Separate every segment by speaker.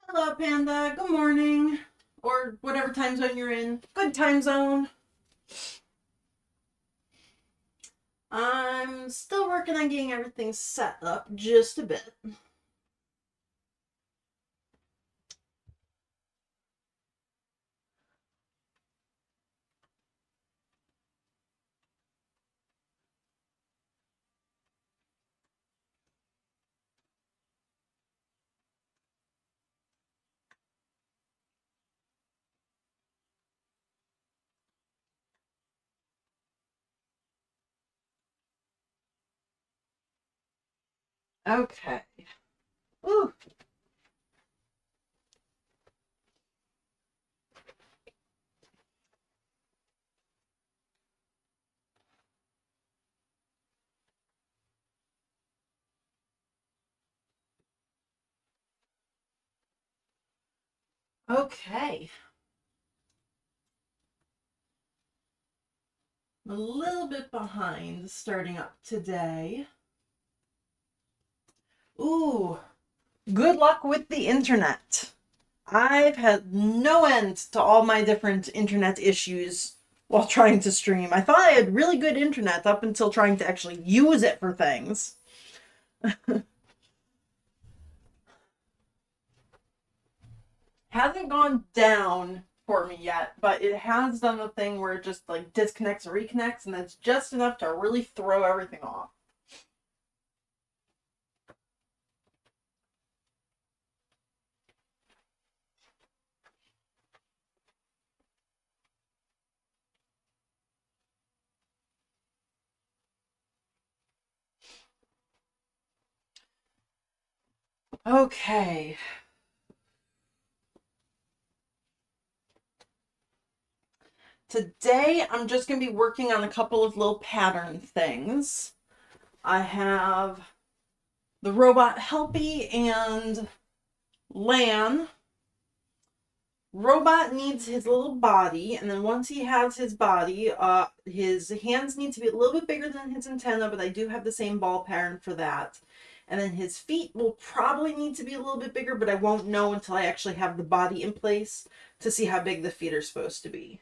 Speaker 1: Hello, Panda. Good morning. Or whatever time zone you're in. Good time zone. I'm still working on getting everything set up just a bit. Okay. Ooh. Okay. I'm a little bit behind starting up today. Ooh. Good luck with the internet. I've had no end to all my different internet issues while trying to stream. I thought I had really good internet up until trying to actually use it for things. Hasn't gone down for me yet, but it has done the thing where it just like disconnects and reconnects, and that's just enough to really throw everything off. Okay. Today I'm just going to be working on a couple of little pattern things. I have the robot Helpy and Lan. Robot needs his little body, and then once he has his body, his hands need to be a little bit bigger than his antenna, but I do have the same ball pattern for that. And then his feet will probably need to be a little bit bigger, but I won't know until I actually have the body in place to see how big the feet are supposed to be.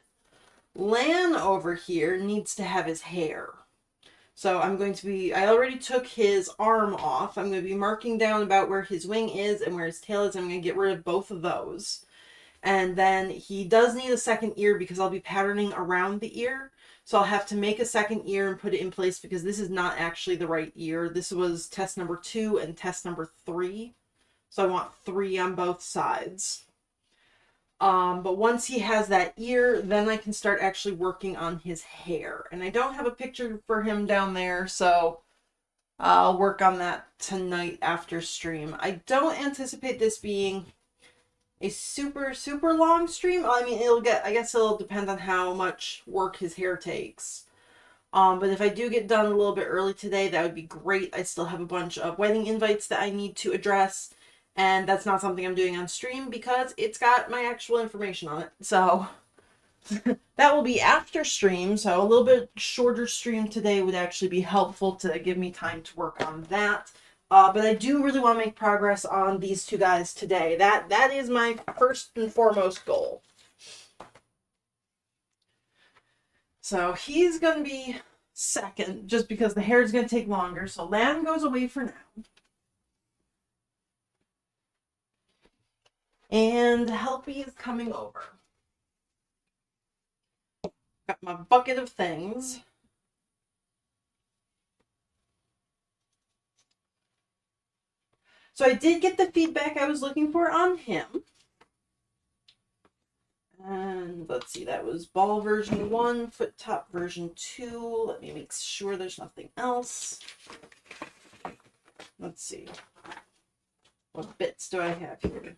Speaker 1: Lan over here needs to have his hair. So I already took his arm off. I'm going to be marking down about where his wing is and where his tail is. I'm going to get rid of both of those. And then he does need a second ear because I'll be patterning around the ear. So I'll have to make a second ear and put it in place because this is not actually the right ear. This was test number 2 and test number 3. So I want 3 on both sides. But once he has that ear, then I can start actually working on his hair. And I don't have a picture for him down there, so I'll work on that tonight after stream. I don't anticipate this being a super long stream. I mean, I guess it'll depend on how much work his hair takes. But if I do get done a little bit early today, that would be great. I still have a bunch of wedding invites that I need to address, and that's not something I'm doing on stream because it's got my actual information on it. So that will be after stream, so a little bit shorter stream today would actually be helpful to give me time to work on that. But I do really want to make progress on these two guys today. That is my first and foremost goal. So he's going to be second, just because the hair is going to take longer. So Lan goes away for now. And Helpy is coming over. Got my bucket of things. So I did get the feedback I was looking for on him. And let's see, that was ball version 1, foot top version 2. Let me make sure there's nothing else. Let's see. What bits do I have here?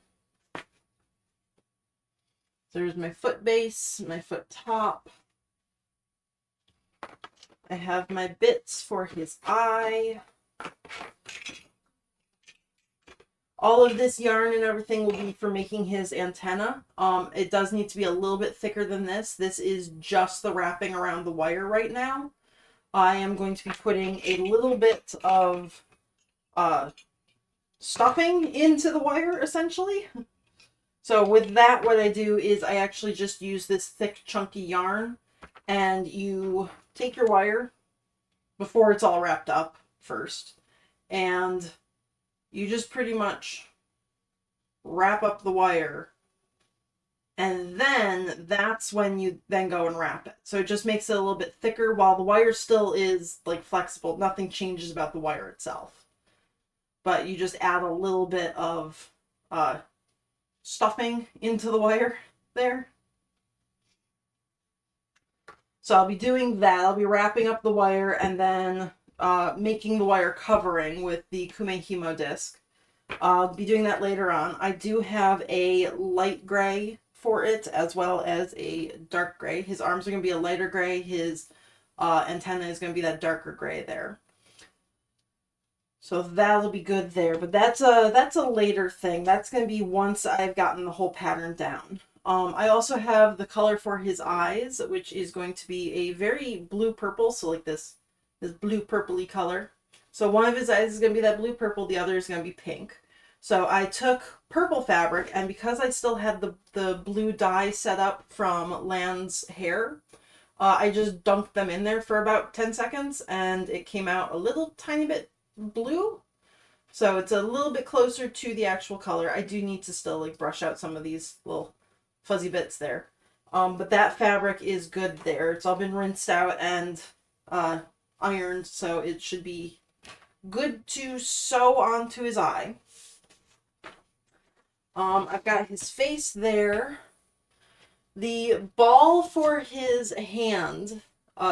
Speaker 1: There's my foot base, my foot top. I have my bits for his eye. All of this yarn and everything will be for making his antenna. It does need to be a little bit thicker than this. This is just the wrapping around the wire right now. I am going to be putting a little bit of stuffing into the wire, essentially. So with that, what I do is I actually just use this thick, chunky yarn, and you take your wire before it's all wrapped up first, and you just pretty much wrap up the wire, and then that's when you then go and wrap it. So it just makes it a little bit thicker while the wire still is like flexible. Nothing changes about the wire itself. But you just add a little bit of stuffing into the wire there. So I'll be doing that. I'll be wrapping up the wire and then making the wire covering with the Kume Himo disc. I'll be doing that later on. I do have a light gray for it as well as a dark gray. His arms are going to be a lighter gray. His antenna is going to be that darker gray there. So that'll be good there. But that's a later thing. That's going to be once I've gotten the whole pattern down. I also have the color for his eyes, which is going to be a very blue-purple, so like this blue-purpley color. So one of his eyes is going to be that blue-purple, the other is going to be pink. So I took purple fabric, and because I still had the blue dye set up from Land's hair, I just dunked them in there for about 10 seconds, and it came out a little tiny bit blue. So it's a little bit closer to the actual color. I do need to still like brush out some of these little fuzzy bits there. But that fabric is good there. It's all been rinsed out and ironed, so it should be good to sew onto his eye. I've got his face there. The ball for his hand,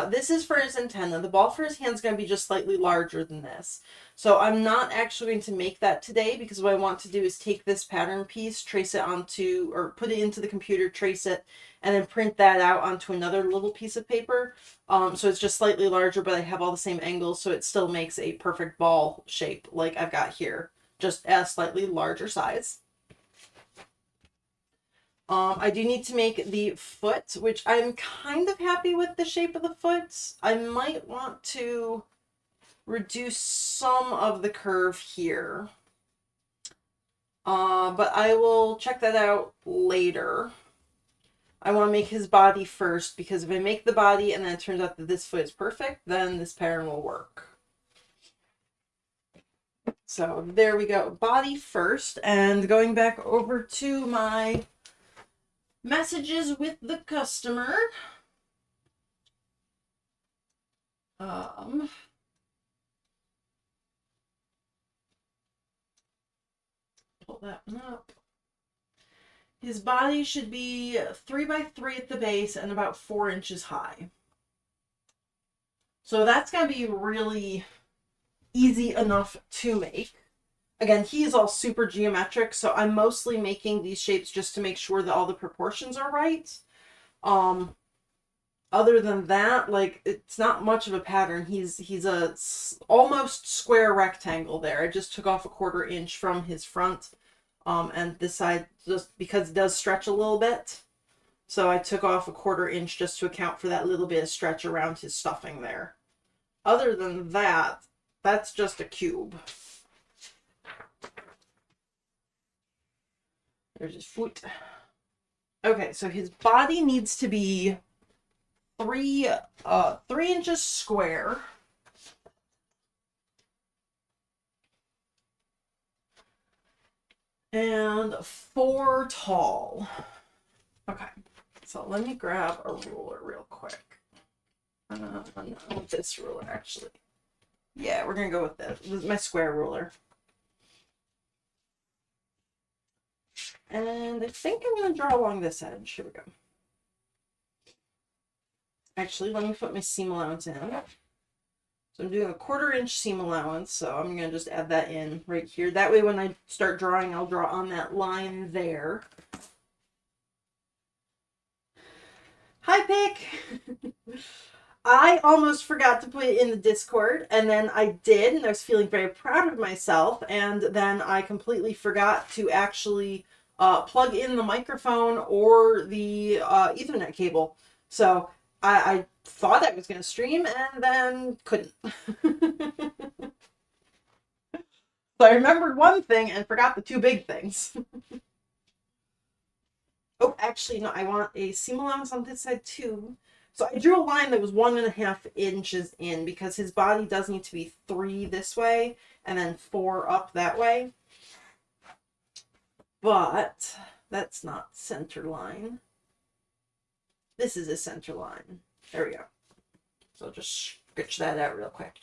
Speaker 1: this is for his antenna. The ball for his hand is going to be just slightly larger than this. So I'm not actually going to make that today because what I want to do is take this pattern piece, trace it onto, or put it into the computer, trace it, and then print that out onto another little piece of paper. So it's just slightly larger, but I have all the same angles, so it still makes a perfect ball shape like I've got here, just at a slightly larger size. I do need to make the foot, which I'm kind of happy with the shape of the foot. I might want to reduce some of the curve here. But I will check that out later. I want to make his body first, because if I make the body and then it turns out that this foot is perfect, then this pattern will work. So there we go. Body first, and going back over to my messages with the customer. Pull that one up. His body should be 3 by 3 at the base and about 4 inches high. So that's going to be really easy enough to make. Again, he is all super geometric, so I'm mostly making these shapes just to make sure that all the proportions are right. Other than that, like, it's not much of a pattern. He's a almost square rectangle there. I just took off a 1/4 inch from his front, and this side, just because it does stretch a little bit. So I took off a 1/4 inch just to account for that little bit of stretch around his stuffing there. Other than that, that's just a cube. There's his foot. Okay, so his body needs to be 3 inches square. And 4 tall. Okay, so let me grab a ruler real quick. No, this ruler, actually. Yeah, we're gonna go with this. This is my square ruler. And I think I'm going to draw along this edge. Here we go. Actually, let me put my seam allowance in. So I'm doing a 1/4 inch seam allowance, so I'm going to just add that in right here. That way when I start drawing, I'll draw on that line there. Hi, Pick! I almost forgot to put it in the Discord, and then I did, and I was feeling very proud of myself, and then I completely forgot to actually plug in the microphone or the Ethernet cable. So I thought I was going to stream, and then couldn't. So I remembered one thing and forgot the two big things. Oh, actually, no, I want a seam allowance on this side too. So I drew a line that was 1.5 inches in because his body does need to be 3 this way and then 4 up that way. But that's not center line. This is a center line. There we go. So just sketch that out real quick.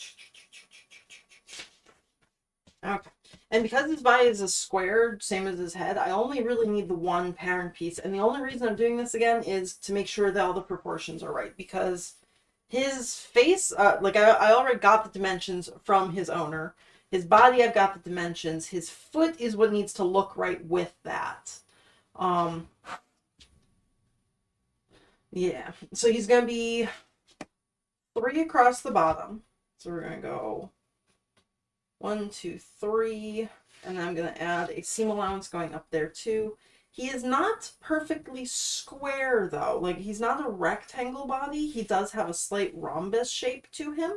Speaker 1: Okay. And because his body is a square, same as his head, I only really need the one pattern piece. And the only reason I'm doing this again is to make sure that all the proportions are right. Because his face, like I already got the dimensions from his owner. His body, I've got the dimensions. His foot is what needs to look right with that. Yeah. So he's going to be 3 across the bottom. So we're going to go 1, 2, 3, and then I'm going to add a seam allowance going up there too. He is not perfectly square though, like he's not a rectangle body. He does have a slight rhombus shape to him,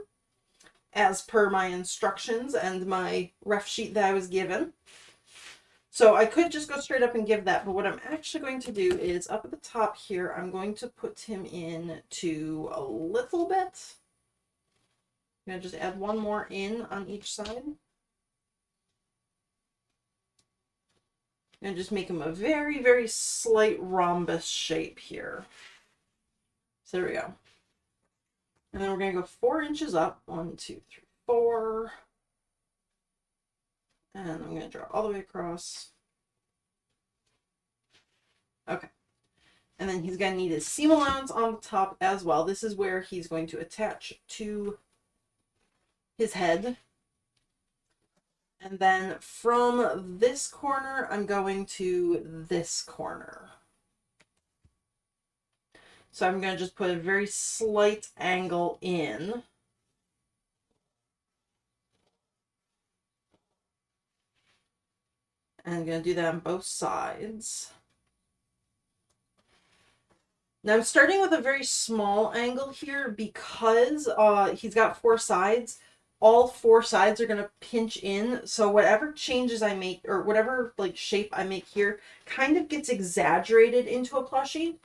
Speaker 1: as per my instructions and my ref sheet that I was given. So I could just go straight up and give that, but what I'm actually going to do is up at the top here, I'm going to put him in to a little bit. I'm going to just add one more in on each side. And just make him a very, very slight rhombus shape here. So there we go. And then we're going to go 4 inches up. 1, 2, 3, 4. And I'm going to draw all the way across. Okay. And then he's going to need his seam allowance on the top as well. This is where he's going to attach to his head. And then from this corner, I'm going to this corner. So I'm going to just put a very slight angle in. And I'm going to do that on both sides. Now I'm starting with a very small angle here because he's got 4 sides. All 4 sides are going to pinch in. So whatever changes I make, or whatever like shape I make here, kind of gets exaggerated into a plushie.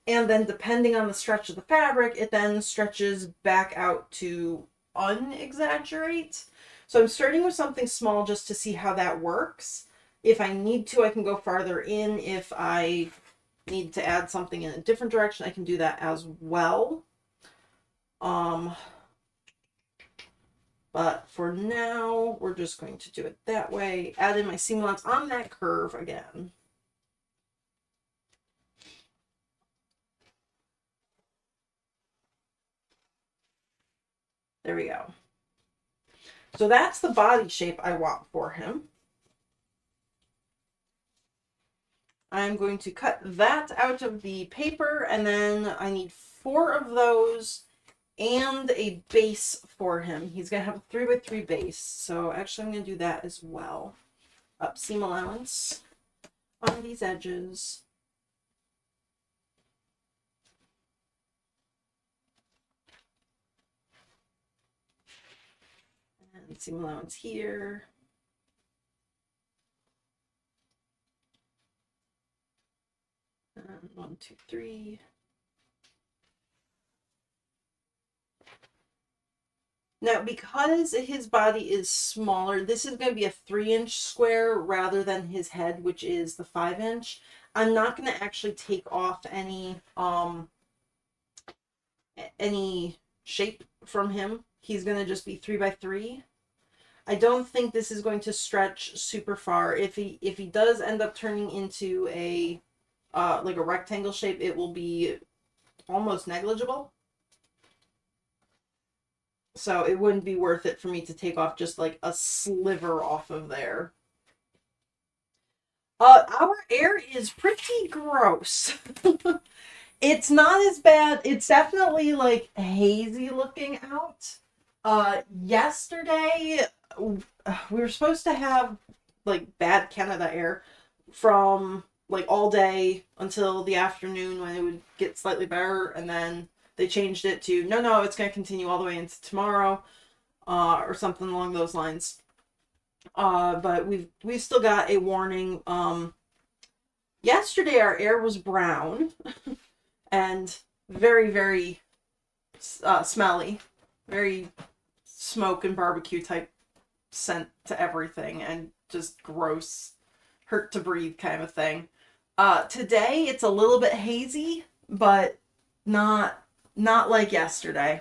Speaker 1: And then depending on the stretch of the fabric, it then stretches back out to unexaggerate. So I'm starting with something small just to see how that works. If I need to, I can go farther in. If I need to add something in a different direction, I can do that as well. But for now, we're just going to do it that way. Add in my seam allowance on that curve again. There we go. So that's the body shape I want for him. I'm going to cut that out of the paper, and then I need 4 of those and a base for him. He's going to have a 3x3 base. So actually I'm going to do that as well. Up seam allowance on these edges. And seam allowance here. And 1, 2, 3. Now, because his body is smaller, this is going to be a 3-inch square rather than his head, which is the 5-inch. I'm not going to actually take off any shape from him. He's going to just be 3x3. I don't think this is going to stretch super far. If he does end up turning into a like a rectangle shape, it will be almost negligible. So it wouldn't be worth it for me to take off just like a sliver off of there. Our air is pretty gross. It's not as bad. It's definitely like hazy looking out. Yesterday we were supposed to have like bad Canada air from like all day until the afternoon when it would get slightly better, and then they changed it to no, it's going to continue all the way into tomorrow, or something along those lines. But we've still got a warning. Yesterday our air was brown and very, very smelly, very smoke and barbecue type scent to everything, and just gross, hurt to breathe kind of thing. Today it's a little bit hazy, but not like yesterday.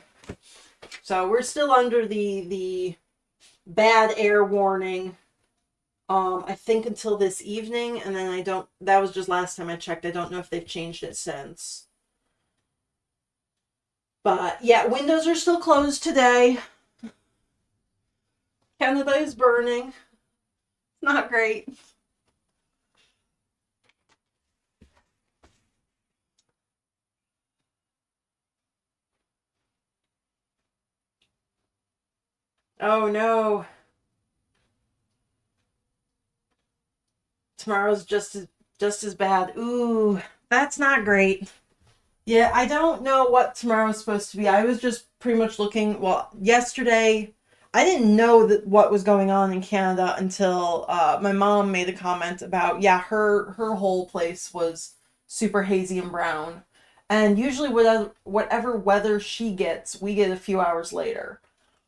Speaker 1: So we're still under the bad air warning. I think until this evening, and then that was just last time I checked. I don't know if they've changed it since. But yeah, windows are still closed today. Canada is burning. Not great. Oh no. Tomorrow's just as bad. Ooh, that's not great. Yeah, I don't know what tomorrow's supposed to be. I was just pretty much looking, well, yesterday I didn't know that what was going on in Canada until my mom made a comment about, yeah, her whole place was super hazy and brown. And usually whatever weather she gets, we get a few hours later.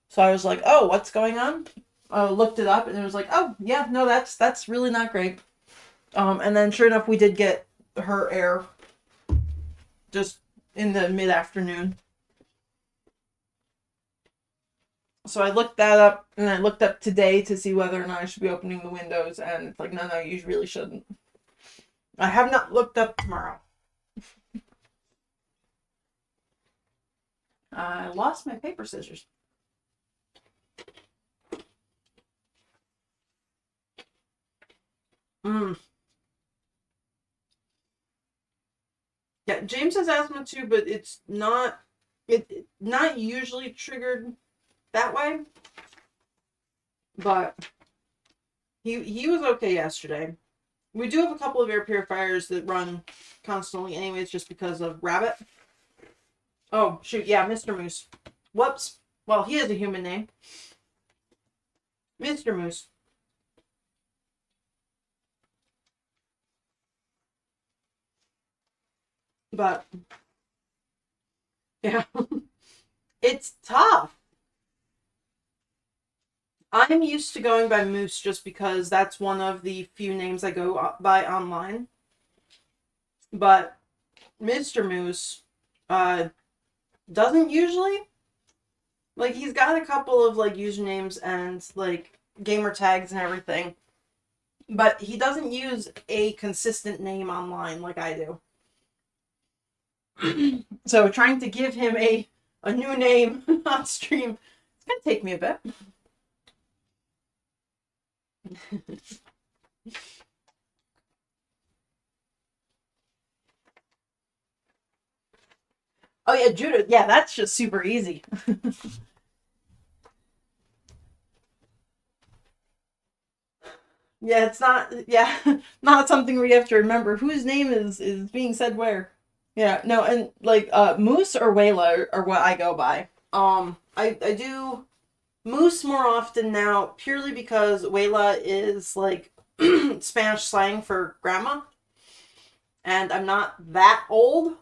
Speaker 1: So I was like, "Oh, what's going on?" Looked it up, and it was like, "Oh, yeah, no, that's really not great." And then sure enough, we did get her air just in the mid afternoon. So I looked that up, and I looked up today to see whether or not I should be opening the windows, and it's like, no, you really shouldn't. I have not looked up tomorrow. I lost my paper scissors. Mm. Yeah, James has asthma too, but it's not usually triggered that way. But he was okay yesterday. We do have a couple of air purifiers that run constantly anyways, just because of Rabbit. Oh, shoot, yeah, Mr. Moose. Whoops. Well, he has a human name. Mr. Moose. But, yeah. It's tough. I'm used to going by Moose just because that's one of the few names I go by online. But Mr. Moose doesn't usually. Like, he's got a couple of, like, usernames and, like, gamer tags and everything. But he doesn't use a consistent name online like I do. So trying to give him a new name on stream, it's going to take me a bit. Oh yeah, Judith. Yeah, that's just super easy. Yeah, it's not. Yeah, not something we have to remember whose name is being said where. Yeah, no, and like Moose or Wayla are what I go by. I do Moose more often now purely because Wayla is like Spanish slang for grandma, and I'm not that old.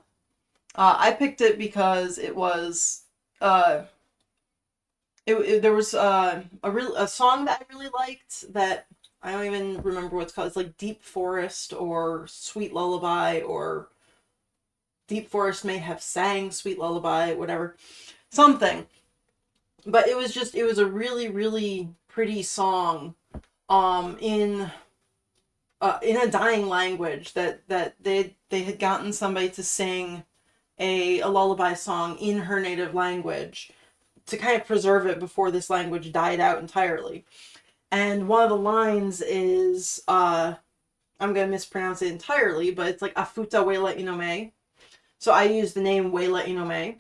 Speaker 1: I picked it because it was uh there was a song that I really liked that I don't even remember what it's called. It's like Deep Forest or Sweet Lullaby, or Deep Forest may have sang Sweet Lullaby, whatever. Something. But it was a really, really pretty song in a dying language that they had gotten somebody to sing a lullaby song in her native language to kind of preserve it before this language died out entirely. And one of the lines is I'm gonna mispronounce it entirely, but it's like Afuta Wela Inome. So I use the name Wela Inome.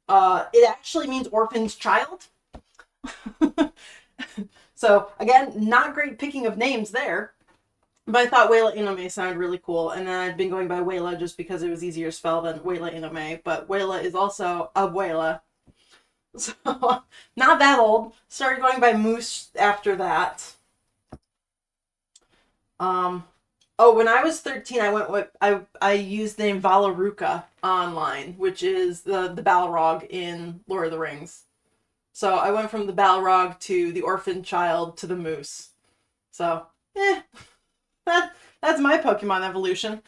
Speaker 1: It actually means orphan's child. So again, not great picking of names there. But I thought Wela Inome sounded really cool, and then I'd been going by Wela just because it was easier to spell than Wela Inome. But Wela is also Abuela. So, not that old. Started going by Moose after that. When I was 13, I used the name Valaruka online, which is the Balrog in Lord of the Rings. So I went from the Balrog to the orphan child to the moose. So, that's my Pokemon evolution.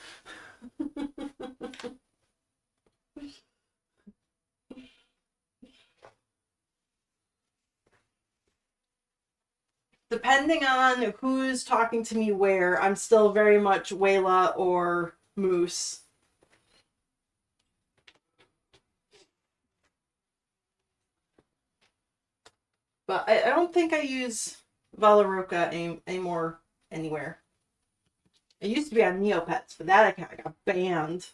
Speaker 1: Depending on who's talking to me where, I'm still very much Wayla or Moose. But I don't think I use Valaruka anymore anywhere. It used to be on Neopets, but that account got banned.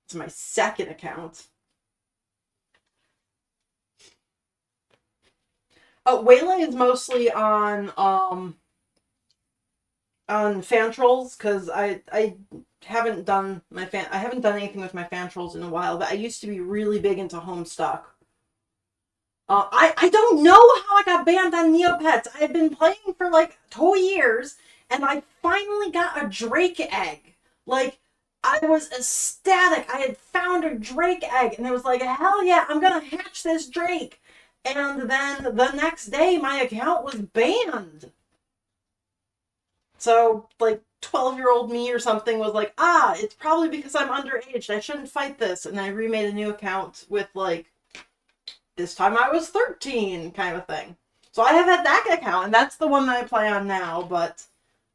Speaker 1: It's my second account. Oh, Wayla is mostly on fan trolls because I haven't done I haven't done anything with my fan trolls in a while, but I used to be really big into Homestuck. I don't know how I got banned on Neopets. I had been playing for like 2 years, and I finally got a Drake egg. Like, I was ecstatic. I had found a Drake egg, and it was like, hell yeah, I'm gonna hatch this Drake. And then the next day, my account was banned. So, like, 12-year-old me or something was like, it's probably because I'm underage. I shouldn't fight this. And I remade a new account with, like, this time I was 13 kind of thing. So I have had that account, and that's the one that I play on now, but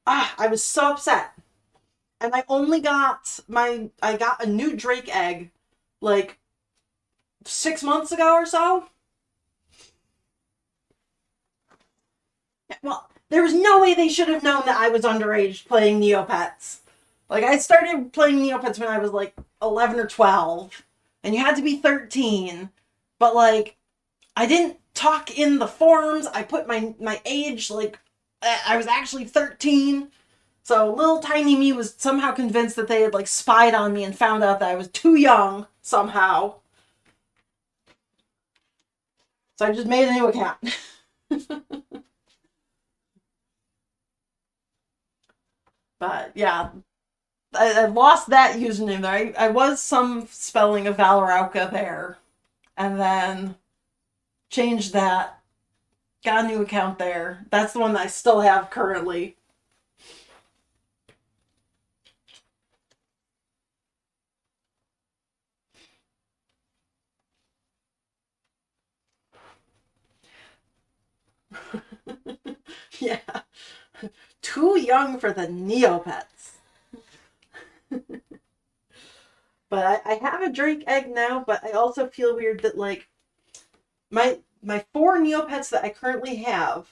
Speaker 1: I was so upset. And I only got I got a new Drake egg like 6 months ago or so. Well, there was no way they should have known that I was underage playing Neopets. Like, I started playing Neopets when I was like 11 or 12, and you had to be 13. But, like, I didn't talk in the forums. I put my age, like, I was actually 13. So little tiny me was somehow convinced that they had, like, spied on me and found out that I was too young, somehow. So I just made a new account. But, yeah. I lost that username there. I was some spelling of Valorauka there. And then changed that. Got a new account there. That's the one that I still have currently. Yeah. Too young for the Neopets. But I have a Drake egg now, but I also feel weird that, like, my 4 Neopets that I currently have,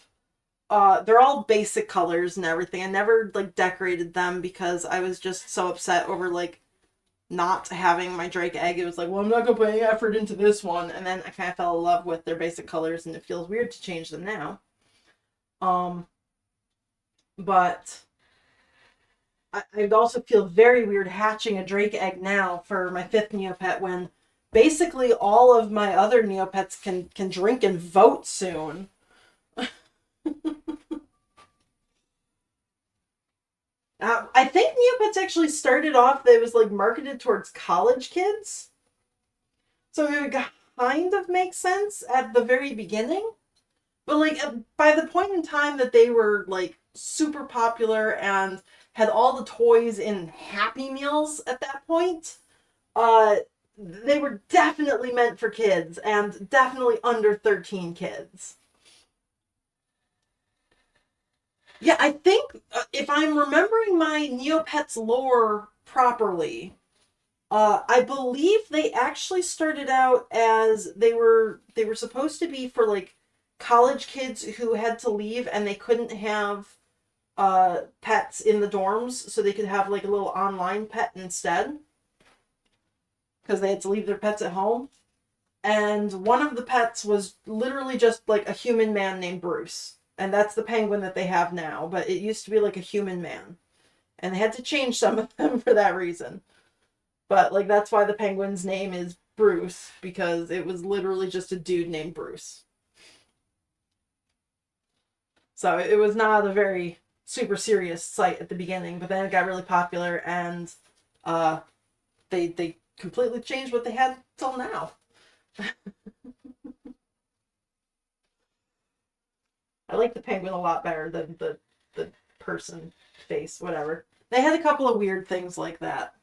Speaker 1: they're all basic colors and everything. I never, like, decorated them because I was just so upset over, like, not having my Drake egg. It was like, well, I'm not gonna put any effort into this one. And then I kind of fell in love with their basic colors, and it feels weird to change them now. But I'd also feel very weird hatching a Drake egg now for my 5th Neopet when basically all of my other Neopets can drink and vote soon. I think Neopets actually started off that it was, like, marketed towards college kids. So it would kind of make sense at the very beginning. But, like, by the point in time that they were, like, super popular and had all the toys in Happy Meals at that point, they were definitely meant for kids and definitely under 13 kids. Yeah, I think if I'm remembering my Neopets lore properly, I believe they actually started out as they were supposed to be for like college kids who had to leave and they couldn't have pets in the dorms, so they could have like a little online pet instead because they had to leave their pets at home. And one of the pets was literally just like a human man named Bruce. And that's the penguin that they have now, but it used to be like a human man. And they had to change some of them for that reason. But like that's why the penguin's name is Bruce, because it was literally just a dude named Bruce. So it was not a very super serious site at the beginning, but then it got really popular and uh they completely changed what they had till now. I like the penguin a lot better than the person face, whatever. They had a couple of weird things like that.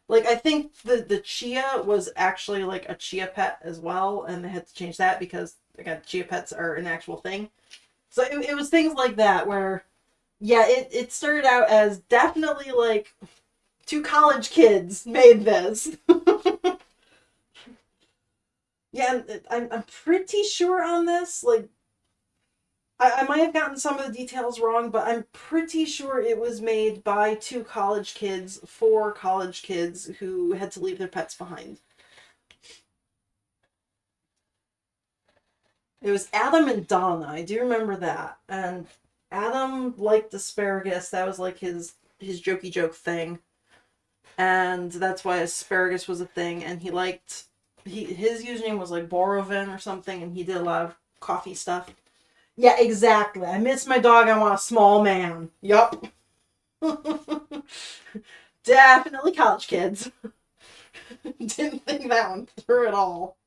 Speaker 1: Like I think the chia was actually like a chia pet as well, and they had to change that because again chia pets are an actual thing. So it was things like that where yeah, it started out as definitely like two college kids made this. Yeah, and I'm pretty sure on this. Like I might have gotten some of the details wrong, but I'm pretty sure it was made by two college kids for college kids who had to leave their pets behind. It was Adam and Donna. I do remember that. And Adam liked asparagus. That was like his jokey joke thing. And that's why asparagus was a thing. And he liked his username was like Borovin or something, and he did a lot of coffee stuff. Yeah, exactly. I miss my dog. I want a small man. Yup. Definitely college kids. Didn't think that one through at all.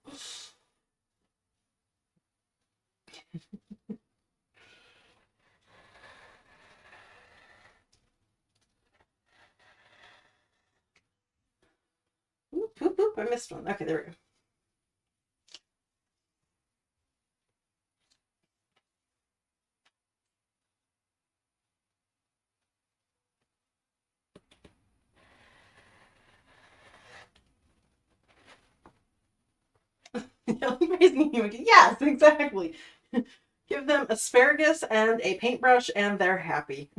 Speaker 1: Oop, oop, oop, I missed one. Okay, there we go. Raising human. Yes, exactly. Give them asparagus and a paintbrush, and they're happy.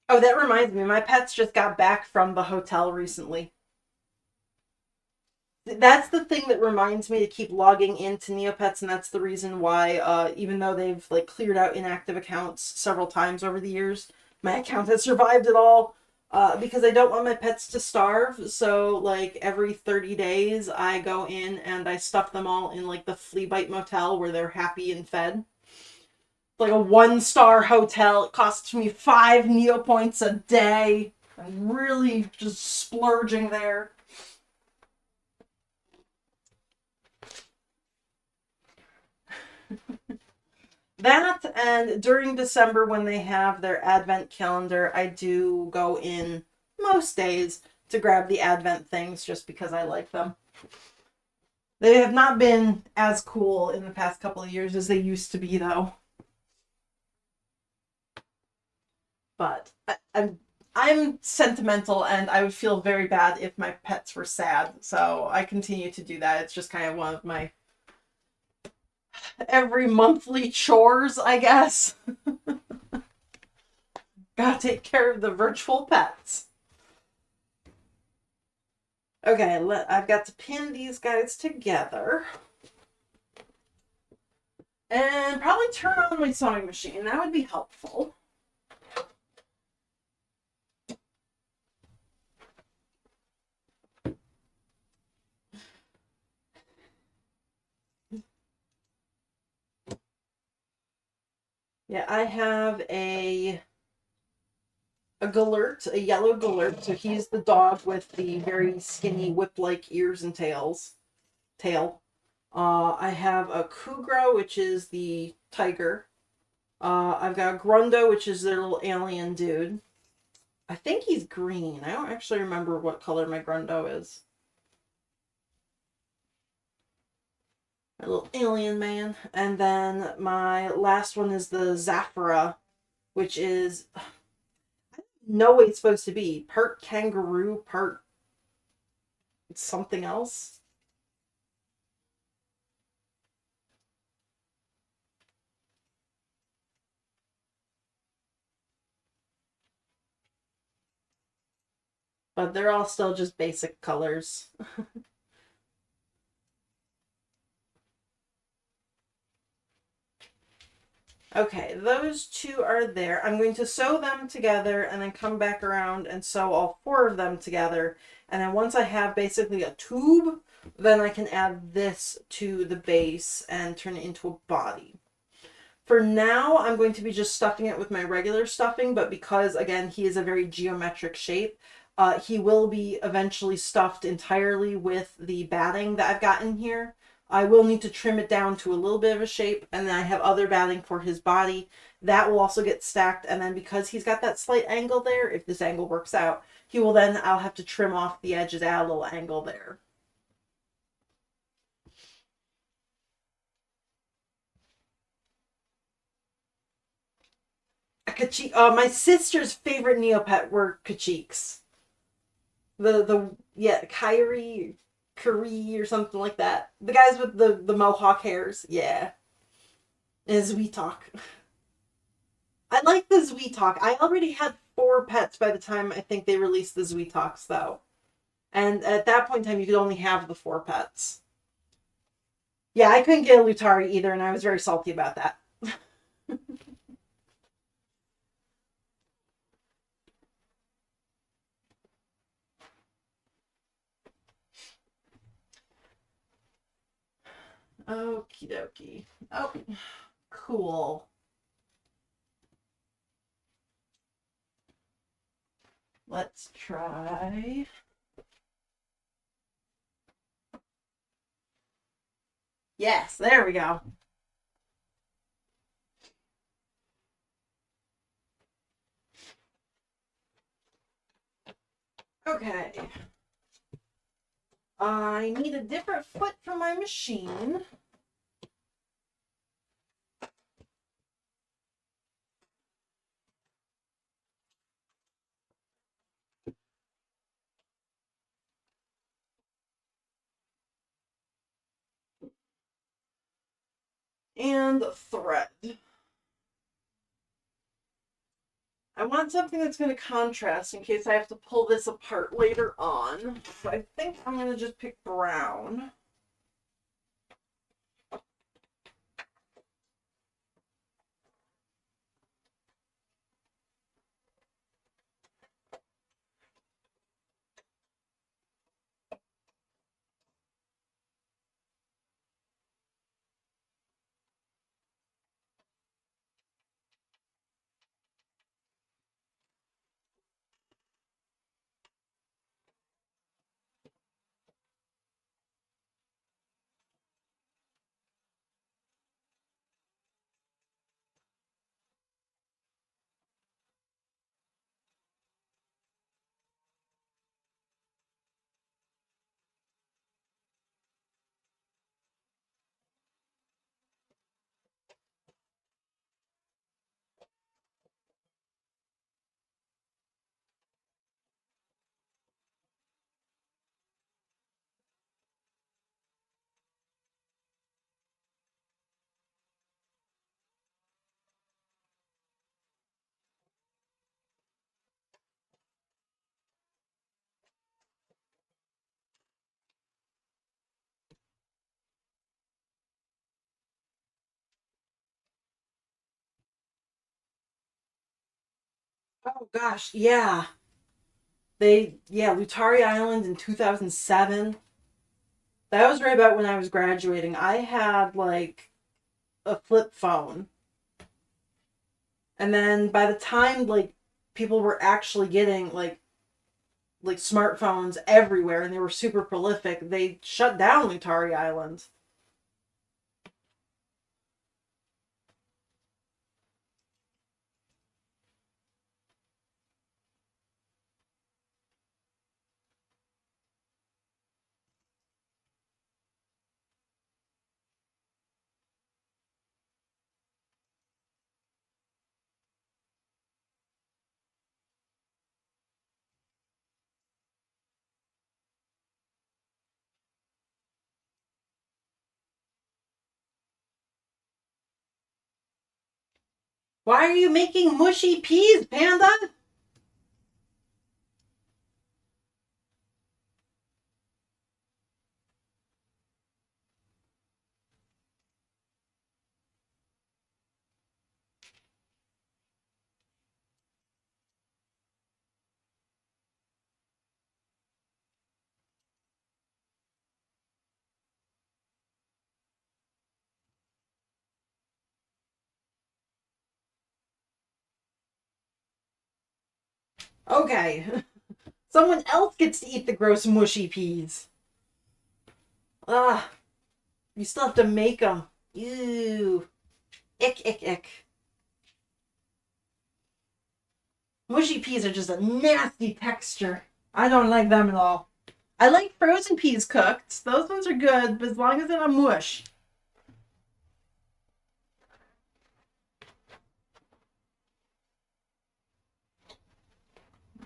Speaker 1: Oh, that reminds me. My pets just got back from the hotel recently. That's the thing that reminds me to keep logging into Neopets, and that's the reason why, even though they've like cleared out inactive accounts several times over the years, my account has survived it all. Because I don't want my pets to starve, so like every 30 days I go in and I stuff them all in like the Flea Bite Motel where they're happy and fed. Like a 1-star hotel. It costs me 5 Neopoints a day. I'm really just splurging there. That and during December when they have their advent calendar, I do go in most days to grab the advent things just because I like them. They have not been as cool in the past couple of years as they used to be though. But I'm sentimental and I would feel very bad if my pets were sad. So I continue to do that. It's just kind of one of my every monthly chores, I guess. Gotta take care of the virtual pets. Okay, I've got to pin these guys together. And probably turn on my sewing machine. That would be helpful. Yeah, I have a Galert, a yellow Galert. So he's the dog with the very skinny whip-like ears and tail. I have a Kugra, which is the tiger. I've got Grundo, which is their little alien dude. I think he's green. I don't actually remember what color my Grundo is. My little alien man. And then my last one is the Zafra, which is no way it's supposed to be. Part kangaroo, part something else. But they're all still just basic colors. Okay, those two are there. I'm going to sew them together and then come back around and sew all four of them together. And then once I have basically a tube, then I can add this to the base and turn it into a body. For now, I'm going to be just stuffing it with my regular stuffing, but because, again, he is a very geometric shape, he will be eventually stuffed entirely with the batting that I've got in here. I will need to trim it down to a little bit of a shape, and then I have other batting for his body. That will also get stacked, and then because he's got that slight angle there, if this angle works out, I'll have to trim off the edges, add a little angle there. My sister's favorite Neopet were Kachiks. Kyrie or something like that. The guys with the mohawk hairs, yeah. And Zweetok. I like the Zweetok. I already had 4 pets by the time I think they released the Zweetoks, though. And at that point in time, you could only have the 4 pets. Yeah, I couldn't get a Lutari either, and I was very salty about that. Okie dokie. Oh, cool. Let's try. Yes, there we go. Okay. I need a different foot for my machine. And thread. I want something that's going to contrast in case I have to pull this apart later on. So I think I'm going to just pick brown. Oh gosh, yeah. Lutari Island in 2007. That was right about when I was graduating. I had like a flip phone. And then by the time like people were actually getting like smartphones everywhere and they were super prolific, they shut down Lutari Island. Why are you making mushy peas, Panda? Okay. Someone else gets to eat the gross mushy peas. Ah, you still have to make them. Ew. Ick, ick, ick. Mushy peas are just a nasty texture. I don't like them at all. I like frozen peas cooked. Those ones are good, but as long as they're not mush.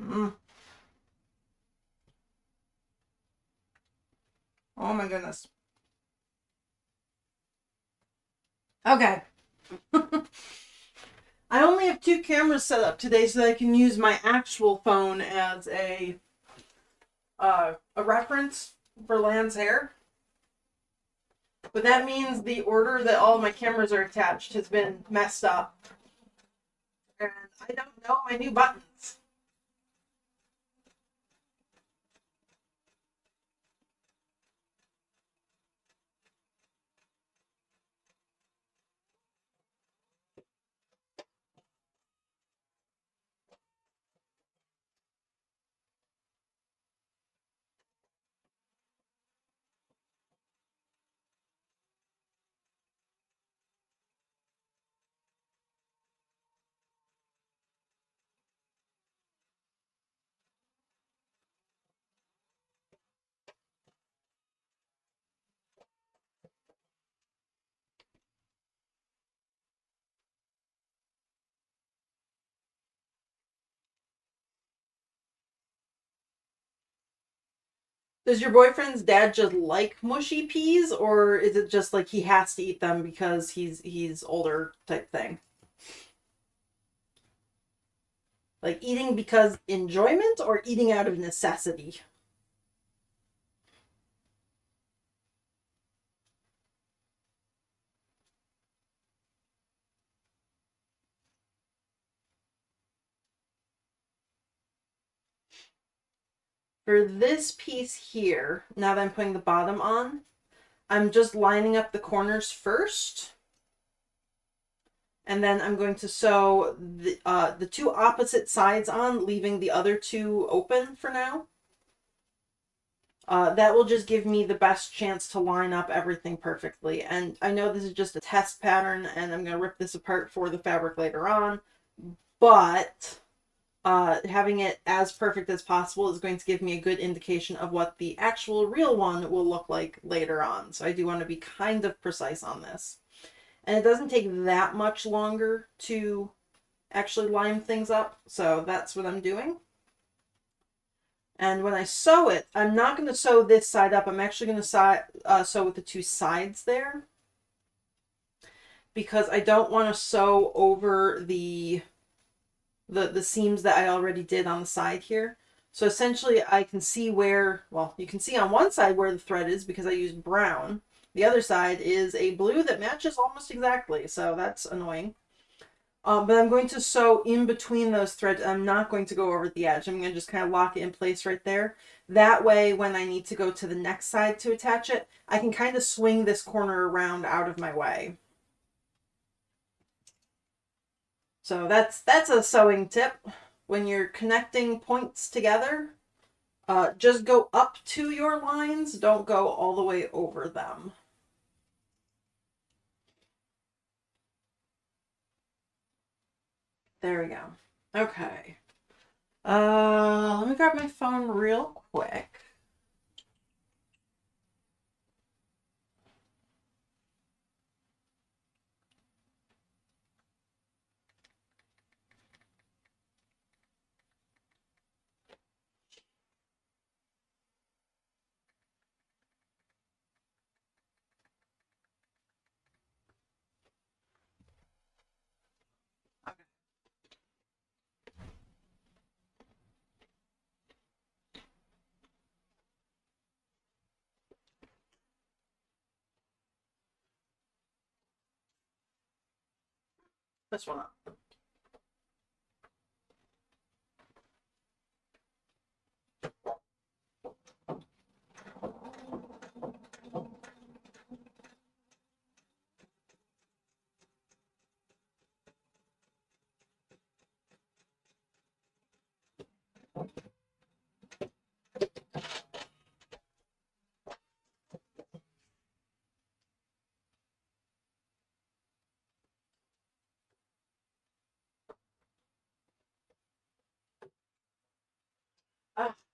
Speaker 1: Mm. Oh my goodness. Okay. I only have two cameras set up today so that I can use my actual phone as a reference for Land's hair. But that means the order that all my cameras are attached has been messed up. And I don't know my new buttons. Does your boyfriend's dad just like mushy peas, or is it just like he has to eat them because he's older type thing? Like eating because enjoyment or eating out of necessity? For this piece here, now that I'm putting the bottom on, I'm just lining up the corners first. And then I'm going to sew the two opposite sides on, leaving the other two open for now. That will just give me the best chance to line up everything perfectly. And I know this is just a test pattern, and I'm going to rip this apart for the fabric later on. But having it as perfect as possible is going to give me a good indication of what the actual real one will look like later on. So I do want to be kind of precise on this. And it doesn't take that much longer to actually line things up. So that's what I'm doing. And when I sew it, I'm not going to sew this side up. I'm actually going to sew with the two sides there. Because I don't want to sew over the seams that I already did on the side here. So essentially I can see where, well, you can see on one side where the thread is because I used brown. The other side is a blue that matches almost exactly, so that's annoying. But I'm going to sew in between those threads. I'm not going to go over the edge. I'm going to just kind of lock it in place right there. That way, when I need to go to the next side to attach it, I can kind of swing this corner around out of my way. So that's a sewing tip. When you're connecting points together, just go up to your lines. Don't go all the way over them. There we go. Okay. Let me grab my phone real quick. This one up.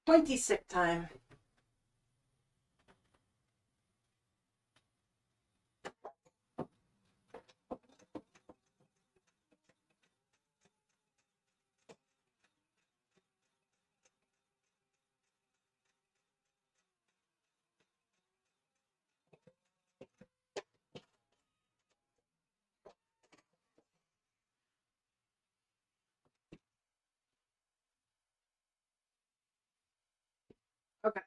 Speaker 1: Pointy sick time. Okay.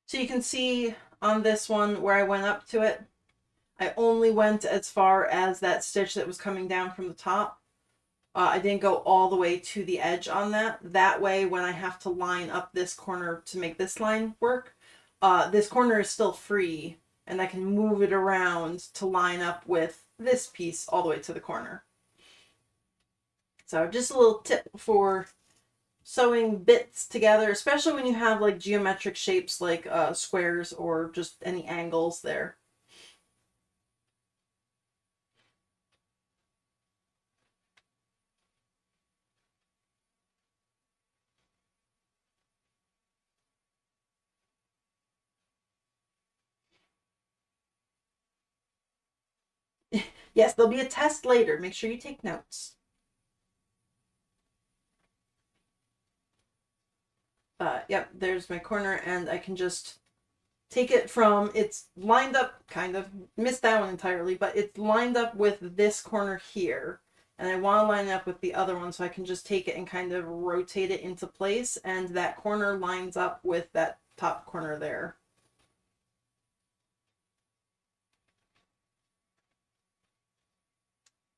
Speaker 1: So you can see on this one where I went up to it, I only went as far as that stitch that was coming down from the top. I didn't go all the way to the edge on that. That way, when I have to line up this corner to make this line work, this corner is still free, and I can move it around to line up with this piece all the way to the corner. So just a little tip for sewing bits together, especially when you have like geometric shapes like squares or just any angles there. Yes, there'll be a test later. Make sure you take notes. Yep, there's my corner, and I can just take it from, it's lined up, kind of, missed that one entirely, but it's lined up with this corner here. And I want to line it up with the other one, so I can just take it and kind of rotate it into place, and that corner lines up with that top corner there.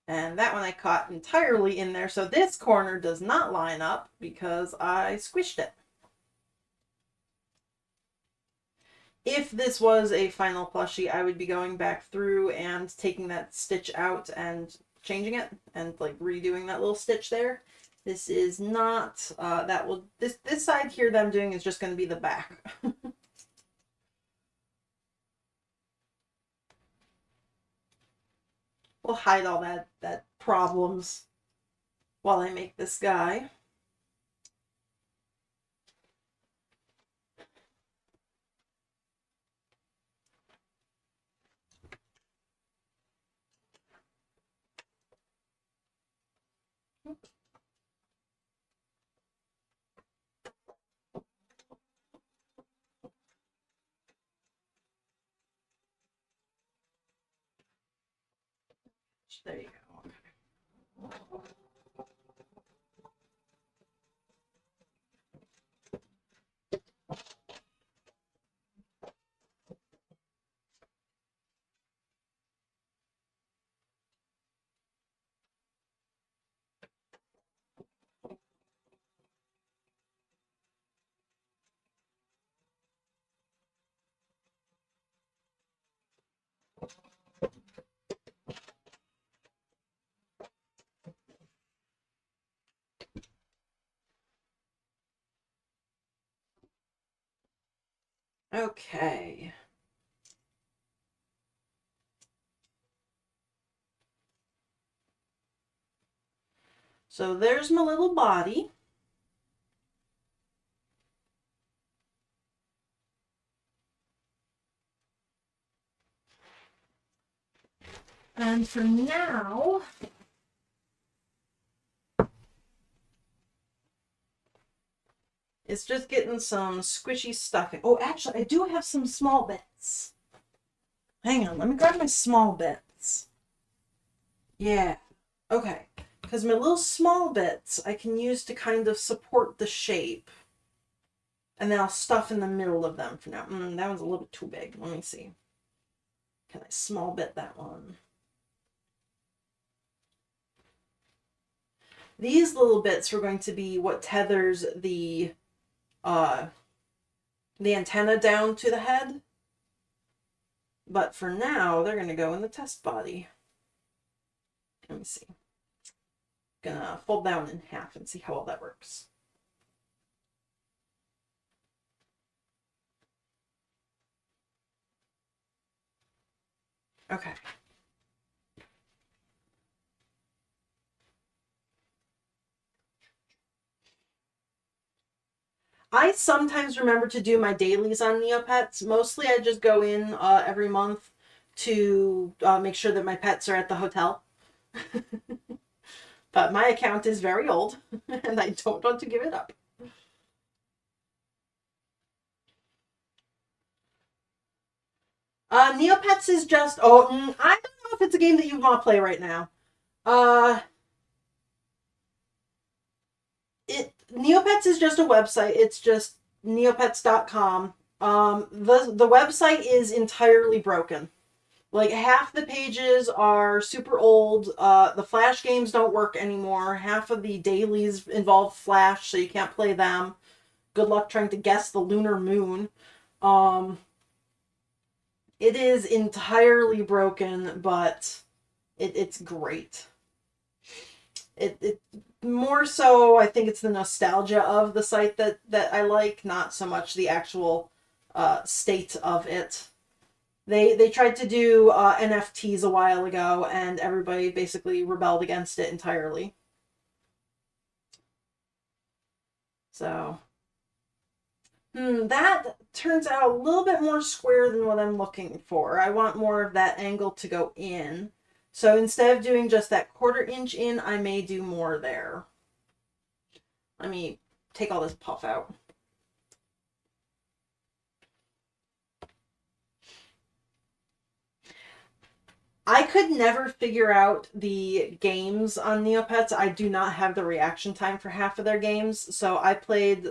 Speaker 1: And that one I caught entirely in there, so this corner does not line up because I squished it. If this was a final plushie, I would be going back through and taking that stitch out and changing it and like redoing that little stitch there. This is not, this side here that I'm doing is just going to be the back. We'll hide all that problems while I make this guy. There you go. Okay. So there's my little body. And for now, it's just getting some squishy stuffing. Oh, actually, I do have some small bits. Hang on, let me grab my small bits. Yeah, okay. Because my little small bits I can use to kind of support the shape. And then I'll stuff in the middle of them for now. That one's a little bit too big. Let me see. Can I small bit that one? These little bits are going to be what tethers the antenna down to the head. But for now, they're going to go in the test body. Let me see. Gonna fold down in half and see how well that works. Okay. I sometimes remember to do my dailies on Neopets. Mostly I just go in every month to make sure that my pets are at the hotel. But my account is very old and I don't want to give it up. Neopets is just, I don't know if it's a game that you want to play right now. Neopets is just a website. It's just neopets.com. The website is entirely broken. Like half the pages are super old. The Flash games don't work anymore. Half of the dailies involve Flash, so you can't play them. Good luck trying to guess the lunar moon. It is entirely broken, but it's great. It more so, I think it's the nostalgia of the site that I like, not so much the actual state of it. They tried to do NFTs a while ago, and everybody basically rebelled against it entirely. So, that turns out a little bit more square than what I'm looking for. I want more of that angle to go in. So instead of doing just that 1/4 inch in, I may do more there. Let me take all this puff out. I could never figure out the games on Neopets. I do not have the reaction time for half of their games, so I played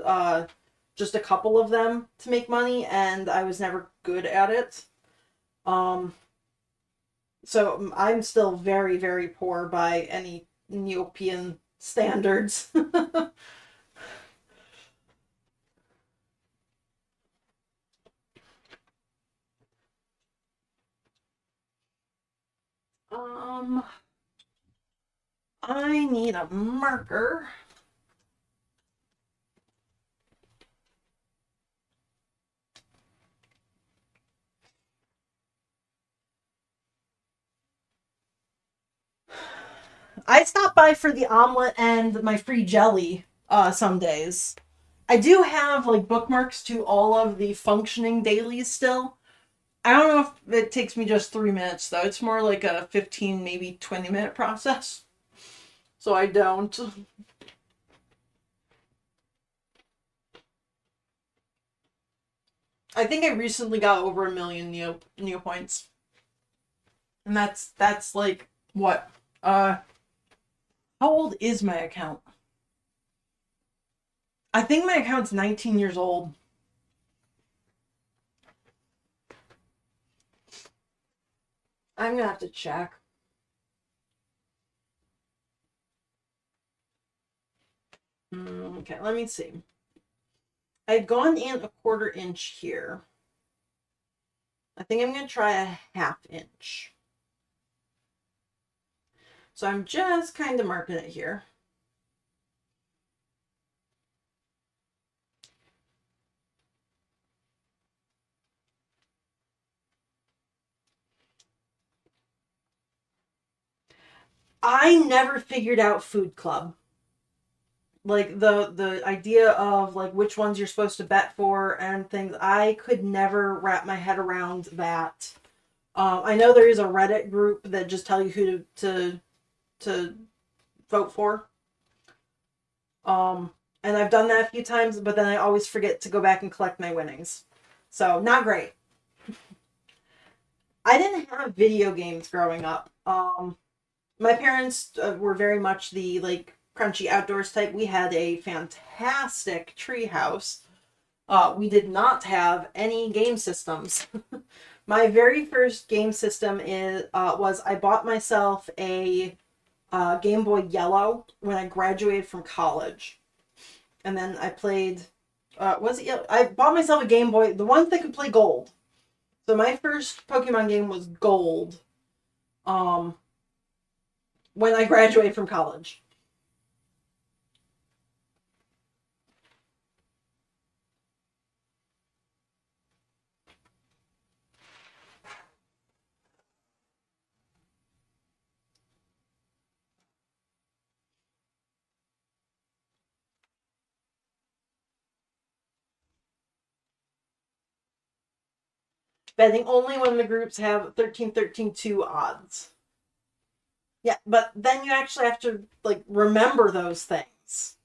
Speaker 1: just a couple of them to make money, and I was never good at it. So I'm still very, very poor by any Neopian standards. um, I need a marker. I stop by for the omelet and my free jelly some days. I do have like bookmarks to all of the functioning dailies still. I don't know if it takes me just 3 minutes though. It's more like a 15, maybe 20-minute process. So I don't. I think I recently got over 1 million Neo points. And that's like what? How old is my account? I think my account's 19 years old. I'm gonna have to check. Okay, let me see. I've gone in a 1/4 inch here. I think I'm gonna try a 1/2 inch. So I'm just kind of marking it here. I never figured out Food Club. Like the idea of like which ones you're supposed to bet for and things. I could never wrap my head around that. I know there is a Reddit group that just tell you who to vote for. And I've done that a few times, but then I always forget to go back and collect my winnings. So not great. I didn't have video games growing up. My parents were very much the like crunchy outdoors type. We had a fantastic tree house. We did not have any game systems. My very first game system was I bought myself a Game Boy Yellow when I graduated from college, and then I played. Was it? I bought myself a Game Boy, the one that could play Gold. So my first Pokemon game was Gold. Um, when I graduated from college. Betting only when the groups have 13-13-2 odds. Yeah, but then you actually have to like remember those things.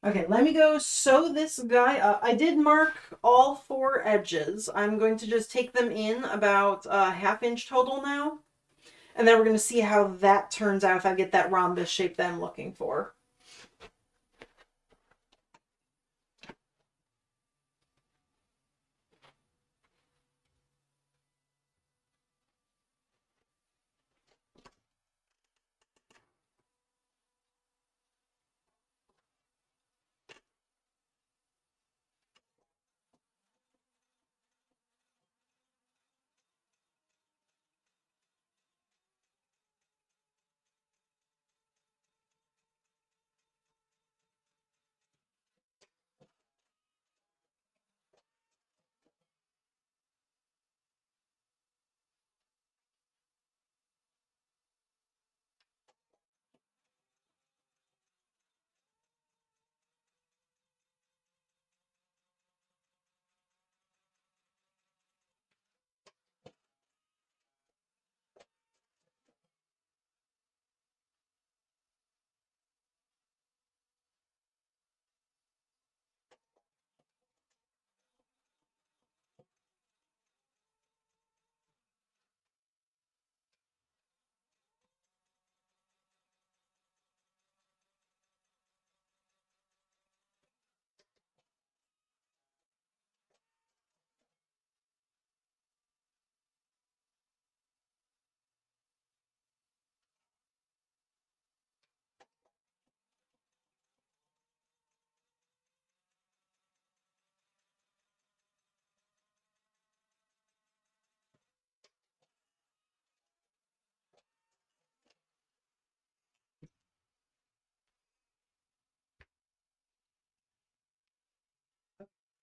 Speaker 1: Okay, let me go sew this guy up. I did mark all 4 edges. I'm going to just take them in about a ½ inch total now. And then we're going to see how that turns out if I get that rhombus shape that I'm looking for.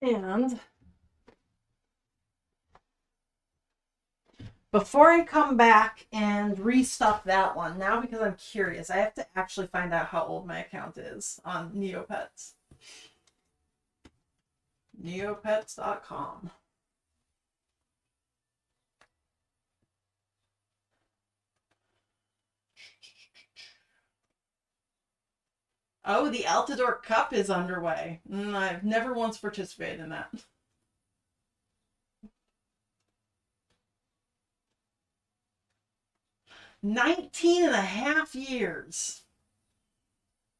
Speaker 1: And before I come back and restuff that one, now because I'm curious, I have to actually find out how old my account is on Neopets. Neopets.com. Oh, the Altador Cup is underway. I've never once participated in that. 19 and a half years.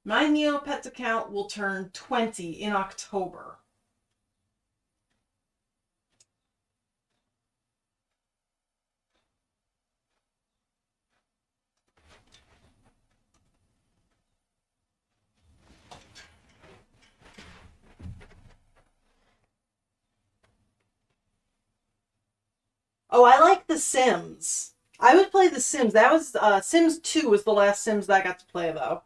Speaker 1: My Neopets account will turn 20 in October. Oh, I like The Sims. I would play The Sims. That was Sims 2 was the last Sims that I got to play though.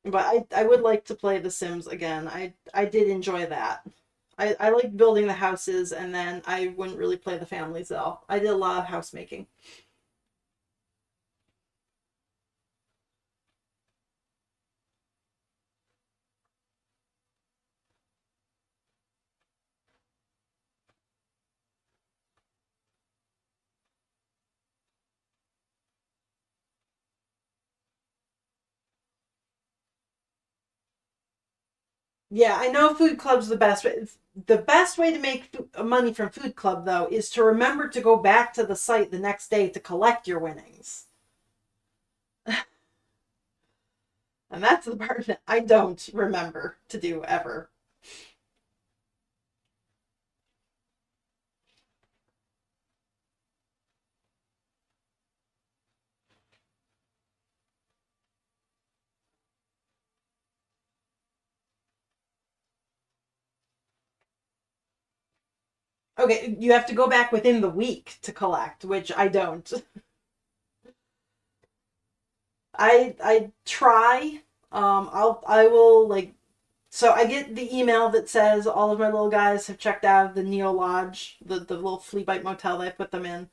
Speaker 1: But I would like to play The Sims again. I did enjoy that. I like building the houses, and then I wouldn't really play the families though. I did a lot of house making. Yeah, I know food club's the best way. The best way to make money from food club though is to remember to go back to the site the next day to collect your winnings. And that's the part that I don't remember to do ever. Okay, you have to go back within the week to collect, which I don't. I try. I will like, so I get the email that says all of my little guys have checked out of the Neo Lodge, the little flea bite motel that I put them in,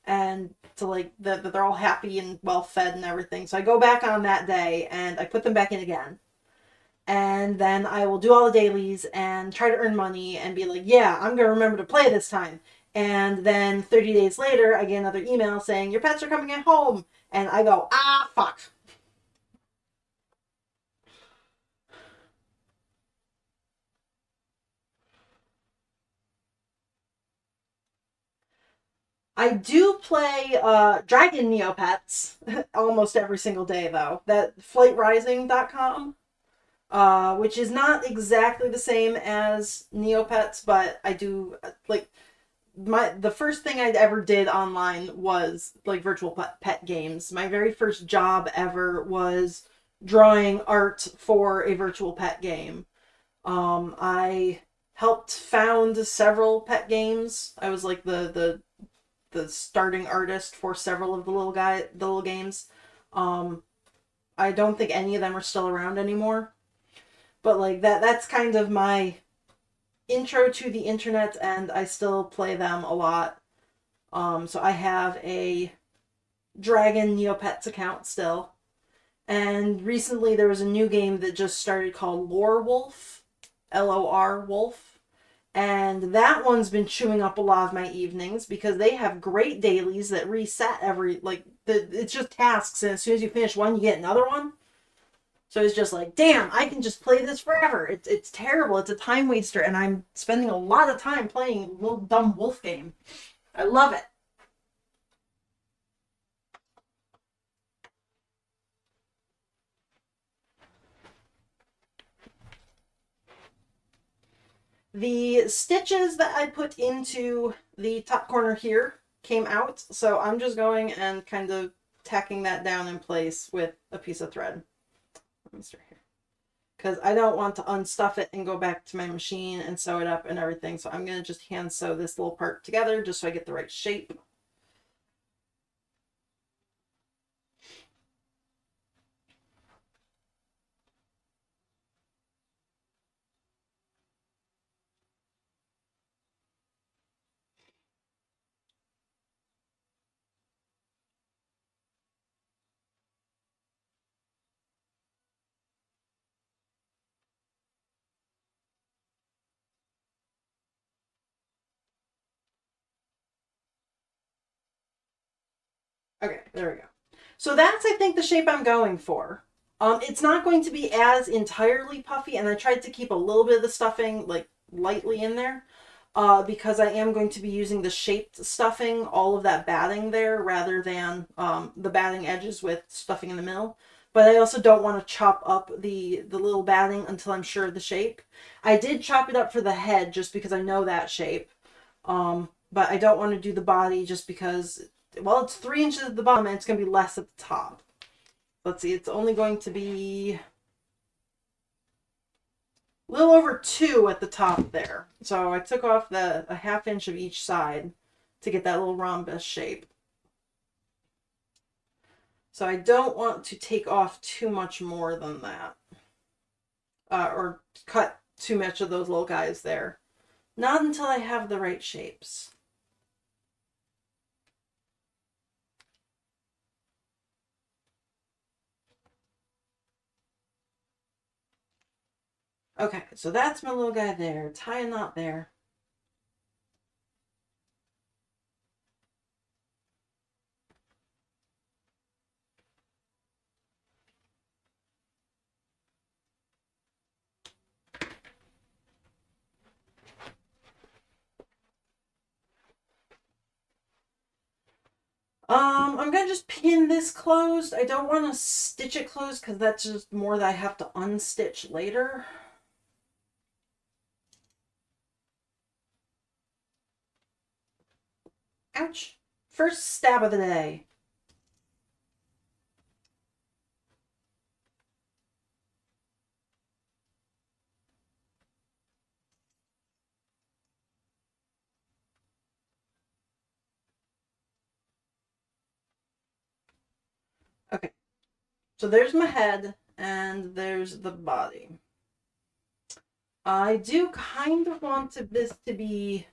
Speaker 1: and to like that they're all happy and well fed and everything. So I go back on that day and I put them back in again. And then I will do all the dailies and try to earn money and be like, yeah, I'm gonna remember to play this time. And then 30 days later, I get another email saying your pets are coming at home, and I go, ah, fuck. I do play Dragon Neopets almost every single day though. That flightrising.com, which is not exactly the same as Neopets, but I do like the first thing I'd ever did online was like virtual pet games. My very first job ever was drawing art for a virtual pet game. I helped found several pet games. I was like the starting artist for several of the little games. Um, I don't think any of them are still around anymore. But like that's kind of my intro to the internet, and I still play them a lot. So I have a Dragon Neopets account still. And recently there was a new game that just started called Lore Wolf, LOR Wolf. And that one's been chewing up a lot of my evenings because they have great dailies that reset it's just tasks, and as soon as you finish one, you get another one. So it's just like, damn, I can just play this forever. It's terrible. It's a time waster, and I'm spending a lot of time playing a little dumb wolf game. I love it. The stitches that I put into the top corner here came out, so I'm just going and kind of tacking that down in place with a piece of thread. Let me start here. Because I don't want to unstuff it and go back to my machine and sew it up and everything, so I'm going to just hand sew this little part together just so I get the right shape. Okay, there we go. So that's, I think, the shape I'm going for. It's not going to be as entirely puffy, and I tried to keep a little bit of the stuffing like lightly in there, because I am going to be using the shaped stuffing, all of that batting there, rather than the batting edges with stuffing in the middle. But I also don't want to chop up the little batting until I'm sure of the shape. I did chop it up for the head just because I know that shape. But I don't want to do the body just because, well, it's 3 inches at the bottom and it's going to be less at the top. Let's see, it's only going to be a little over 2 at the top there. So I took off a half inch of each side to get that little rhombus shape. So I don't want to take off too much more than that. Or cut too much of those little guys there. Not until I have the right shapes. Okay, so that's my little guy there. Tie a knot there. I'm gonna just pin this closed. I don't want to stitch it closed because that's just more that I have to unstitch later. Ouch. First stab of the day. Okay, so there's my head and there's the body. I do kind of want this to be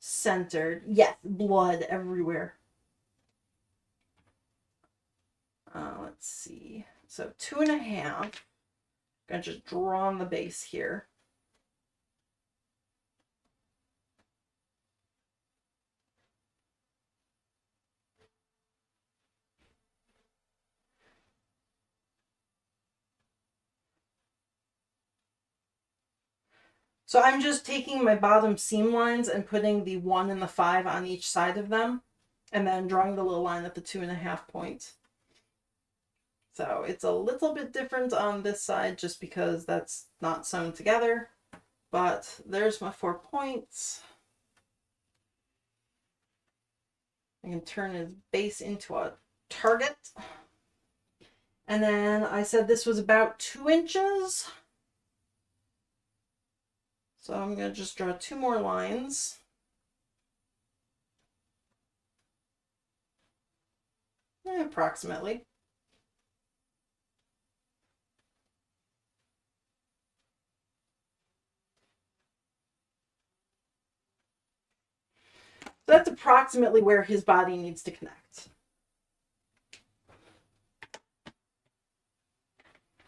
Speaker 1: centered. Yes, blood everywhere. Let's see. So 2.5. Gonna just draw on the base here. So I'm just taking my bottom seam lines and putting the 1 and the 5 on each side of them, and then drawing the little line at the 2.5 point. So it's a little bit different on this side just because that's not sewn together, but there's my 4 points. I can turn his base into a target. And then I said this was about 2 inches. So I'm going to just draw 2 more lines. Approximately. So that's approximately where his body needs to connect.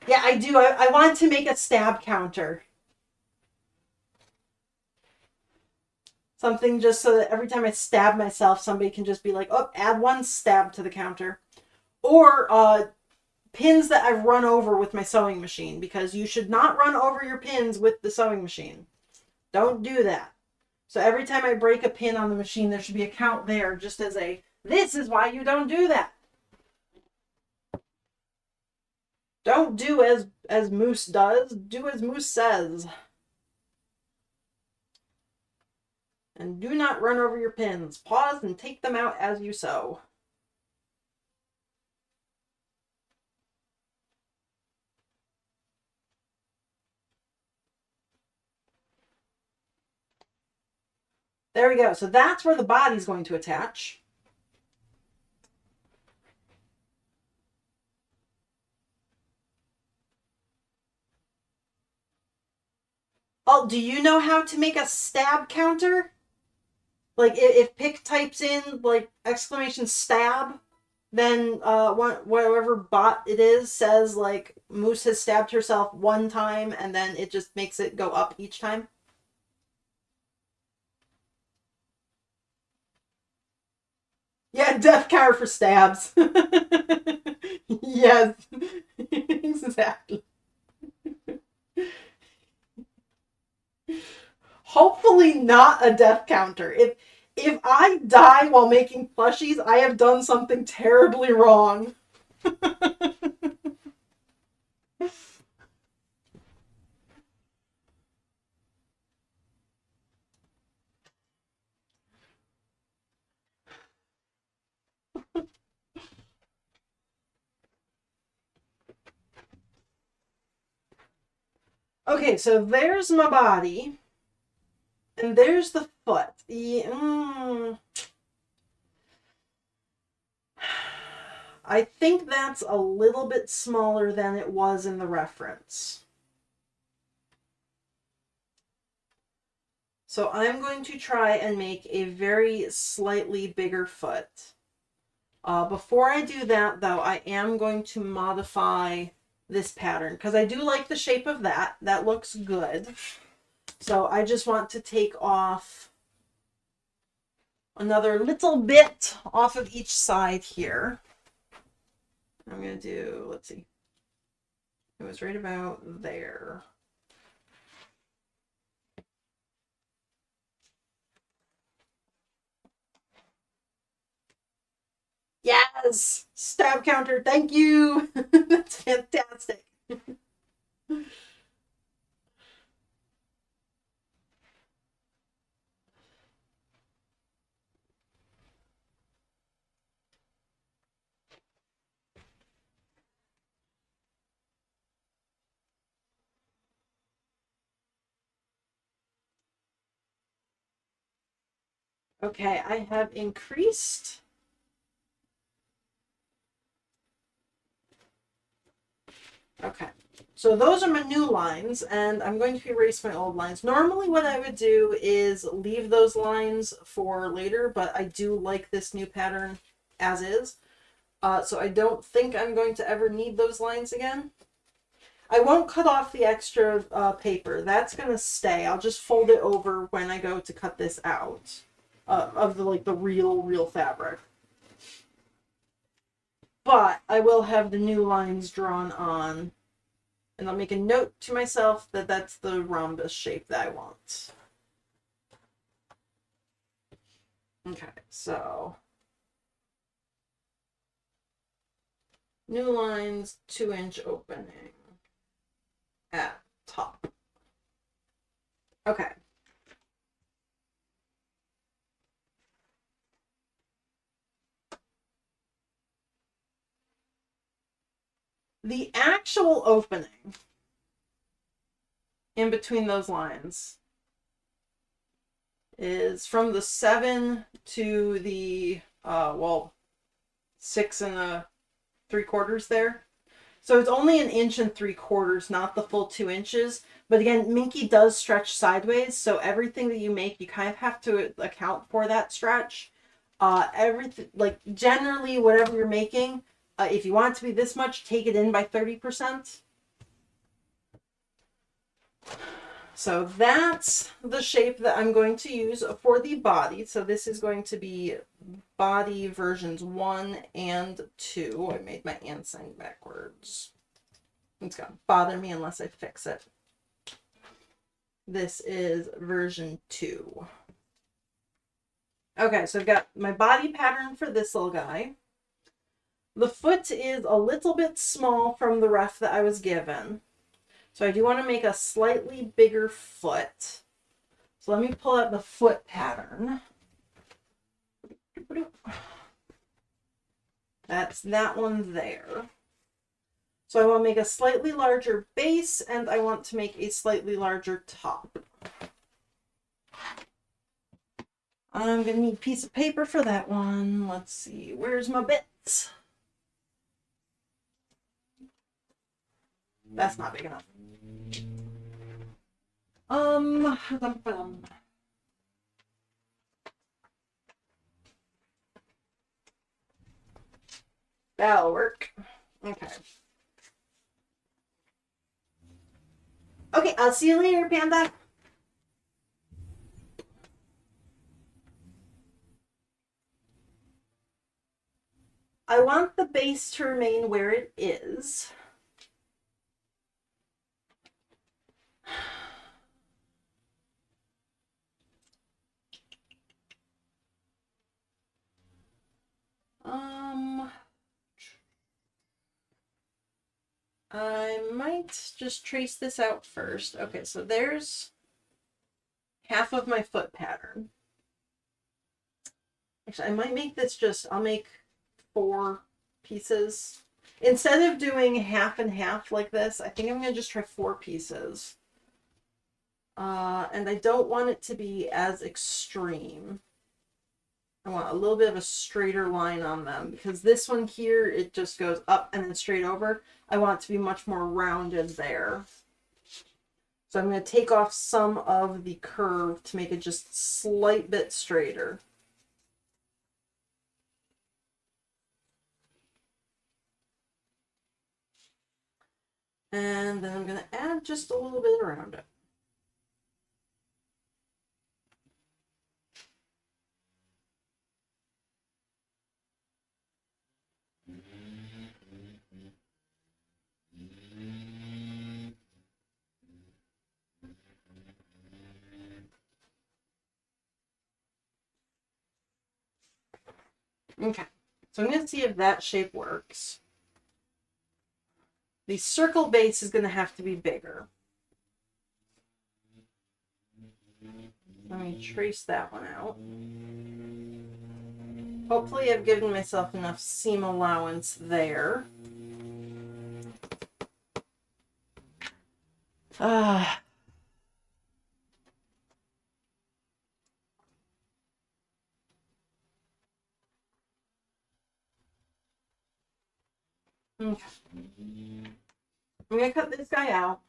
Speaker 1: Yeah, I do. I want to make a stab counter. Something just so that every time I stab myself, somebody can just be like, oh, add 1 stab to the counter. Or pins that I've run over with my sewing machine, because you should not run over your pins with the sewing machine. Don't do that. So every time I break a pin on the machine, there should be a count there, just as a, this is why you don't do that. Don't do as Moose does. Do as Moose says. And do not run over your pins. Pause and take them out as you sew. There we go. So that's where the body's going to attach. Oh, do you know how to make a stab counter? Like if Pick types in like exclamation stab, then whatever bot it is says like Moose has stabbed herself 1 time, and then it just makes it go up each time. Yeah, death counter for stabs. Yes, exactly. Hopefully not a death counter. If I die while making plushies, I have done something terribly wrong. Okay, so there's my body. And there's the foot. I think that's a little bit smaller than it was in the reference. So I'm going to try and make a very slightly bigger foot. Before I do that, though, I am going to modify this pattern because I do like the shape of that. That looks good. So I just want to take off another little bit off of each side here. I'm going to do, let's see. It was right about there. Yes! Stab counter, thank you! That's fantastic. Okay, I have increased Okay, so those are my new lines, and I'm going to erase my old lines. Normally what I would do is leave those lines for later, but I do like this new pattern as is. So I don't think I'm going to ever need those lines again. I won't cut off the extra paper. That's going to stay. I'll just fold it over when I go to cut this out of the real fabric. But I will have the new lines drawn on, and I'll make a note to myself that that's the rhombus shape that I want. Okay, so new lines, 2-inch opening at top. Okay. The actual opening in between those lines is from the 7 to the 6 3/4 there. So it's only 1 3/4, not the full 2 inches. But again, Minky does stretch sideways, so everything that you make, you kind of have to account for that stretch. Everything, like generally, whatever you're making, if you want it to be this much, take it in by 30%. So that's the shape that I'm going to use for the body. So this is going to be body versions 1 and 2. I made my and sign backwards. It's gonna bother me unless I fix it. This is version 2. Okay, so I've got my body pattern for this little guy. The foot is a little bit small from the rough that I was given. So I do want to make a slightly bigger foot. So let me pull out the foot pattern. That's that one there. So I want to make a slightly larger base, and I want to make a slightly larger top. I'm going to need a piece of paper for that one. Let's see, where's my bits? That's not big enough. That'll work. Okay. Okay, I'll see you later, Panda. I want the base to remain where it is. I might just trace this out first. Okay, so there's half of my foot pattern. Actually, I might make this I'll make 4 pieces. Instead of doing half and half like this, I think I'm going to just try 4 pieces. And I don't want it to be as extreme. I want a little bit of a straighter line on them, because this one here, it just goes up and then straight over. I want it to be much more rounded there. So I'm going to take off some of the curve to make it just a slight bit straighter. And then I'm going to add just a little bit around it. Okay, so I'm going to see if that shape works. The circle base is going to have to be bigger. Let me trace that one out. Hopefully I've given myself enough seam allowance there. Okay. I'm gonna cut this guy out.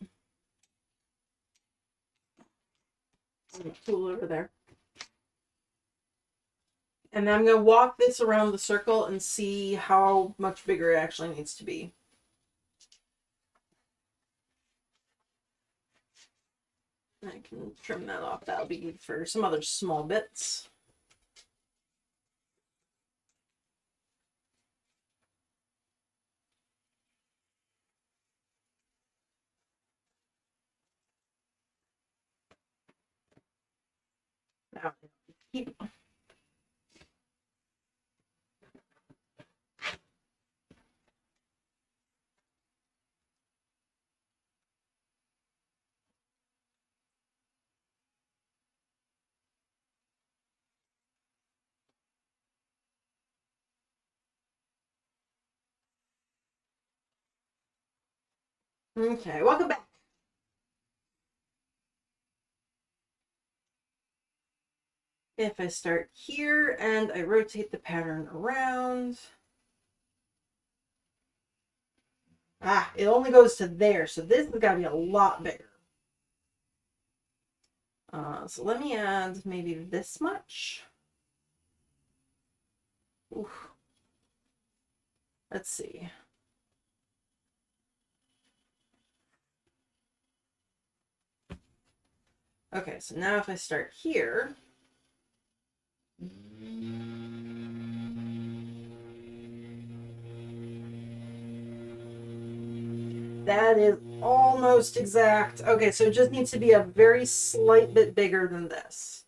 Speaker 1: Tool over there. And then I'm going to walk this around the circle and see how much bigger it actually needs to be. I can trim that off. That'll be good for some other small bits. Now, keep. Okay, welcome back. If I start here and I rotate the pattern around. Ah, it only goes to there, so this has got to be a lot bigger. So let me add maybe this much. Oof. Let's see. Okay, so now if I start here, that is almost exact. Okay, so it just needs to be a very slight bit bigger than this.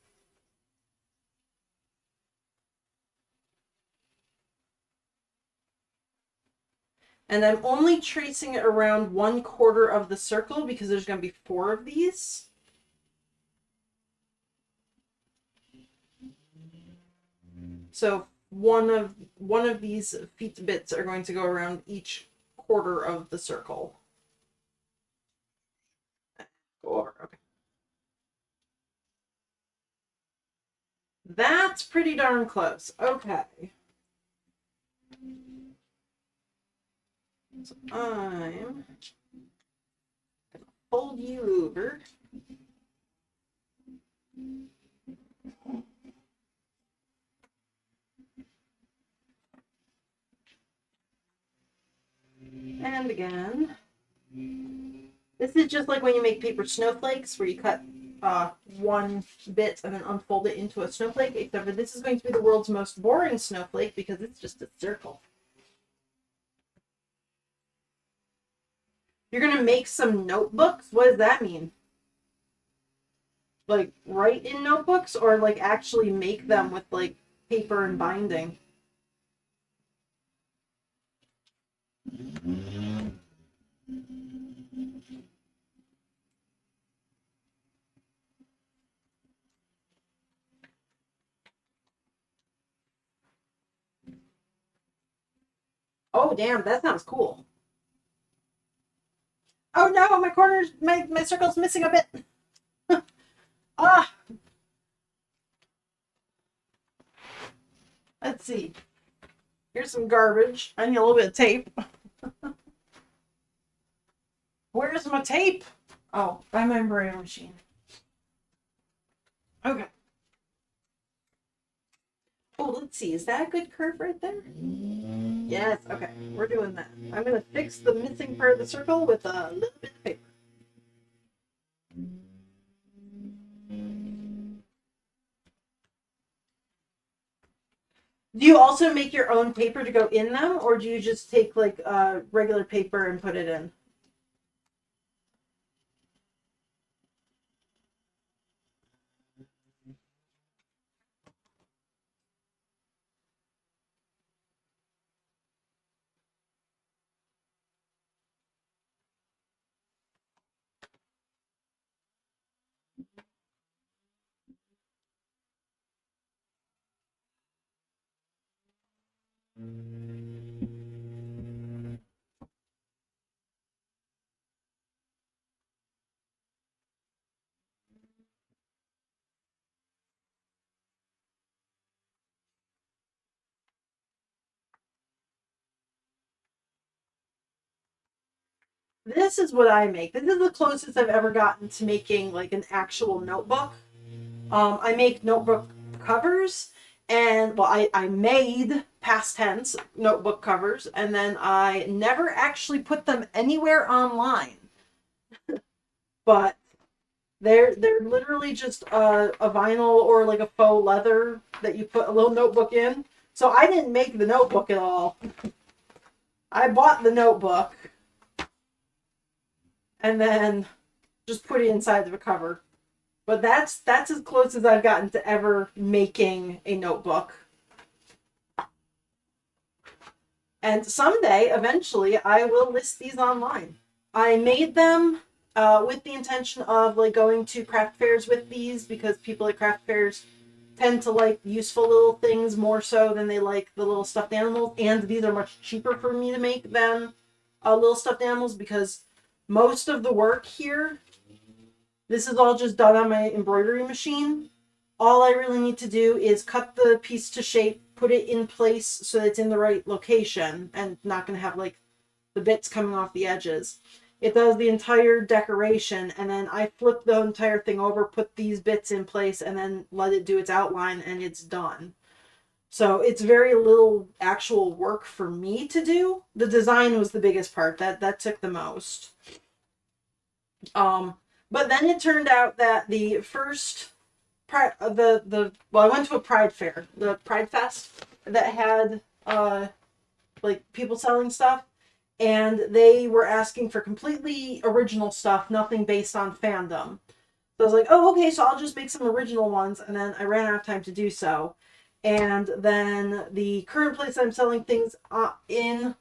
Speaker 1: And I'm only tracing it around 1/4 of the circle because there's going to be 4 of these. So one of these feet bits are going to go around each quarter of the circle. Go over. Okay. That's pretty darn close. Okay. So I'm gonna fold you over. And again. This is just like when you make paper snowflakes, where you cut one bit and then unfold it into a snowflake, except for this is going to be the world's most boring snowflake because it's just a circle. You're going to make some notebooks? What does that mean? Like, write in notebooks or, like, actually make them with, like, paper and binding? Oh, damn, that sounds cool. Oh, no, my corners, my circle's missing a bit. Ah! Let's see. Here's some garbage. I need a little bit of tape. Where's my tape? Oh, by my embroidery machine. Okay. Oh, let's see. Is that a good curve right there? Yes. Okay. We're doing that. I'm going to fix the missing part of the circle with a little bit of paper. Do you also make your own paper to go in them, or do you just take like regular paper and put it in? this is what I make. This is the closest I've ever gotten to making like an actual notebook. I make notebook covers, and well, I made past tense notebook covers, and then I never actually put them anywhere online. But they're literally just a vinyl or like a faux leather that you put a little notebook in. So I didn't make the notebook at all. I bought the notebook and then just put it inside of a cover. But that's as close as I've gotten to ever making a notebook. And someday, eventually, I will list these online. I made them with the intention of like going to craft fairs with these because people at craft fairs tend to like useful little things more so than they like the little stuffed animals. And these are much cheaper for me to make than little stuffed animals because most of the work here, this is all just done on my embroidery machine. All I really need to do is cut the piece to shape, put it in place so that it's in the right location and not going to have like the bits coming off the edges. It does the entire decoration, and then I flip the entire thing over, put these bits in place, and then let it do its outline, and it's done. So it's very little actual work for me to do. The design was the biggest part. That took the most. Um, but then it turned out that the first well, I went to a Pride fair, the Pride Fest that had like people selling stuff, and they were asking for completely original stuff, nothing based on fandom. So I was like, oh, okay, so I'll just make some original ones, and then I ran out of time to do so. And then the current place I'm selling things in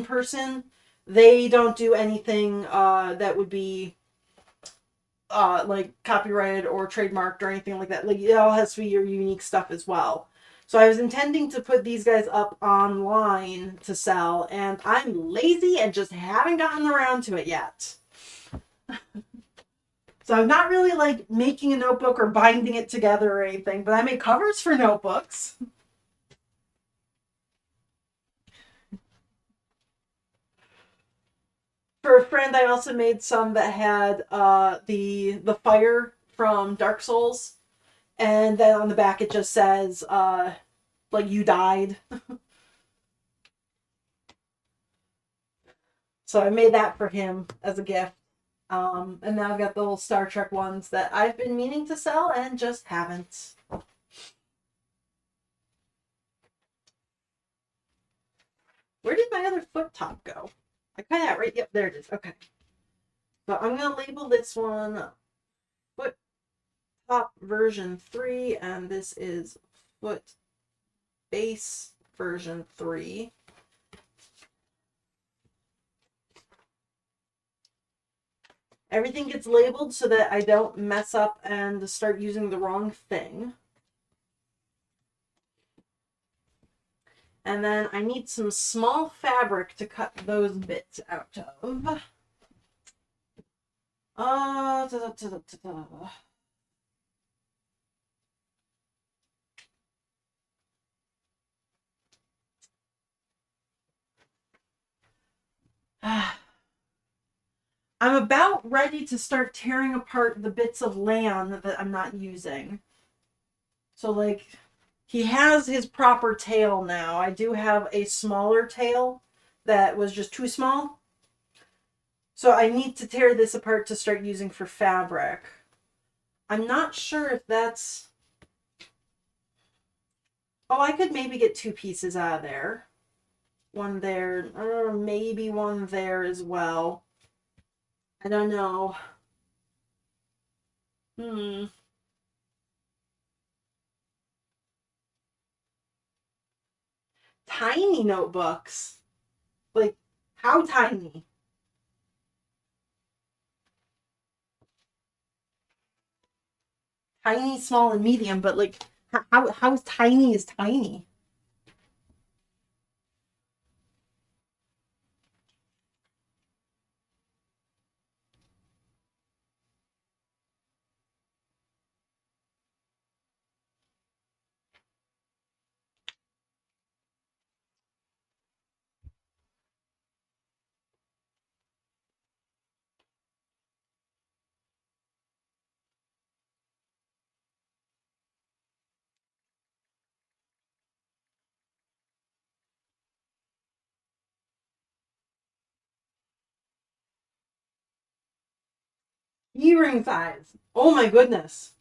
Speaker 1: person, they don't do anything that would be like copyrighted or trademarked or anything like that. Like it all has to be your unique stuff as well. So I was intending to put these guys up online to sell, and I'm lazy and just haven't gotten around to it yet. So I'm not really like making a notebook or binding it together or anything, but I make covers for notebooks. For a friend, I also made some that had the fire from Dark Souls, and then on the back it just says like you died. So I made that for him as a gift. And now I've got the little Star Trek ones that I've been meaning to sell and just haven't. Where did my other foot top go? I kind of right. Yep, there it is. Okay. So I'm gonna label this one foot top version 3, and this is foot base version 3. Everything gets labeled so that I don't mess up and start using the wrong thing. And then I need some small fabric to cut those bits out of. Da, da, da, da, da. I'm about ready to start tearing apart the bits of land that I'm not using. So, like, he has his proper tail now. I do have a smaller tail that was just too small. So I need to tear this apart to start using for fabric. I'm not sure if that's... Oh, I could maybe get 2 pieces out of there. One there, maybe one there as well. I don't know. Hmm. Tiny notebooks. Like, how tiny? Tiny, small, and medium, but like, how tiny is tiny? Earring size. Oh my goodness.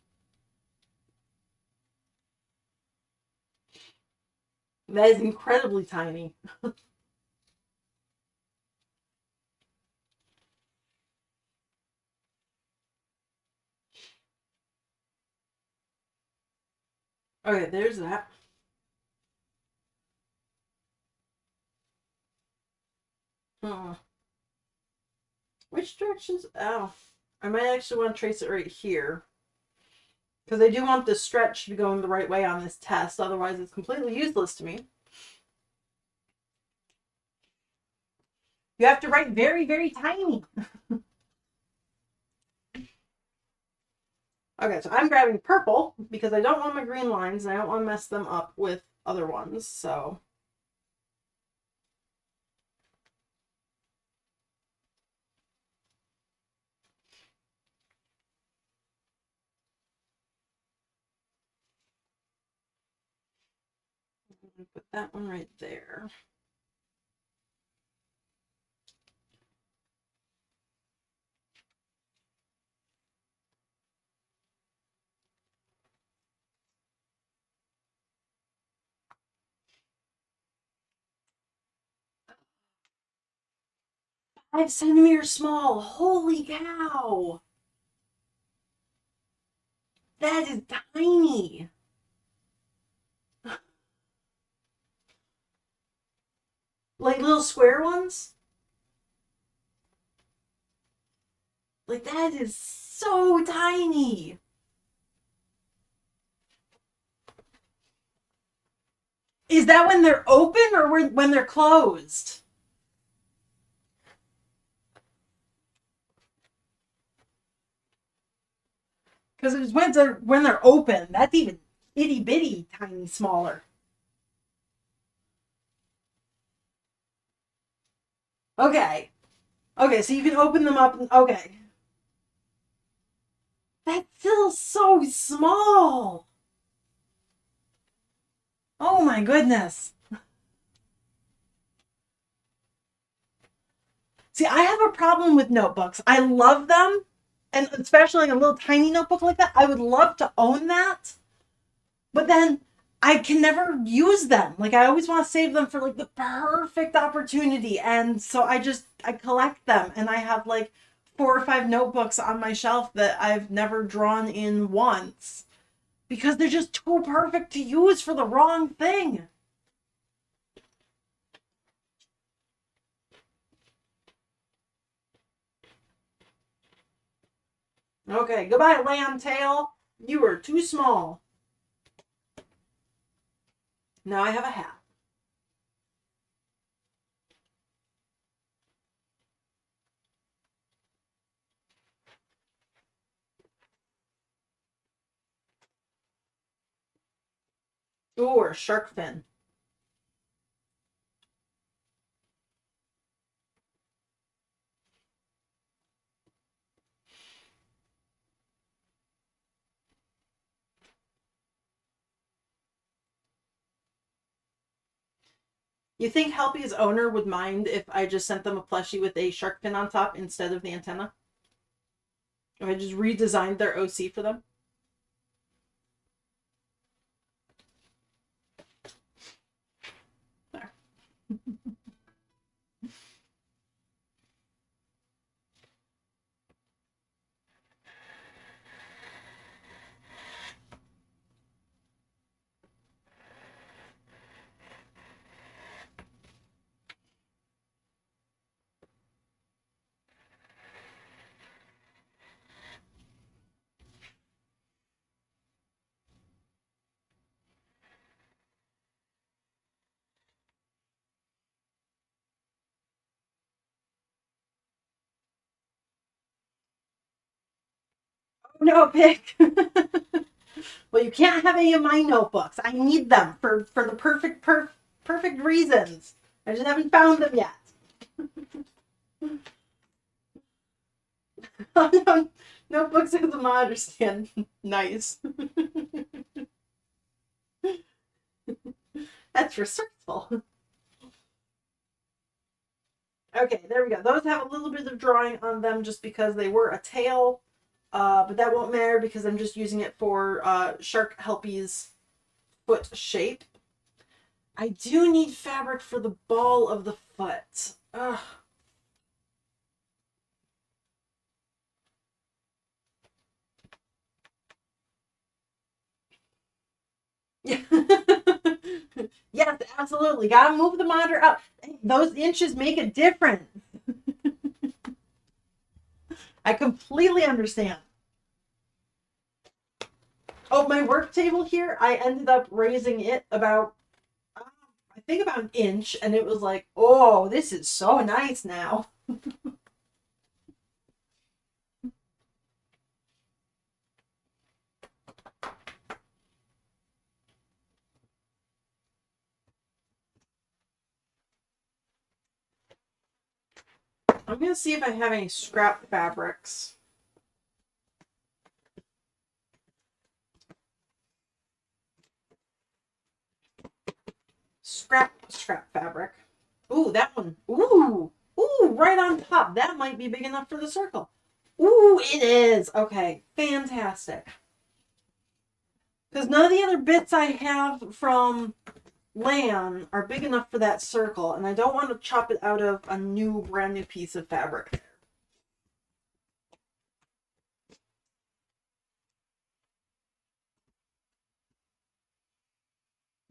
Speaker 1: That is incredibly tiny. Okay, there's that. Hmm. Which directions? Oh, I might actually want to trace it right here. Because I do want the stretch to be going the right way on this test. Otherwise, it's completely useless to me. You have to write very, very tiny. Okay, so I'm grabbing purple because I don't want my green lines and I don't want to mess them up with other ones. So I'm going to put that one right there. Five centimeters small. Holy cow. That is tiny. Like little square ones? Like that is so tiny. Is that when they're open or when they're closed? Because it's when they're open. That's even itty bitty tiny smaller. Okay. Okay, so you can open them up. Okay. That's still so small. Oh my goodness. See, I have a problem with notebooks. I love them, and especially like a little tiny notebook like that. I would love to own that, but then I can never use them. Like I always want to save them for like the perfect opportunity, and so I collect them, and I have like 4 or 5 notebooks on my shelf that I've never drawn in once because they're just too perfect to use for the wrong thing. Okay, goodbye, lamb tail. You are too small. Now I have a hat. Ooh, or a shark fin. You think Helpy's owner would mind if I just sent them a plushie with a shark fin on top instead of the antenna? If I just redesigned their OC for them? There. No, pick. Well, you can't have any of my notebooks. I need them for the perfect reasons. I just haven't found them yet. Notebooks with the monitor stand. Nice. That's resourceful. Okay, there we go. Those have a little bit of drawing on them just because they were a tail. But that won't matter because I'm just using it for Shark Helpy's foot shape. I do need fabric for the ball of the foot. Ugh. Yeah. Yes, absolutely. Gotta move the monitor up. Those inches make a difference. I completely understand. Oh, my work table here, I ended up raising it about, I think about an inch, and it was like, oh, this is so nice now. I'm gonna see if I have any scrap fabrics. Scrap fabric. Ooh, that one. Ooh, right on top. That might be big enough for the circle. Ooh, it is. Okay, fantastic. Because none of the other bits I have from Lan are big enough for that circle, and I don't want to chop it out of a brand new piece of fabric.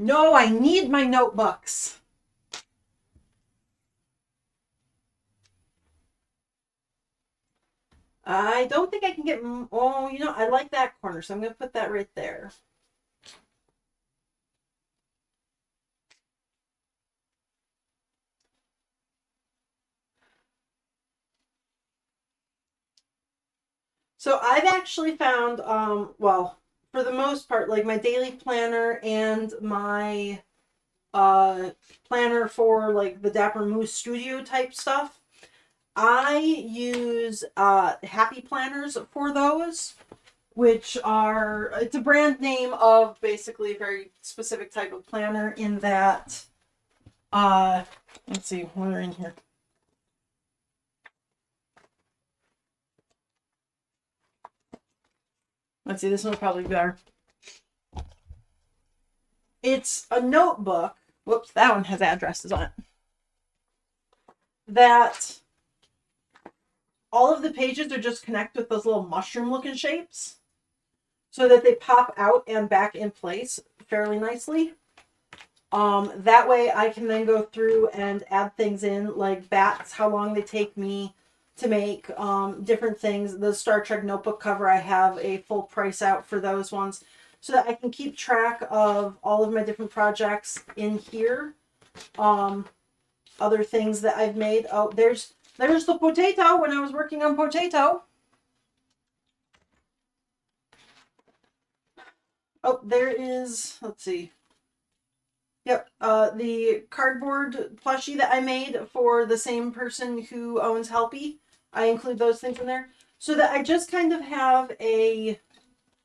Speaker 1: No, I need my notebooks. I don't think I can get. Oh, I like that corner, so I'm going to put that right there. So I've actually found, well, for the most part, like my daily planner and my uh planner for like the Dapper Moose Studio type stuff. I use Happy Planners for those, which are, it's a brand name of basically a very specific type of planner in that let's see, what are in here? Let's see, this one's probably better. It's a notebook. Whoops, that one has addresses on it. That all of the pages are just connected with those little mushroom looking shapes so that they pop out and back in place fairly nicely. That way I can then go through and add things in like bats, how long they take me to make, different things. The Star Trek notebook cover, I have a full price out for those ones so that I can keep track of all of my different projects in here. Other things that I've made. Oh, there's the potato when I was working on potato. Oh, there is, let's see. Yep, the cardboard plushie that I made for the same person who owns Helpy. I include those things in there so that I just kind of have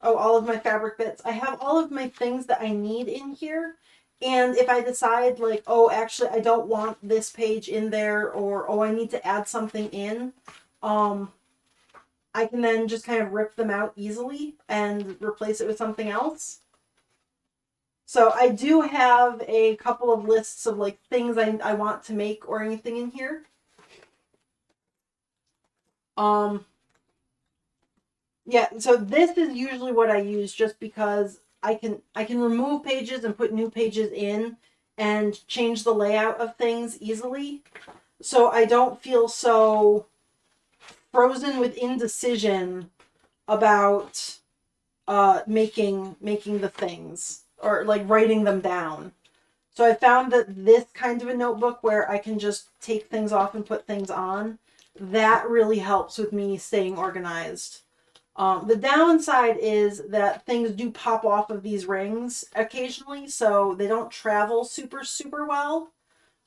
Speaker 1: all of my fabric bits. I have all of my things that I need in here. And if I decide like, oh, actually, I don't want this page in there, or, oh, I need to add something in, I can then just kind of rip them out easily and replace it with something else. So I do have a couple of lists of like things I want to make or anything in here. Yeah, so this is usually what I use just because I can remove pages and put new pages in and change the layout of things easily. So I don't feel so frozen with indecision about making the things or like writing them down. So I found that this kind of a notebook where I can just take things off and put things on, that really helps with me staying organized. The downside is that things do pop off of these rings occasionally, so they don't travel super, super well.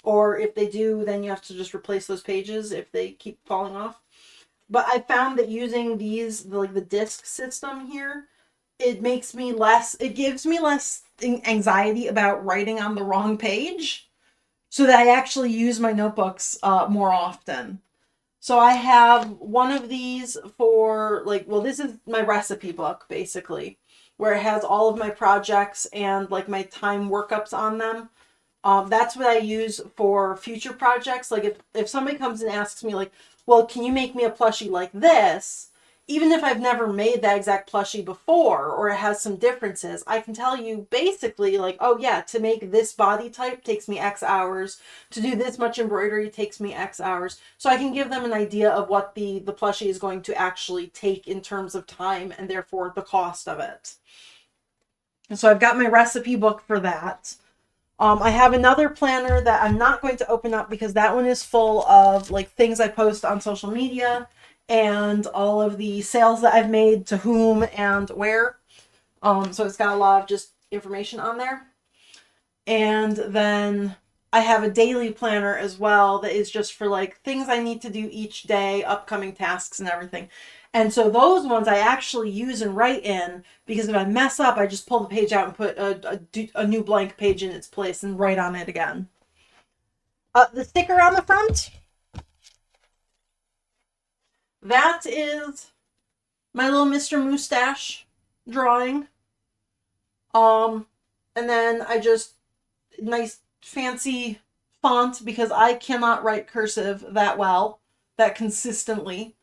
Speaker 1: Or if they do, then you have to just replace those pages if they keep falling off. But I found that using these, like the disc system here, it gives me less anxiety about writing on the wrong page so that I actually use my notebooks more often. So I have one of these for like, well, this is my recipe book basically, where it has all of my projects and like my time workups on them. That's what I use for future projects. Like if somebody comes and asks me like, well, can you make me a plushie like this? Even if I've never made that exact plushie before or it has some differences, I can tell you basically like, oh yeah, to make this body type takes me X hours. To do this much embroidery takes me X hours. So I can give them an idea of what the plushie is going to actually take in terms of time and therefore the cost of it. And so I've got my recipe book for that. I have another planner that I'm not going to open up because that one is full of like things I post on social media and all of the sales that I've made to whom and where. So it's got a lot of just information on there. And then I have a daily planner as well that is just for like things I need to do each day, upcoming tasks and everything. And so those ones I actually use and write in because if I mess up, I just pull the page out and put a new blank page in its place and write on it again. The sticker on the front, that is my little Mr. Moustache drawing. Um, and then I just nice fancy font because I cannot write cursive that well, that consistently.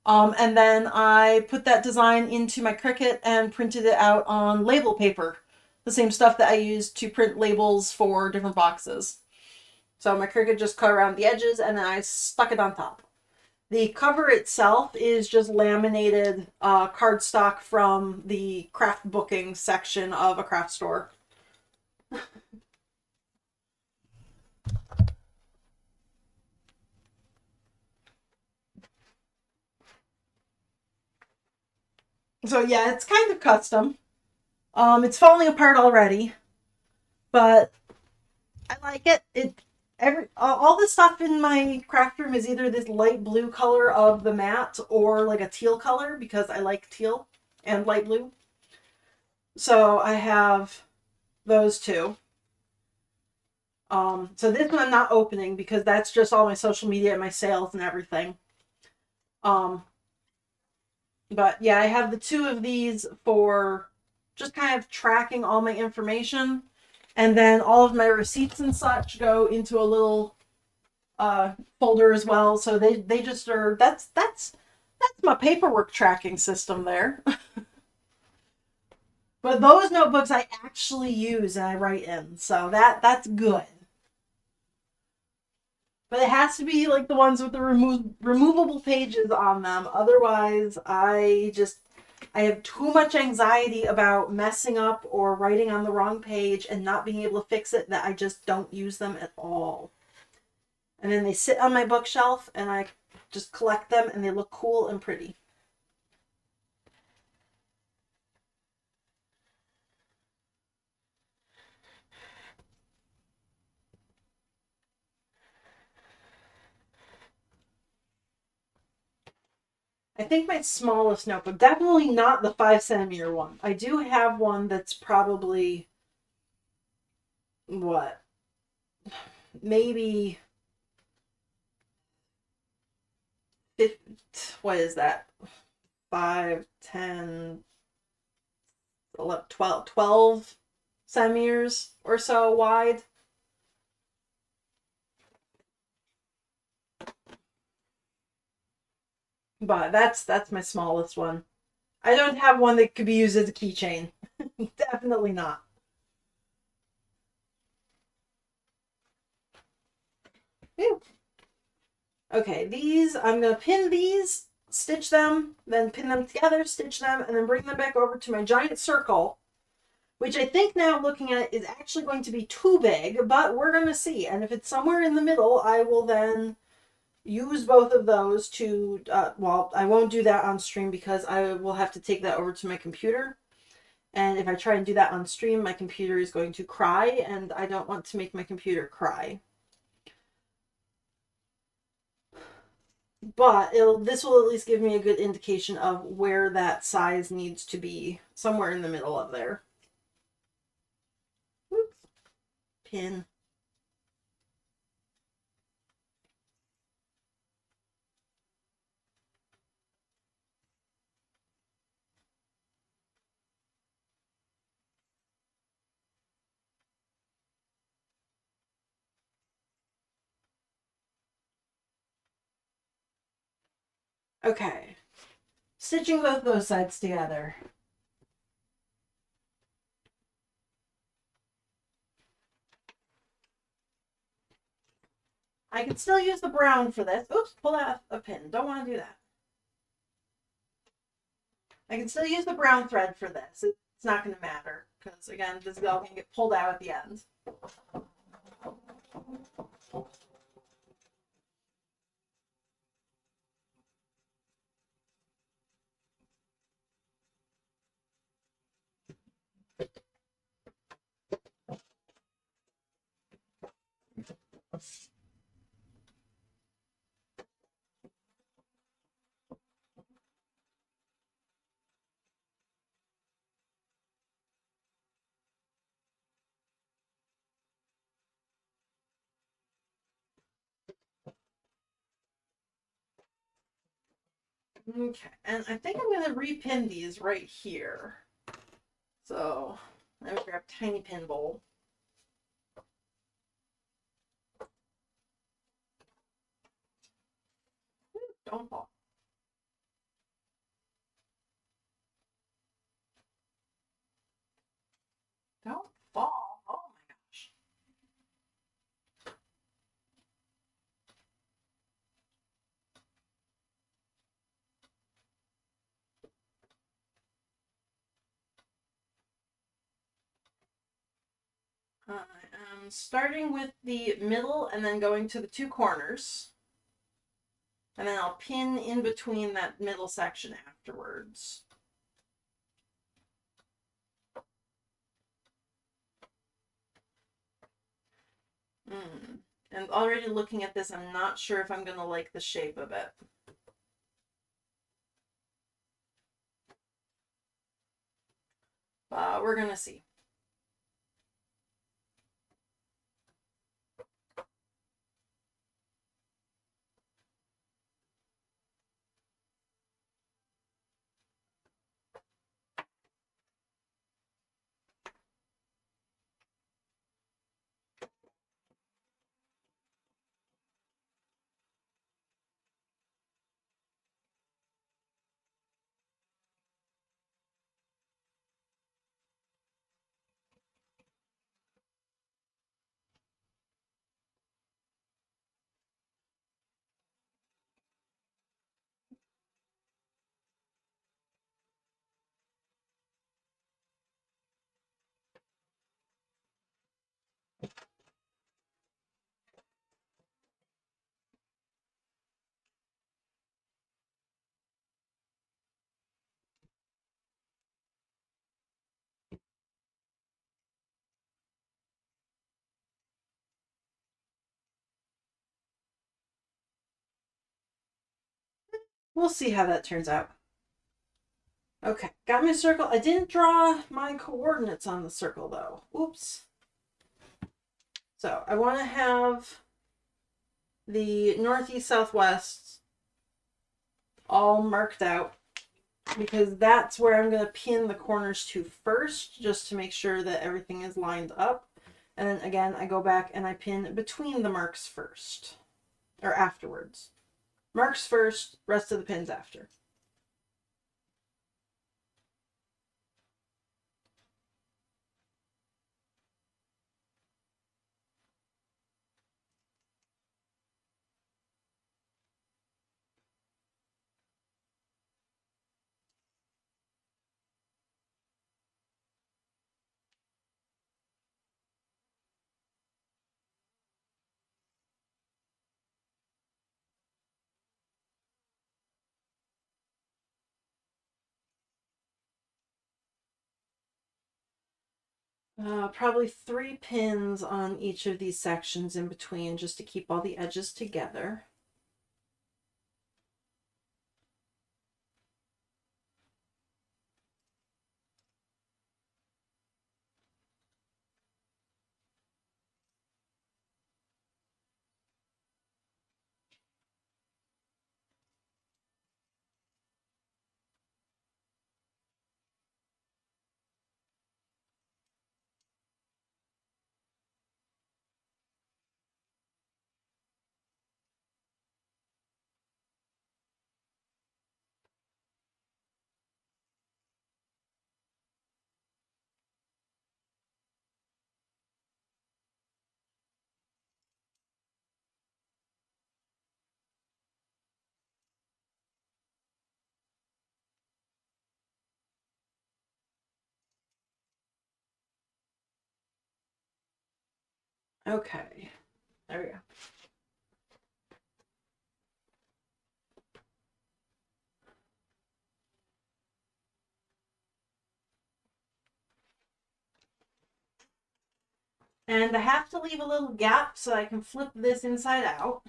Speaker 1: And then I put that design into my Cricut and printed it out on label paper, the same stuff that I use to print labels for different boxes. So my Cricut just cut around the edges and then I stuck it on top. The cover itself is just laminated cardstock from the craft booking section of a craft store. So yeah, it's kind of custom. It's falling apart already, but I like it. It every all the stuff in my craft room is either this light blue color of the mat or like a teal color because I like teal and light blue. So I have those two. So this one I'm not opening because that's just all my social media and my sales and everything. Um, but yeah, I have the two of these for just kind of tracking all my information. And then all of my receipts and such go into a little folder as well. So they just are that's my paperwork tracking system there. But those notebooks I actually use and I write in. So that's good. But it has to be like the ones with the removable pages on them. Otherwise, I have too much anxiety about messing up or writing on the wrong page and not being able to fix it that I just don't use them at all. And then they sit on my bookshelf and I just collect them and they look cool and pretty. I think my smallest notebook, definitely not the 5 centimeter one. I do have one that's probably what, maybe 50, what is that? 5, 10, 11, 12 centimeters or so wide. But that's my smallest one. I don't have one that could be used as a keychain. Definitely not. Ew. Okay, these, I'm going to pin these, stitch them, then pin them together, stitch them, and then bring them back over to my giant circle, which I think now looking at it is actually going to be too big, but we're going to see. And if it's somewhere in the middle, I will then use both of those to, well, I won't do that on stream because I will have to take that over to my computer. And if I try and do that on stream, my computer is going to cry, and I don't want to make my computer cry. But this will at least give me a good indication of where that size needs to be, somewhere in the middle of there. Oops. Pin. Okay. Stitching both those sides together. I can still use the brown for this. Oops, pull out a pin. Don't want to do that. I can still use the brown thread for this. It's not going to matter because, again, this is all going to get pulled out at the end. Okay, and I think I'm going to repin these right here. So I'm going to grab a tiny pin bowl. Don't fall. Don't fall. Oh my gosh. I am starting with the middle and then going to the two corners. And then I'll pin in between that middle section afterwards. And already looking at this, I'm not sure if I'm going to like the shape of it. But we're going to see. We'll see how that turns out. Okay, got my circle. I didn't draw my coordinates on the circle though. Oops. So I want to have the northeast, southwest all marked out because that's where I'm going to pin the corners to first, just to make sure that everything is lined up. And then again, I go back and I pin between the marks first, or afterwards. Marks first, rest of the pins after. Probably 3 pins on each of these sections in between just to keep all the edges together. Okay, there we go. And I have to leave a little gap so I can flip this inside out.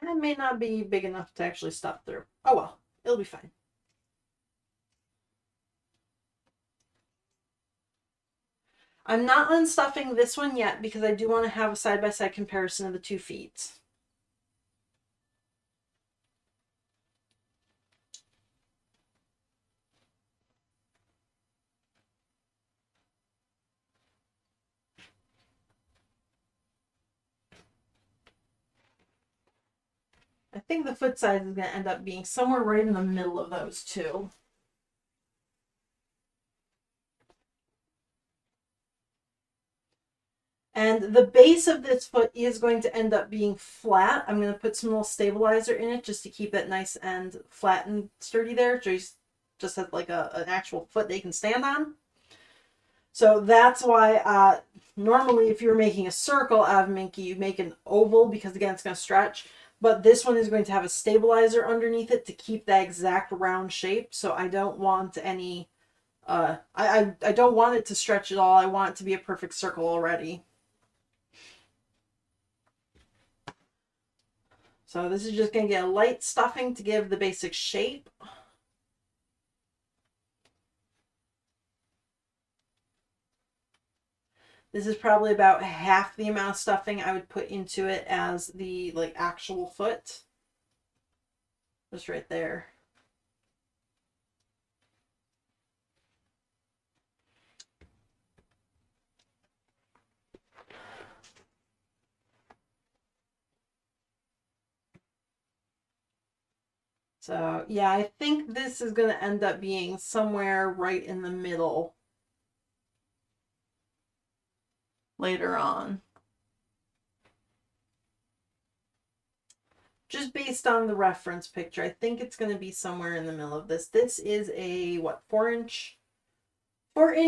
Speaker 1: That may not be big enough to actually stop through. Oh well, it'll be fine. I'm not unstuffing this one yet because I do want to have a side-by-side comparison of the 2 feet. I think the foot size is going to end up being somewhere right in the middle of those 2. And the base of this foot is going to end up being flat. I'm going to put some little stabilizer in it just to keep it nice and flat and sturdy there. Just has like an actual foot they can stand on. So that's why normally if you're making a circle out of Minky, you make an oval because again, it's going to stretch. But this one is going to have a stabilizer underneath it to keep that exact round shape. So I don't want any, I don't want it to stretch at all. I want it to be a perfect circle already. So this is just going to get a light stuffing to give the basic shape. This is probably about half the amount of stuffing I would put into it as the like actual foot. Just right there. So yeah, I think this is going to end up being somewhere right in the middle later on. Just based on the reference picture, I think it's going to be somewhere in the middle of this. This is a, what, 4-inch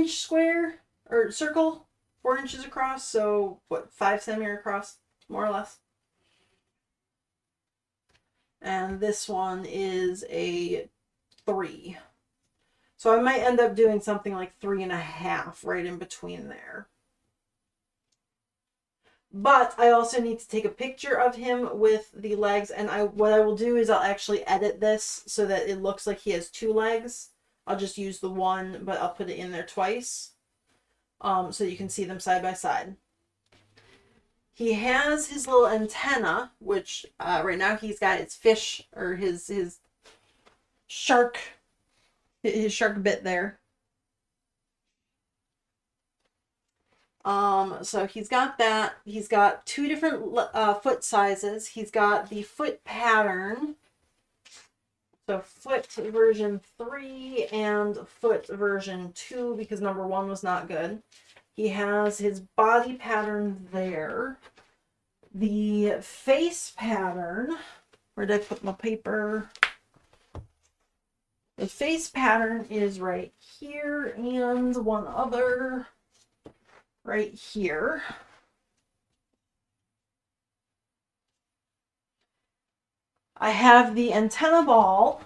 Speaker 1: square or circle, 4 inches across. So what, 5 centimeter across, more or less. And this one is a 3. So I might end up doing something like 3.5 right in between there. But I also need to take a picture of him with the legs, and what I will do is I'll actually edit this so that it looks like he has 2 legs. I'll just use the one, but I'll put it in there twice, so you can see them side by side. He has his little antenna, which right now he's got his fish or his shark bit there. So he's got that. He's got 2 different foot sizes. He's got the foot pattern. So foot version 3 and foot version 2 because number 1 was not good. He has his body pattern there. The face pattern, where did I put my paper? The face pattern is right here and one other right here. I have the antenna ball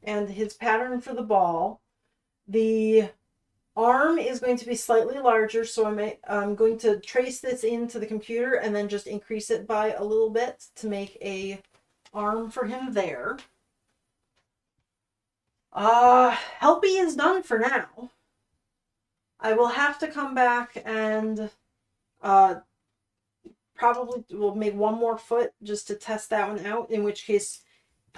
Speaker 1: and his pattern for the ball. The arm is going to be slightly larger, so I'm going to trace this into the computer and then just increase it by a little bit to make a arm for him there. Helpy is done for now. I will have to come back and uh, probably will make one more foot just to test that one out, in which case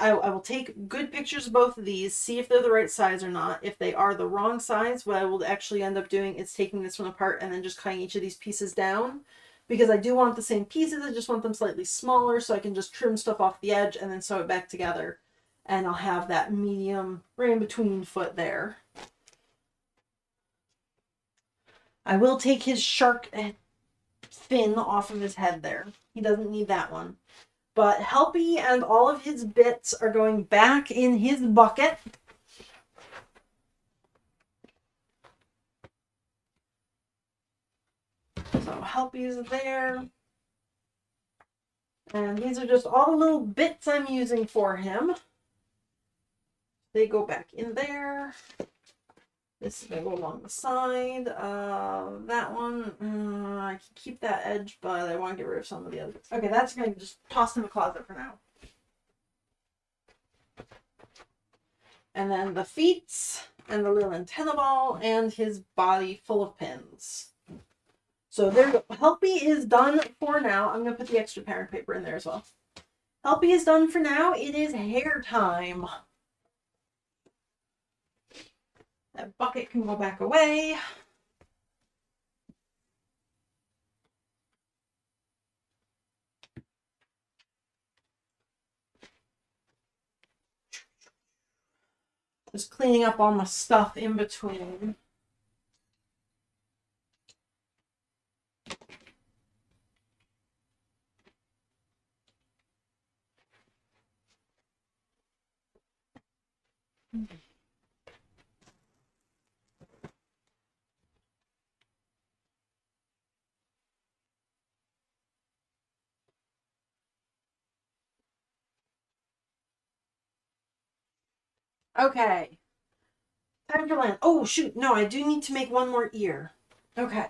Speaker 1: I will take good pictures of both of these, see if they're the right size or not. If they are the wrong size, what I will actually end up doing is taking this one apart and then just cutting each of these pieces down. Because I do want the same pieces, I just want them slightly smaller so I can just trim stuff off the edge and then sew it back together. And I'll have that medium right in between foot there. I will take his shark fin off of his head there. He doesn't need that one. But Helpy and all of his bits are going back in his bucket. So Helpy is there. And these are just all the little bits I'm using for him. They go back in there. This is going to go along the side. That one, I can keep that edge, but I want to get rid of some of the others. Okay, that's going to just toss in the closet for now. And then the feet, and the little antenna ball, and his body full of pins. So there you go. Helpy is done for now. I'm going to put the extra parent paper in there as well. Helpy is done for now. It is hair time. That bucket can go back away. Just cleaning up all my stuff in between. Okay. Time for Lan. Oh, shoot. No, I do need to make one more ear. Okay.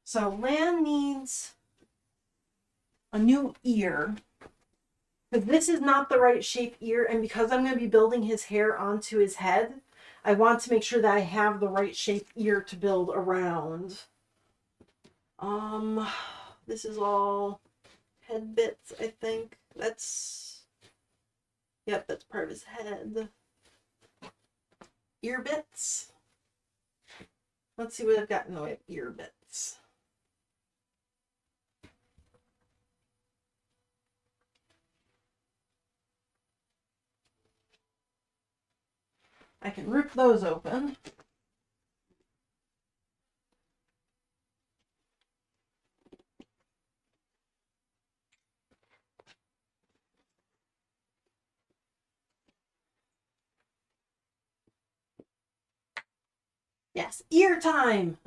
Speaker 1: So Lan needs a new ear. Because this is not the right shape ear, and because I'm going to be building his hair onto his head, I want to make sure that I have the right shape ear to build around. This is all head bits, I think. Yep, that's part of his head. Ear bits. Let's see what I've got in the way of ear bits. I can rip those open. Yes, ear time!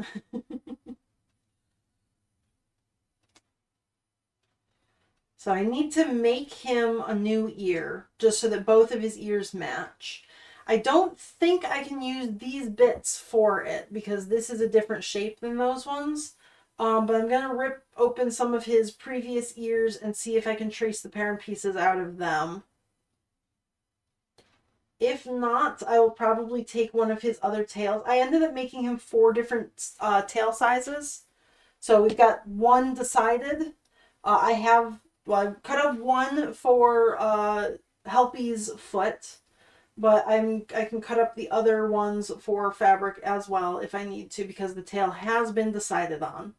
Speaker 1: So I need to make him a new ear, just so that both of his ears match. I don't think I can use these bits for it, because this is a different shape than those ones. But I'm going to rip open some of his previous ears and see if I can trace the parent pieces out of them. If not, I will probably take one of his other tails. I ended up making him 4 different tail sizes. So we've got one decided. I cut up one for Helpy's foot, but I can cut up the other ones for fabric as well if I need to, because the tail has been decided on.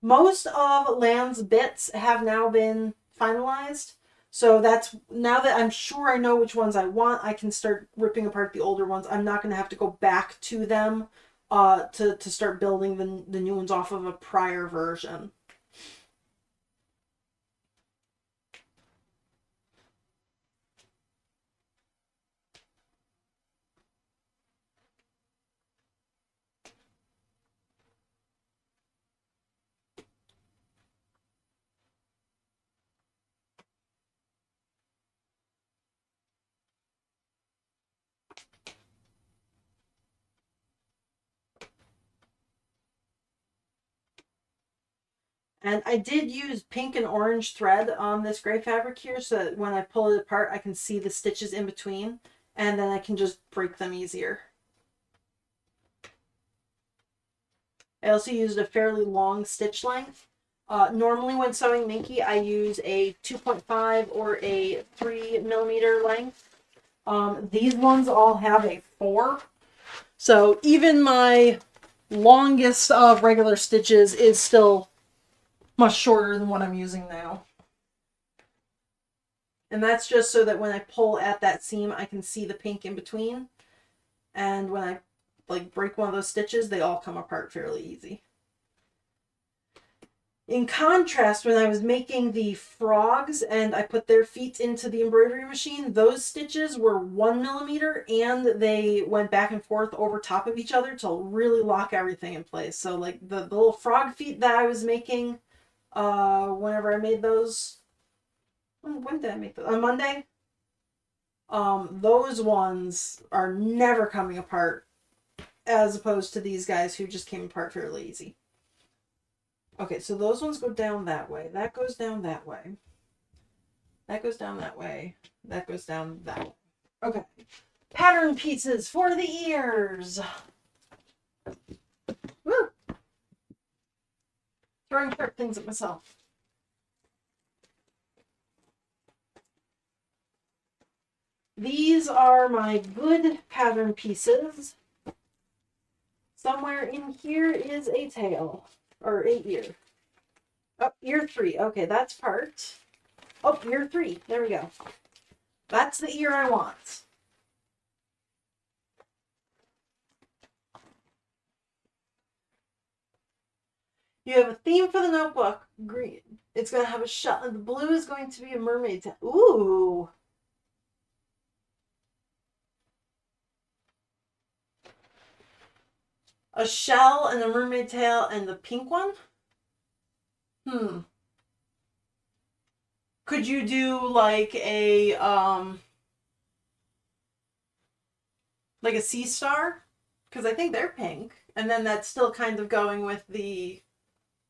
Speaker 1: Most of Lan's bits have now been finalized. So that's, now that I'm sure I know which ones I want, I can start ripping apart the older ones. I'm not going to have to go back to them to start building the new ones off of a prior version. And I did use pink and orange thread on this gray fabric here, so that when I pull it apart, I can see the stitches in between. and then I can just break them easier. I also used a fairly long stitch length. Normally when sewing Minky, I use a 2.5 or a 3 millimeter length. These ones all have a 4. So even my longest of regular stitches is still much shorter than what I'm using now. And that's just so that when I pull at that seam, I can see the pink in between. And when I break one of those stitches, they all come apart fairly easy. In contrast, when I was making the frogs and I put their feet into the embroidery machine, those stitches were 1 millimeter and they went back and forth over top of each other to really lock everything in place. So like the little frog feet that I was making whenever I made those, when did I make those? On Monday? Those ones are never coming apart as opposed to these guys who just came apart fairly easy. Okay, so those ones go down that way. That goes down that way. That goes down that way. That goes down that way. Okay. Pattern pieces for the ears. Woo! Throwing sharp things at myself. These are my good pattern pieces. Somewhere in here is a tail. Or a ear. Oh, ear 3. Okay, that's part. Oh, ear 3. There we go. That's the ear I want. You have a theme for the notebook. Green. It's going to have a shell. The blue is going to be a mermaid tail. Ooh. A shell and a mermaid tail and the pink one? Could you do like a sea star? Because I think they're pink. And then that's still kind of going with the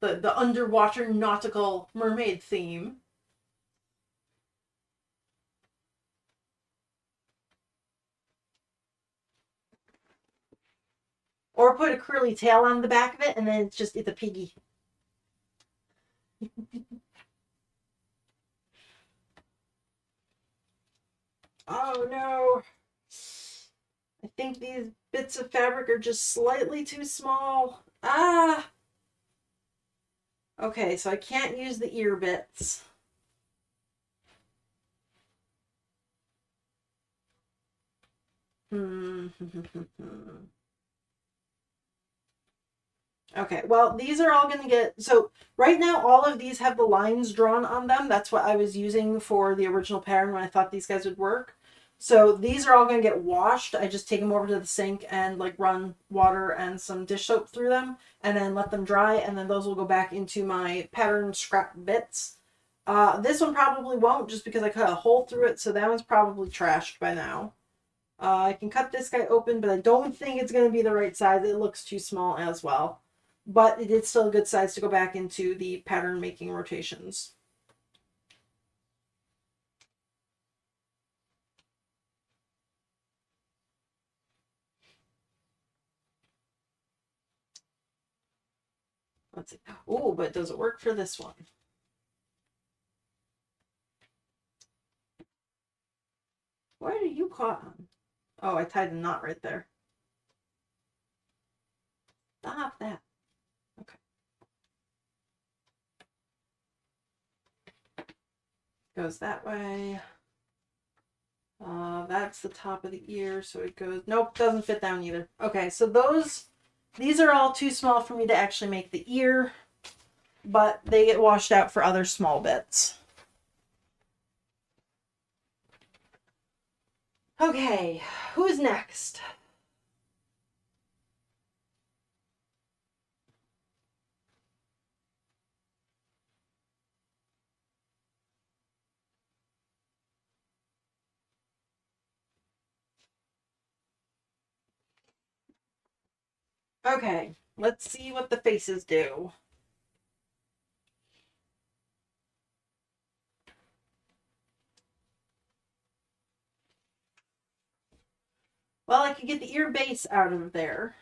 Speaker 1: underwater nautical mermaid theme. Or put a curly tail on the back of it and then it's a piggy. Oh no. I think these bits of fabric are just slightly too small. Ah! Okay, so I can't use the ear bits. Okay, well, these are all going to get... So, right now, all of these have the lines drawn on them. That's what I was using for the original pattern when I thought these guys would work. So, these are all going to get washed. I just take them over to the sink and, run water and some dish soap through them. And then let them dry. And then those will go back into my pattern scrap bits. This one probably won't, just because I cut a hole through it. So, that one's probably trashed by now. I can cut this guy open, but I don't think it's going to be the right size. It looks too small as well. But it is still a good size to go back into the pattern making rotations. Let's see. Oh, but does it work for this one? Where are you caught on? Oh, I tied a knot right there. Stop that. Okay. Goes that way. That's the top of the ear, so it goes... Nope, doesn't fit down either. Okay, so these are all too small for me to actually make the ear, but they get washed out for other small bits. Okay, who's next? Okay, let's see what the faces do. Well, I could get the ear base out of there,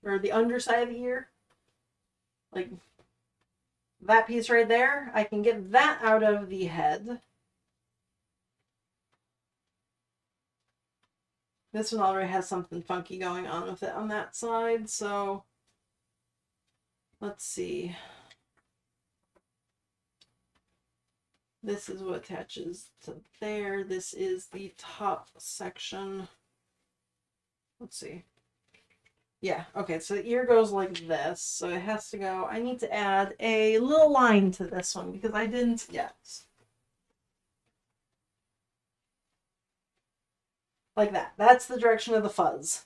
Speaker 1: or the underside of the ear, like that piece right there. I can get that out of the head. This one already has something funky going on with it on that side, so let's see. This is what attaches to there. This is the top section. Let's see. Yeah, okay, so the ear goes like this, so it has to go. I need to add a little line to this one because I didn't yet. Like that. That's the direction of the fuzz.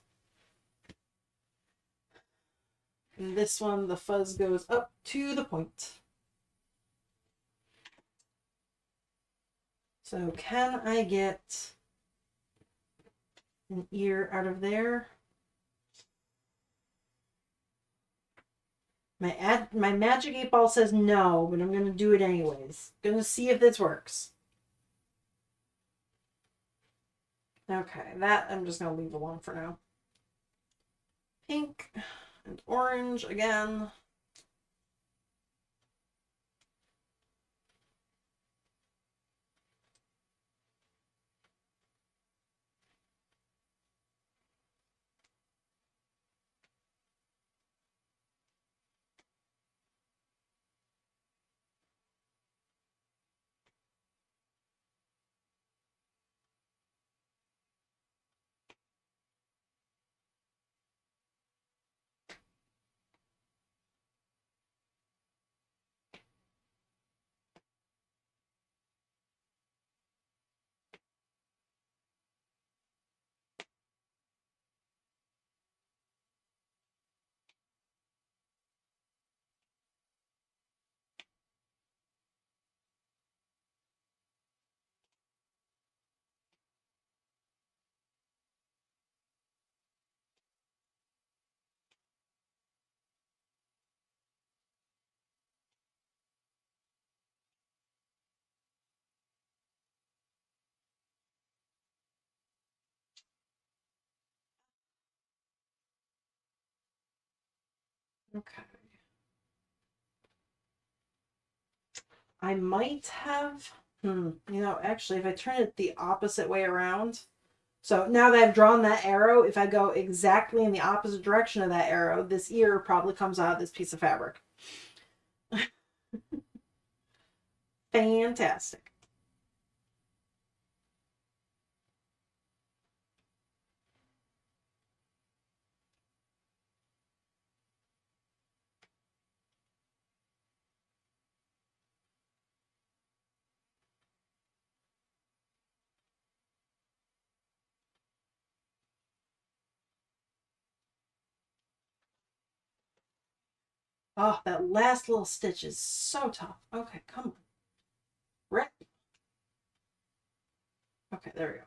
Speaker 1: And this one, the fuzz goes up to the point. So can I get an ear out of there? My magic 8-ball says no, but I'm going to do it anyways. Going to see if this works. Okay, that I'm just going to leave alone for now. Pink and orange again. Okay. I might have, actually, if I turn it the opposite way around. So now that I've drawn that arrow, if I go exactly in the opposite direction of that arrow, this ear probably comes out of this piece of fabric. Fantastic. Oh, that last little stitch is so tough. Okay, come on. Right. Okay, there we go.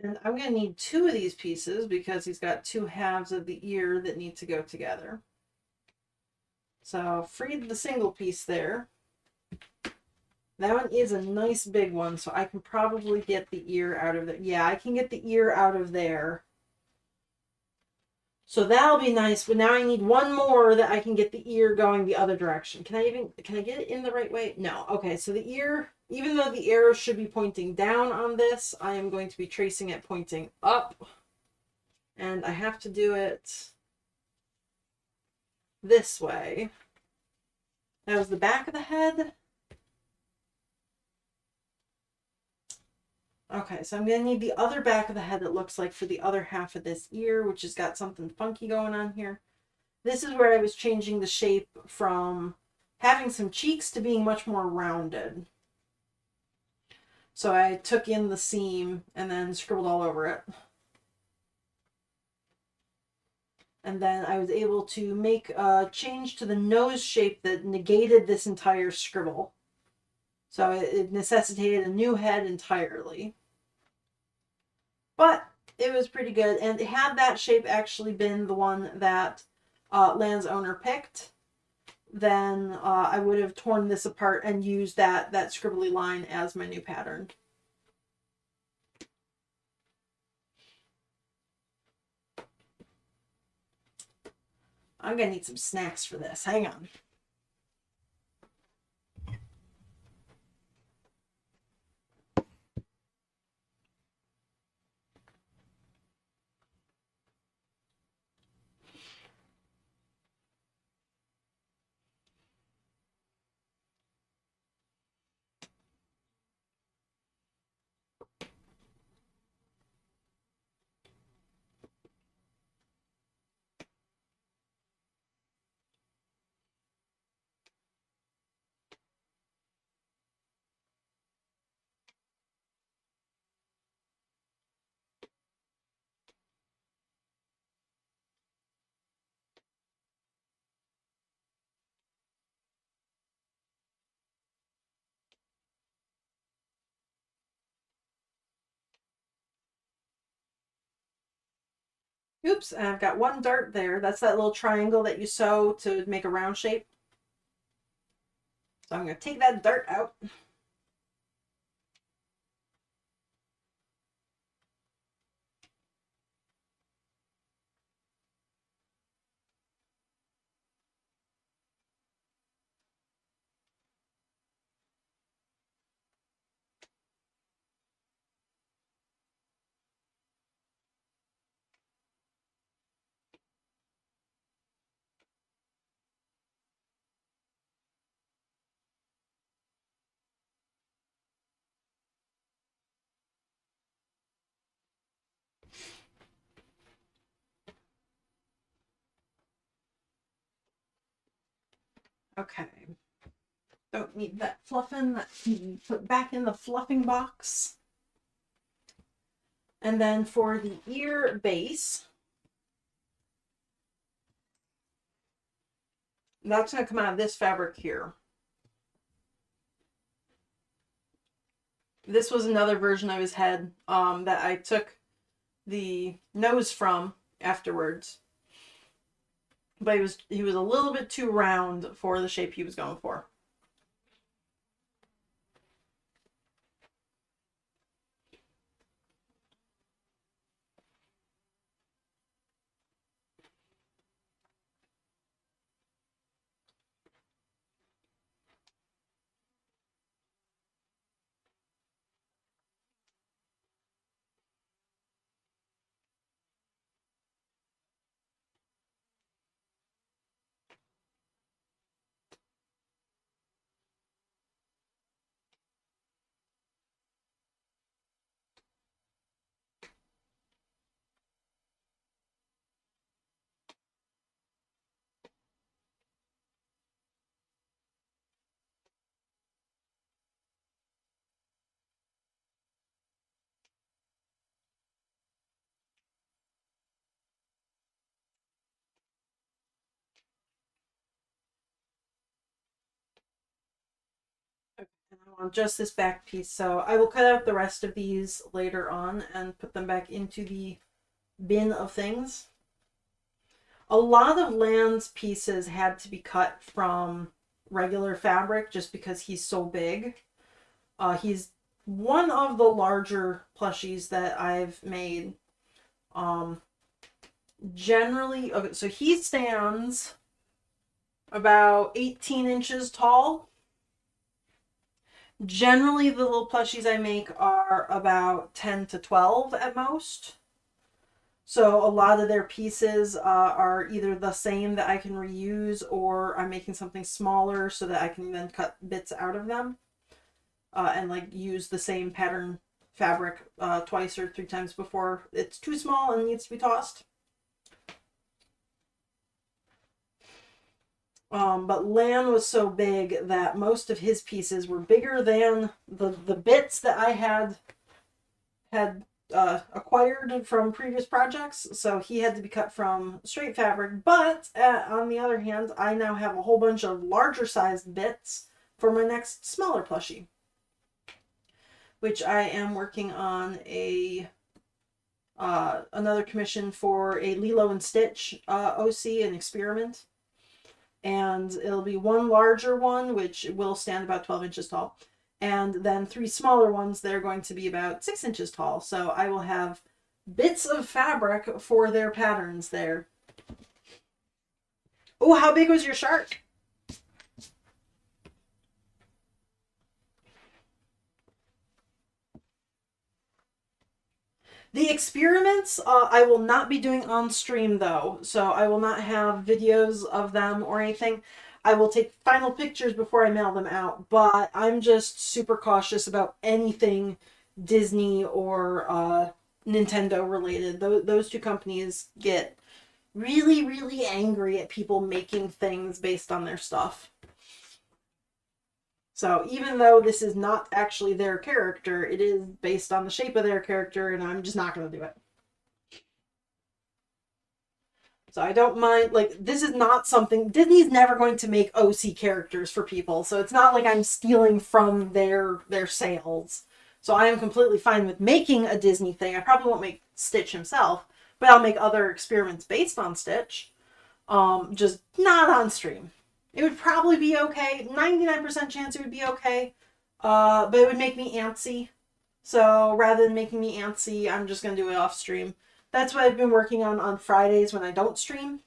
Speaker 1: And I'm going to need 2 of these pieces because he's got 2 halves of the ear that need to go together. So freed the single piece there. That one is a nice big one, so I can probably get the ear out of there. Yeah, I can get the ear out of there. So that'll be nice, but now I need one more that I can get the ear going the other direction. Can I get it in the right way? No. Okay, so the ear, even though the arrow should be pointing down on this, I am going to be tracing it pointing up. And I have to do it this way. That was the back of the head. Okay, so I'm going to need the other back of the head, it looks like, for the other half of this ear, which has got something funky going on here. This is where I was changing the shape from having some cheeks to being much more rounded. So I took in the seam and then scribbled all over it. And then I was able to make a change to the nose shape that negated this entire scribble. So it necessitated a new head entirely. But it was pretty good. And had that shape actually been the one that Land's owner picked, then I would have torn this apart and used that scribbly line as my new pattern. I'm going to need some snacks for this. Hang on. Oops, and I've got one dart there. That's that little triangle that you sew to make a round shape. So I'm going to take that dart out. Okay. Don't need that fluffing. That can be put back in the fluffing box. And then for the ear base, that's going to come out of this fabric here. This was another version of his head that I took the nose from afterwards. But he was a little bit too round for the shape he was going for. And I want just this back piece, so I will cut out the rest of these later on and put them back into the bin of things. A lot of Land's pieces had to be cut from regular fabric just because he's so big. He's one of the larger plushies that I've made. Generally, okay, so he stands about 18 inches tall. Generally, the little plushies I make are about 10 to 12 at most. So a lot of their pieces are either the same that I can reuse, or I'm making something smaller so that I can then cut bits out of them and like use the same pattern fabric twice or three times before it's too small and needs to be tossed. But Lan was so big that most of his pieces were bigger than the bits that I had acquired from previous projects, so he had to be cut from straight fabric. But on the other hand, I now have a whole bunch of larger sized bits for my next smaller plushie, which I am working on another commission for a Lilo and Stitch OC, an experiment. And it'll be one larger one, which will stand about 12 inches tall, and then three smaller ones that are going to be about 6 inches tall. So I will have bits of fabric for their patterns there. Oh, how big was your shark? The experiments I will not be doing on stream though, so I will not have videos of them or anything. I will take final pictures before I mail them out, but I'm just super cautious about anything Disney or Nintendo related. Those two companies get really, really angry at people making things based on their stuff. So even though this is not actually their character, it is based on the shape of their character, and I'm just not going to do it. So I don't mind, like, this is not something, Disney's never going to make OC characters for people, so it's not like I'm stealing from their sales. So I am completely fine with making a Disney thing. I probably won't make Stitch himself, but I'll make other experiments based on Stitch. Just not on stream. It would probably be okay. 99% chance it would be okay. But it would make me antsy. So rather than making me antsy, I'm just going to do it off stream. That's what I've been working on Fridays when I don't stream.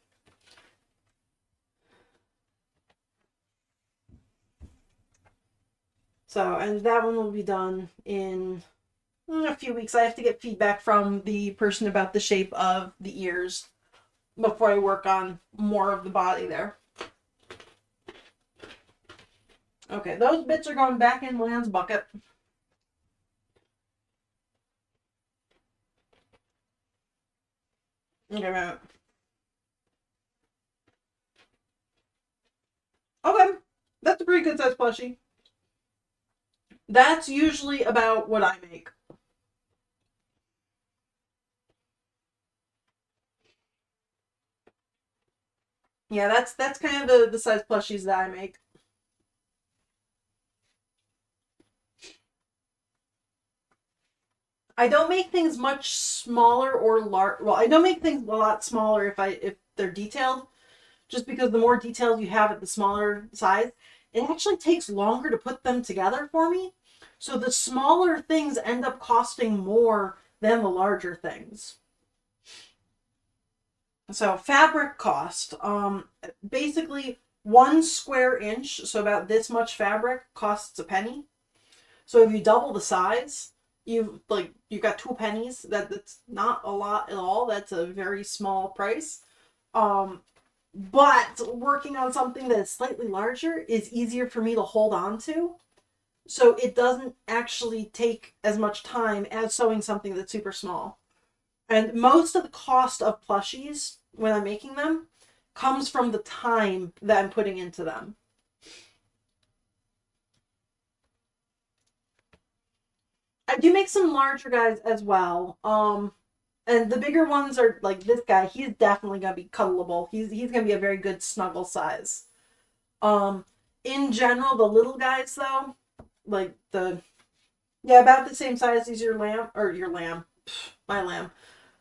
Speaker 1: So, and that one will be done in a few weeks. I have to get feedback from the person about the shape of the ears before I work on more of the body there. Okay, those bits are going back in Lan's bucket. Okay, right. Okay, that's a pretty good size plushie. That's usually about what I make. Yeah, that's kind of the size plushies that I make. I don't make things much smaller or large. Well, I don't make things a lot smaller if they're detailed, just because the more details you have at the smaller size, it actually takes longer to put them together for me. So the smaller things end up costing more than the larger things. So fabric cost, basically 1 square inch, so about this much fabric costs a penny. So if you double the size, you've got 2 pennies. That's not a lot at all. That's a very small price. But working on something that is slightly larger is easier for me to hold on to. So it doesn't actually take as much time as sewing something that's super small. And most of the cost of plushies when I'm making them comes from the time that I'm putting into them. I do make some larger guys as well. And the bigger ones are like this guy. He's definitely gonna be cuddleable. He's gonna be a very good snuggle size. In general, the little guys though, like about the same size as your lamb, my lamb.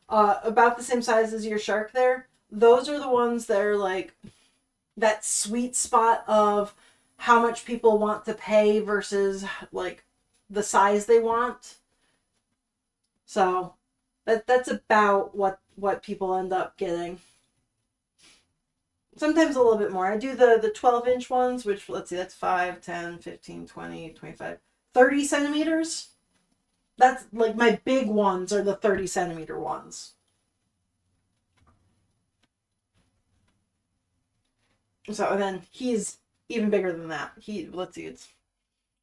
Speaker 1: About the same size as your shark there. Those are the ones that are like that sweet spot of how much people want to pay versus like the size they want. So that's about what people end up getting. Sometimes a little bit more. I do the 12-inch ones, which, let's see, that's 5, 10, 15, 20, 25, 30 centimeters. That's like my big ones are the 30 centimeter ones. So, and then he's even bigger than that. Let's see, it's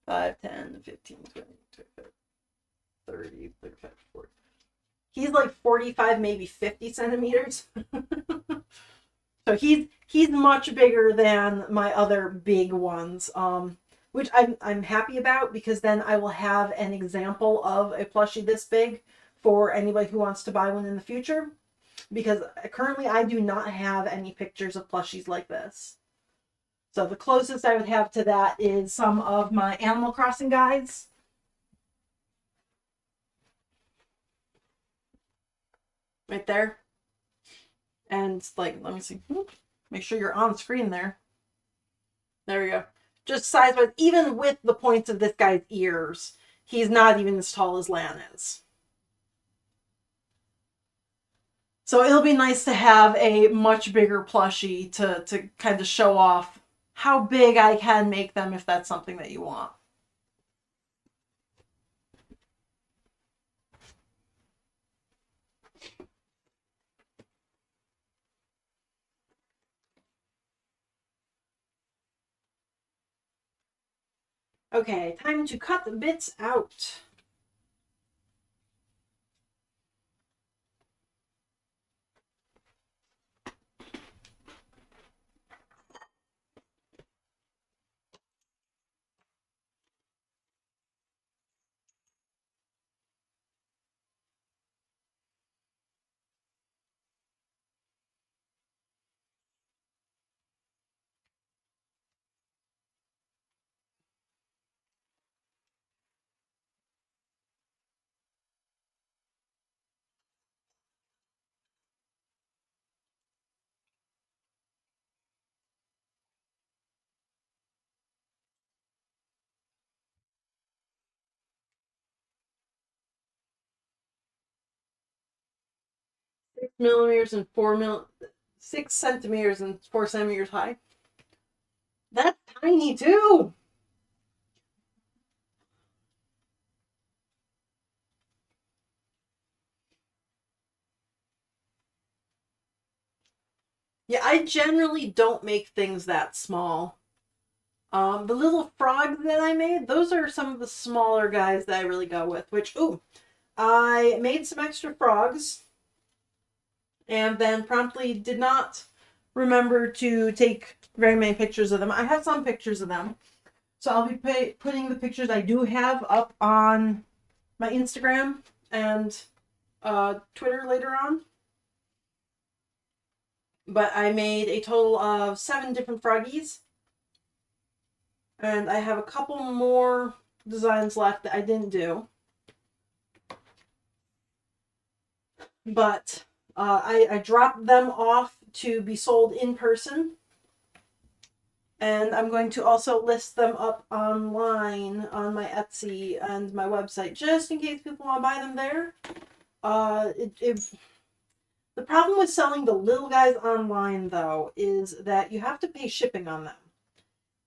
Speaker 1: 5, 10, 15, 20, 25, 30, 35, 40. He's like 45, maybe 50 centimeters. So he's much bigger than my other big ones, which I'm happy about because then I will have an example of a plushie this big for anybody who wants to buy one in the future. Because currently I do not have any pictures of plushies like this. So the closest I would have to that is some of my Animal Crossing guides. Right there. And like, let me see. Make sure you're on screen there. There we go. Just size wise, even with the points of this guy's ears, he's not even as tall as Lan is. So it'll be nice to have a much bigger plushie to kind of show off how big I can make them if that's something that you want. Okay, time to cut the bits out. Millimeters and 6 centimeters and 4 centimeters high. That's tiny too. Yeah, I generally don't make things that small. The little frogs that I made, those are some of the smaller guys that I really go with. Which, ooh, I made some extra frogs and then promptly did not remember to take very many pictures of them. I have some pictures of them. So I'll be putting the pictures I do have up on my Instagram and Twitter later on. But I made a total of 7 different froggies. And I have a couple more designs left that I didn't do. But I dropped them off to be sold in person. And I'm going to also list them up online on my Etsy and my website, just in case people want to buy them there. The problem with selling the little guys online, though, is that you have to pay shipping on them.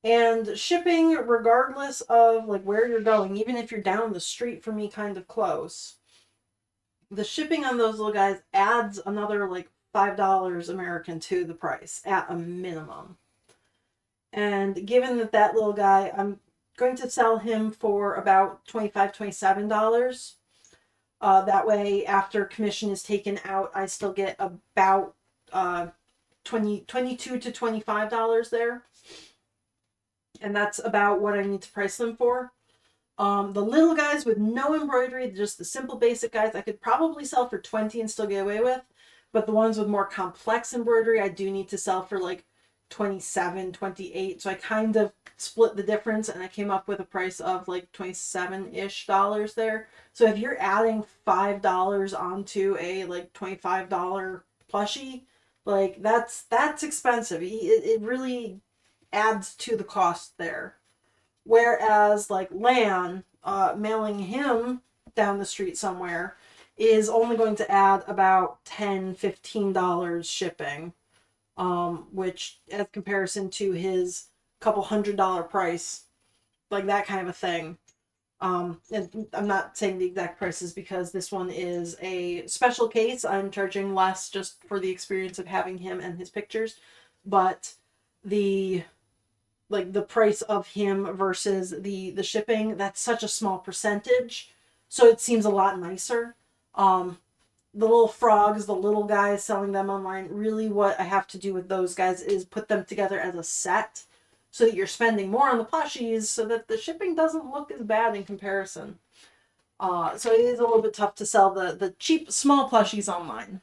Speaker 1: And shipping, regardless of like where you're going, even if you're down the street from me kind of close, the shipping on those little guys adds another like $5 American to the price at a minimum. And given that little guy, I'm going to sell him for about $25, $27. That way, after commission is taken out, I still get about $22 to $25 there. And that's about what I need to price them for. The little guys with no embroidery, just the simple basic guys, I could probably sell for 20 and still get away with. But the ones with more complex embroidery, I do need to sell for like 27, 28. So I kind of split the difference and I came up with a price of like 27-ish dollars there. So if you're adding $5 onto a like $25 plushie, like that's expensive. It really adds to the cost there. Whereas like Lan, mailing him down the street somewhere is only going to add about $10, $15 shipping. Which as comparison to his couple $100 price, like that kind of a thing. And I'm not saying the exact prices because this one is a special case. I'm charging less just for the experience of having him and his pictures. But the like the price of him versus the shipping, that's such a small percentage, so it seems a lot nicer. The little frogs, the little guys selling them online, really what I have to do with those guys is put them together as a set so that you're spending more on the plushies so that the shipping doesn't look as bad in comparison. So it is a little bit tough to sell the cheap small plushies online.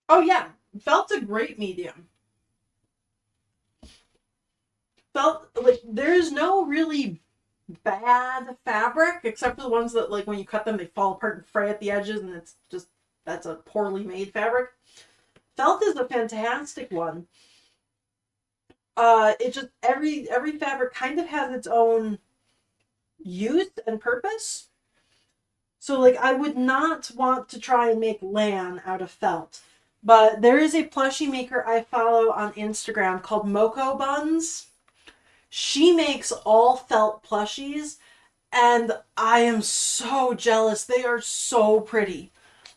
Speaker 1: Oh yeah, felt's a great medium. Felt like there's no really bad fabric except for the ones that like when you cut them they fall apart and fray at the edges and it's just that's a poorly made fabric. Felt is a fantastic one. It just every fabric kind of has its own use and purpose. So like I would not want to try and make LAN out of felt. But there is a plushie maker I follow on Instagram called Moko Buns. She makes all felt plushies and I am so jealous. They are so pretty.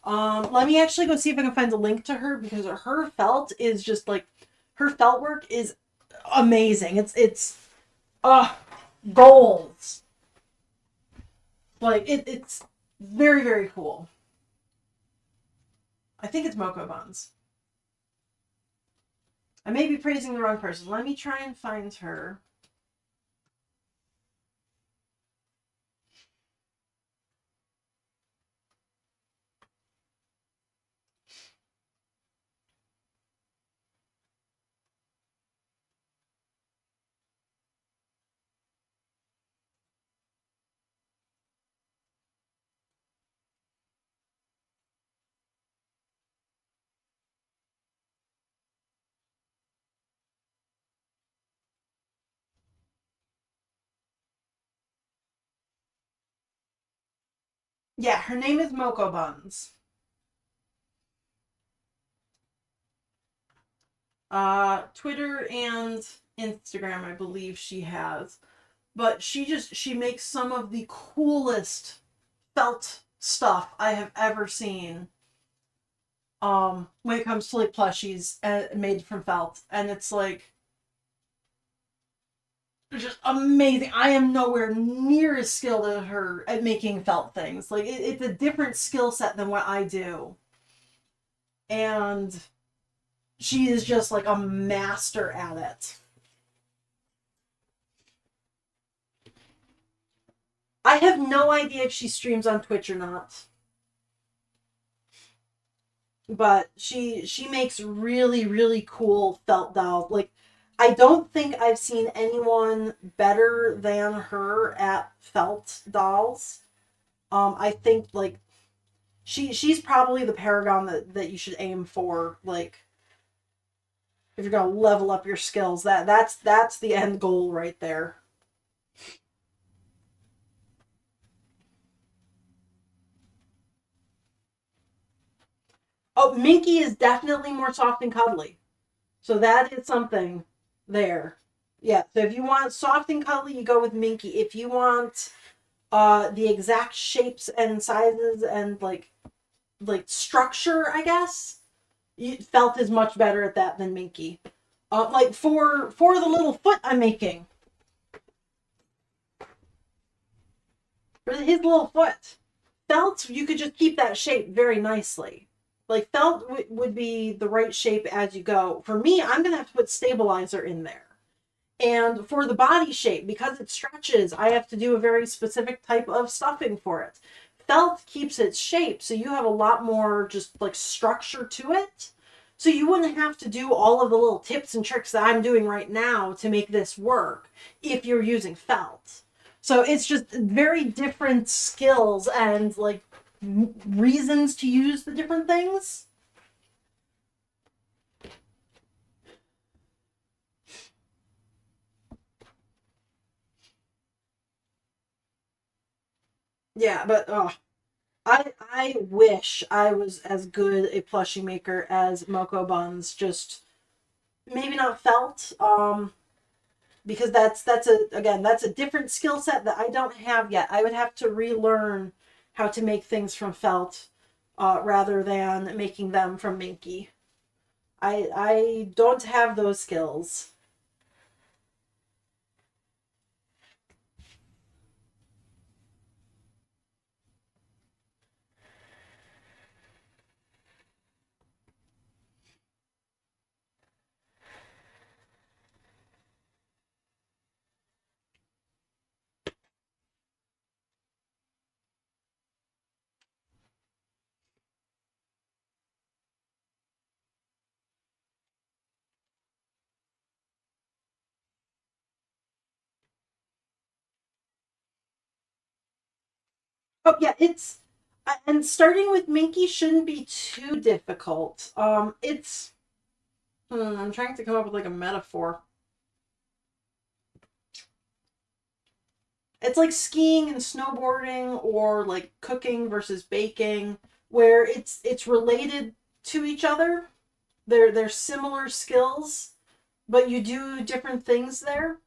Speaker 1: Let me actually go see if I can find a link to her because her felt is just like her felt work is amazing. It's uh goals. Like it's very very cool. I think it's Moko Buns. I may be praising the wrong person. Let me try and find her. Yeah, her name is Moko Buns. Twitter and Instagram, I believe she has. But she makes some of the coolest felt stuff I have ever seen. When it comes to like plushies made from felt, and it's like just amazing. I am nowhere near as skilled as her at making felt things. Like it's a different skill set than what I do, and she is just like a master at it. I have no idea if she streams on Twitch or not, but she makes really really cool felt dolls. Like I don't think I've seen anyone better than her at felt dolls. I think like she's probably the paragon that you should aim for. Like if you're gonna level up your skills, that's the end goal right there. Oh, Minky is definitely more soft and cuddly. So that is something there. Yeah. So if you want soft and cuddly, you go with Minky. If you want the exact shapes and sizes and like structure, I guess, Felt is much better at that than Minky. Like for the little foot I'm making. For his little foot. Felt, you could just keep that shape very nicely. Like felt would be the right shape as you go. For me, I'm gonna have to put stabilizer in there. And for the body shape, because it stretches, I have to do a very specific type of stuffing for it. Felt keeps its shape, so you have a lot more just like structure to it. So you wouldn't have to do all of the little tips and tricks that I'm doing right now to make this work if you're using felt. So it's just very different skills and like reasons to use the different things. Yeah, but I wish I was as good a plushie maker as Moko Buns. Just maybe not felt. Because that's a again that's a different skill set that I don't have yet. I would have to relearn how to make things from felt, rather than making them from Minky. I don't have those skills. Oh yeah, it's and starting with Minky shouldn't be too difficult. I'm trying to come up with like a metaphor. It's like skiing and snowboarding or like cooking versus baking, where it's related to each other. They're similar skills, but you do different things there.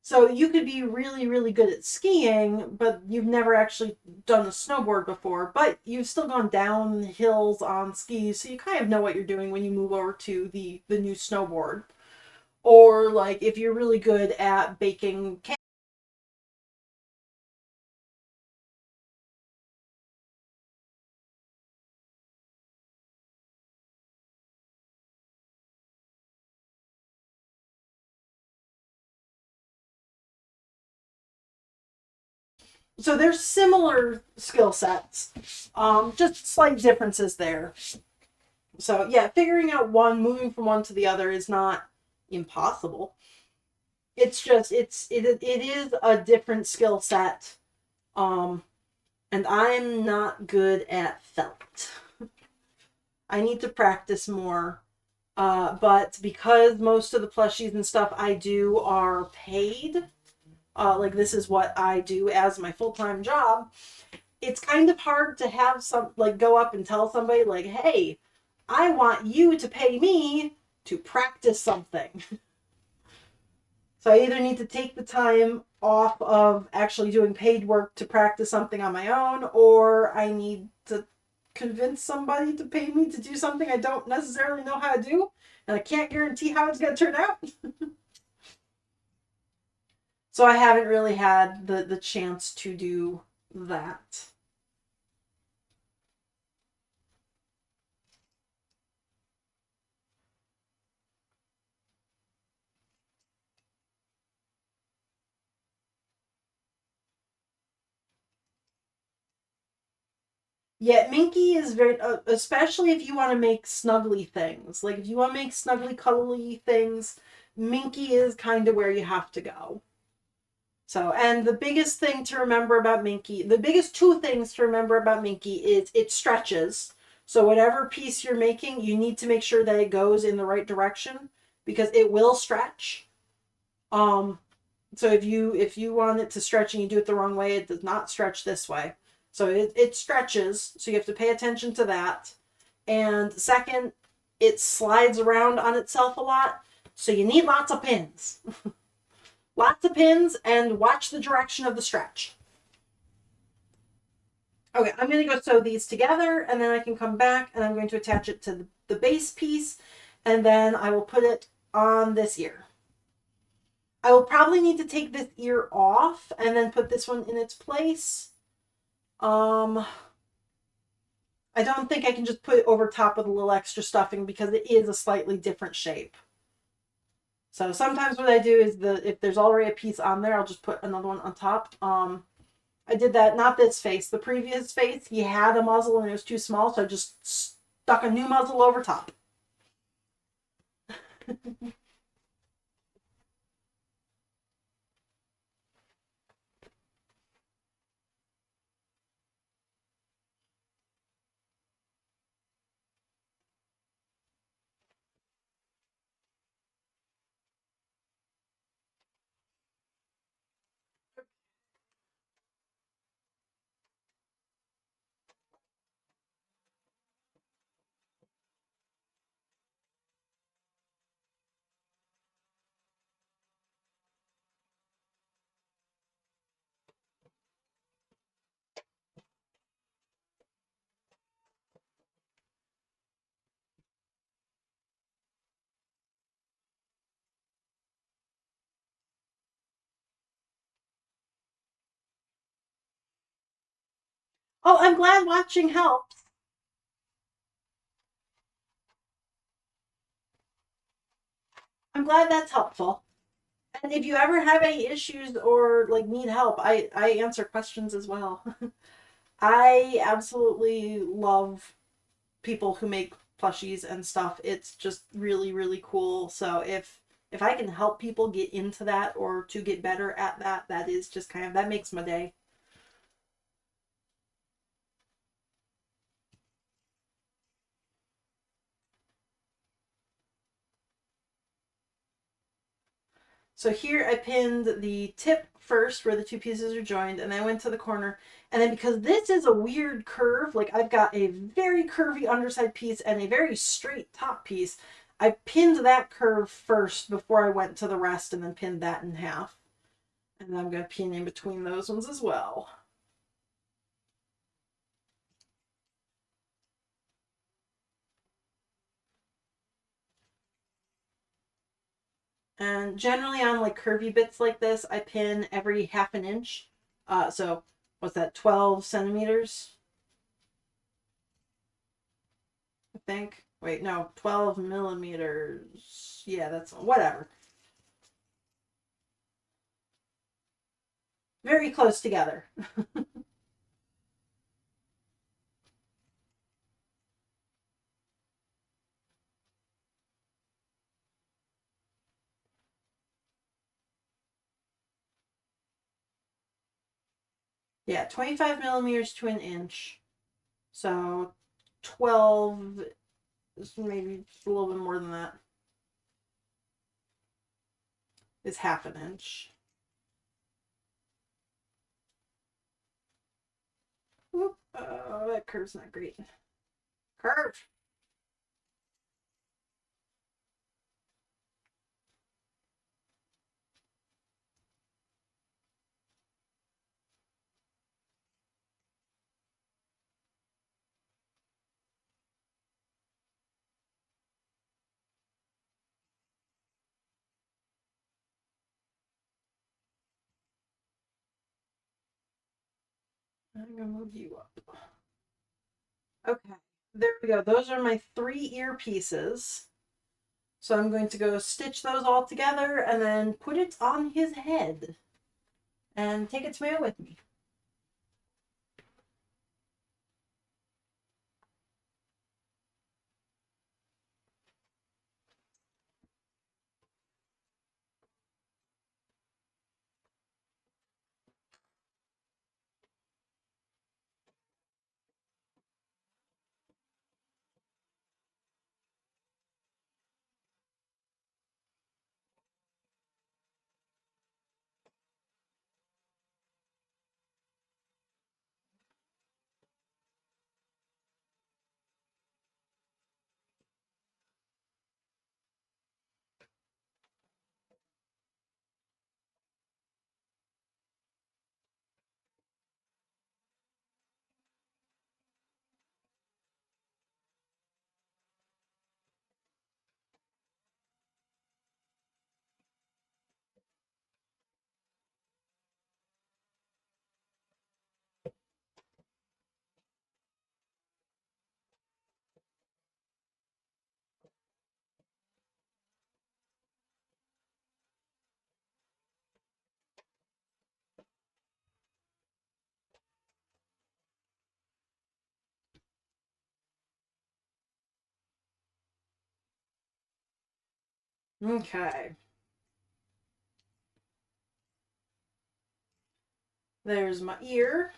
Speaker 1: So you could be really, really good at skiing, but you've never actually done a snowboard before, but you've still gone down hills on skis, so you kind of know what you're doing when you move over to the new snowboard. Or like if you're really good at baking cake. So there's similar skill sets, just slight differences there. So yeah, figuring out one, moving from one to the other is not impossible. It's just it is a different skill set. Um, and I'm not good at felt. I need to practice more. But because most of the plushies and stuff I do are paid, like this is what I do as my full time job, it's kind of hard to have some like go up and tell somebody like, "Hey, I want you to pay me to practice something." So I either need to take the time off of actually doing paid work to practice something on my own, or I need to convince somebody to pay me to do something I don't necessarily know how to do, and I can't guarantee how it's going to turn out. So I haven't really had the chance to do that. Yeah, Minky is very, especially if you want to make snuggly things. Like if you want to make snuggly, cuddly things, Minky is kind of where you have to go. So, and the biggest thing to remember about Minky, the biggest two things to remember about Minky is it stretches. So, whatever piece you're making, you need to make sure that it goes in the right direction because it will stretch. Um, so if you want it to stretch and you do it the wrong way, it does not stretch this way. So it stretches. So you have to pay attention to that. And second, it slides around on itself a lot. So you need lots of pins. Lots of pins and watch the direction of the stretch. Okay, I'm going to go sew these together and then I can come back and I'm going to attach it to the base piece and then I will put it on this ear. I will probably need to take this ear off and then put this one in its place. Um, I don't think I can just put it over top with a little extra stuffing because it is a slightly different shape. So sometimes what I do is if there's already a piece on there, I'll just put another one on top. I did that, not this face, the previous face, he had a muzzle and it was too small, so I just stuck a new muzzle over top. Oh, I'm glad watching helps. I'm glad that's helpful. And if you ever have any issues or like need help, I answer questions as well. I absolutely love people who make plushies and stuff. It's just really really cool. So if I can help people get into that or to get better at that, that is just kind of that makes my day. So here I pinned the tip first where the two pieces are joined, and then I went to the corner. And then because this is a weird curve, like I've got a very curvy underside piece and a very straight top piece, I pinned that curve first before I went to the rest and then pinned that in half. And then I'm going to pin in between those ones as well. And generally on like curvy bits like this, I pin every half an inch. So what's that, 12 centimeters? I think. Wait, no, 12 millimeters. Yeah, that's whatever. Very close together. Yeah, 25 millimeters to an inch. So 12, maybe a little bit more than that, is half an inch. Whoop. Oh, that curve's not great. Curve! I'm gonna move you up. Okay, there we go. Those are my three ear pieces. So I'm going to go stitch those all together and then put it on his head and take it to mail with me. Okay, there's my ear.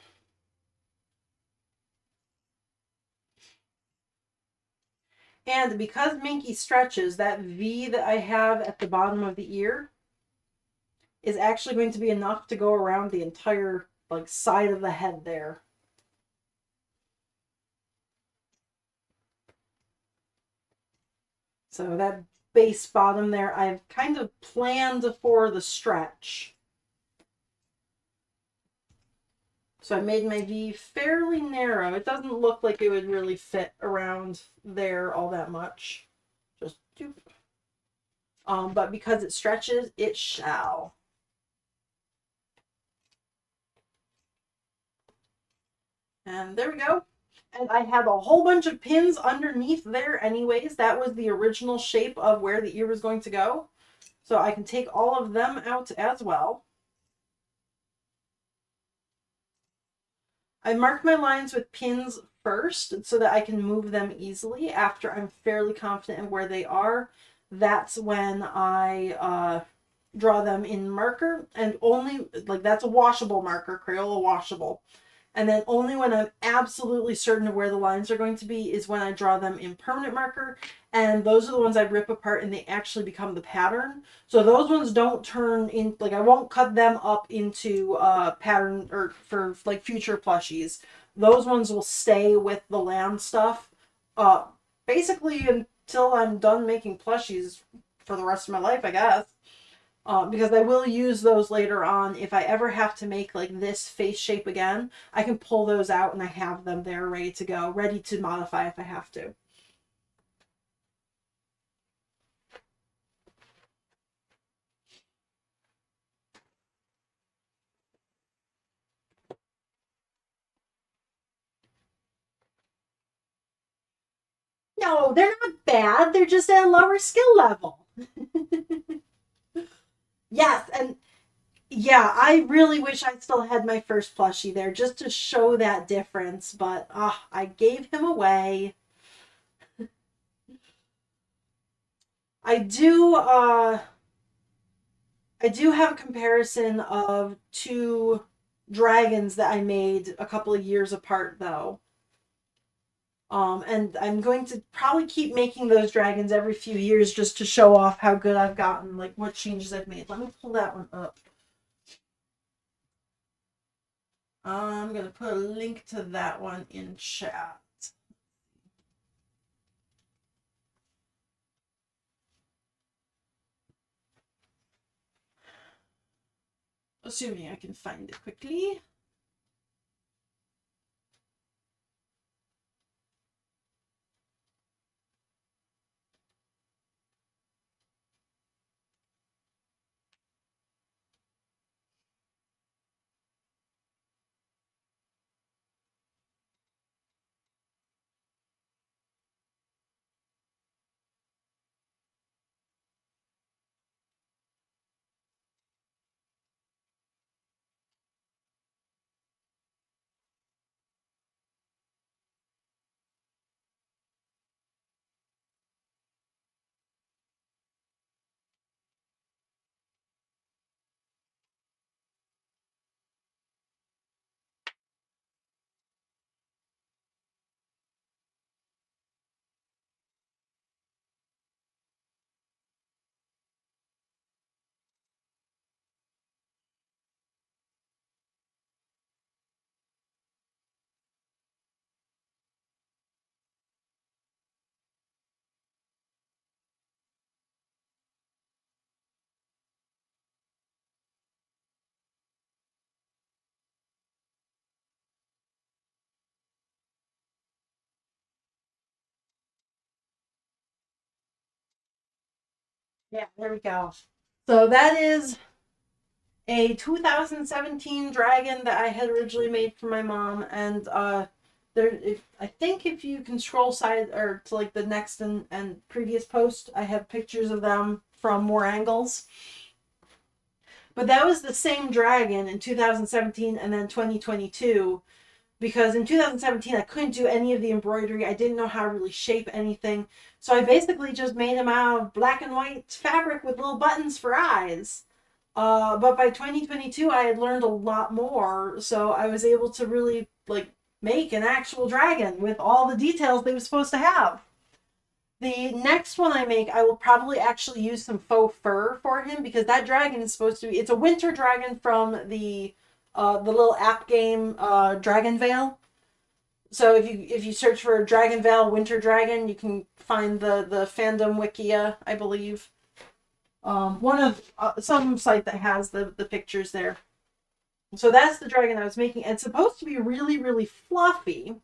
Speaker 1: And because Minky stretches, that V that I have at the bottom of the ear is actually going to be enough to go around the entire like side of the head there. So that base bottom there, I've kind of planned for the stretch. So I made my V fairly narrow. It doesn't look like it would really fit around there all that much. Just doop. But because it stretches, it shall. And there we go. And I have a whole bunch of pins underneath there anyways. That was the original shape of where the ear was going to go. So I can take all of them out as well. I mark my lines with pins first so that I can move them easily after I'm fairly confident in where they are. That's when I draw them in marker, and only like that's a washable marker, Crayola washable. And then only when I'm absolutely certain of where the lines are going to be is when I draw them in permanent marker. And those are the ones I rip apart and they actually become the pattern. So those ones don't turn in, like I won't cut them up into pattern or for like future plushies. Those ones will stay with the land stuff uh, basically until I'm done making plushies for the rest of my life, I guess. Because I will use those later on. If I ever have to make like this face shape again, I can pull those out and I have them there ready to go, ready to modify if I have to. No, they're not bad. They're just at a lower skill level. Yes, and yeah, I really wish I still had my first plushie there just to show that difference, but I gave him away. I do I do have a comparison of two dragons that I made a couple of years apart though. And I'm going to probably keep making those dragons every few years just to show off how good I've gotten, like what changes I've made. Let me pull that one up. I'm going to put a link to that one in chat. Assuming I can find it quickly. Yeah, there we go. So that is a 2017 dragon that I had originally made for my mom, and I think if you can scroll side or to like the next and previous post, I have pictures of them from more angles. But that was the same dragon in 2017 and then 2022 because in 2017 I couldn't do any of the embroidery. I didn't know how to really shape anything. So I basically just made him out of black and white fabric with little buttons for eyes. But by 2022, I had learned a lot more, so I was able to really like make an actual dragon with all the details they were supposed to have. The next one I make, I will probably actually use some faux fur for him because that dragon is supposed to be. It's a winter dragon from the little app game Dragon Veil. So if you search for Dragon Veil Winter Dragon, you can find the fandom wikia, I believe. One of some site that has the pictures there. So that's the dragon I was making. And it's supposed to be really, really fluffy.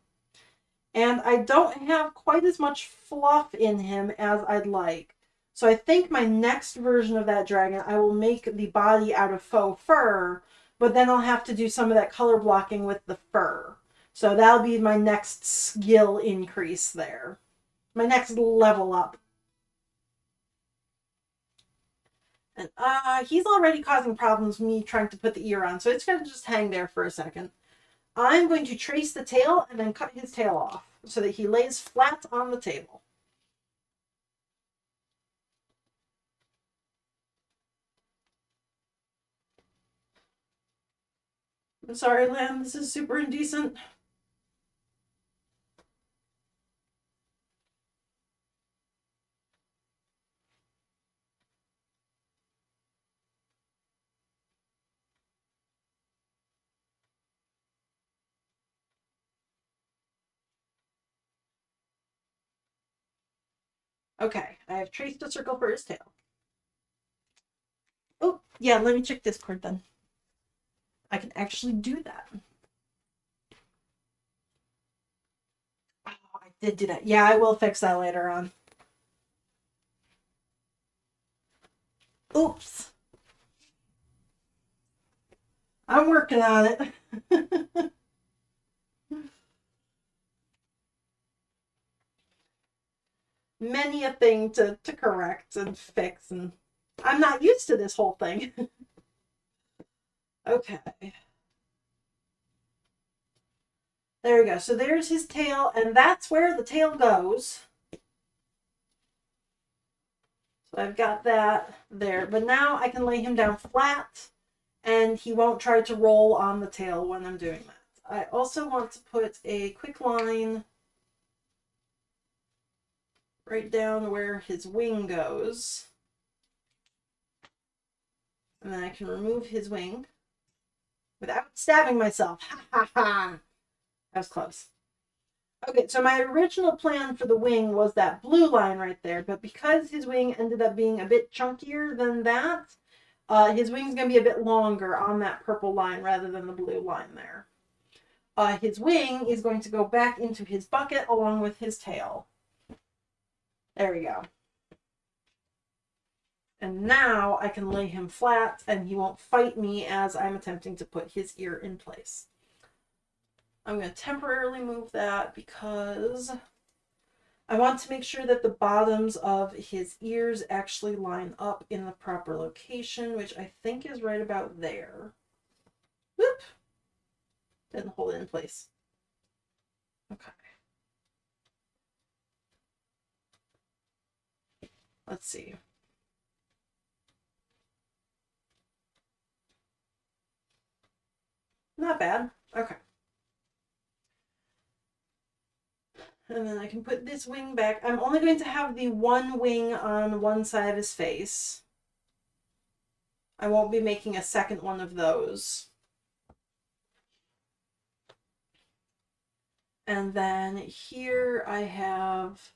Speaker 1: And I don't have quite as much fluff in him as I'd like. So I think my next version of that dragon, I will make the body out of faux fur, but then I'll have to do some of that color blocking with the fur. So that'll be my next skill increase there. My next level up. And he's already causing problems with me trying to put the ear on, so it's going to just hang there for a second. I'm going to trace the tail and then cut his tail off so that he lays flat on the table. I'm sorry, Lamb, this is super indecent. Okay, I have traced a circle for his tail. Oh, yeah, let me check Discord then. I can actually do that. Oh, I did do that. Yeah, I will fix that later on. Oops. I'm working on it. Many a thing to correct and fix, and I'm not used to this whole thing. Okay. There we go. So there's his tail, and that's where the tail goes. So I've got that there. But now I can lay him down flat, and he won't try to roll on the tail when I'm doing that. I also want to put a quick line right down where his wing goes. And then I can remove his wing without stabbing myself. Ha ha ha! That was close. Okay, so my original plan for the wing was that blue line right there, but because his wing ended up being a bit chunkier than that, his wing's going to be a bit longer on that purple line rather than the blue line there. His wing is going to go back into his bucket along with his tail. There we go. And now I can lay him flat and he won't fight me as I'm attempting to put his ear in place. I'm going to temporarily move that because I want to make sure that the bottoms of his ears actually line up in the proper location, which I think is right about there. Whoop! Didn't hold it in place. Okay. Let's see. Not bad. Okay. And then I can put this wing back. I'm only going to have the one wing on one side of his face. I won't be making a second one of those. And then here I have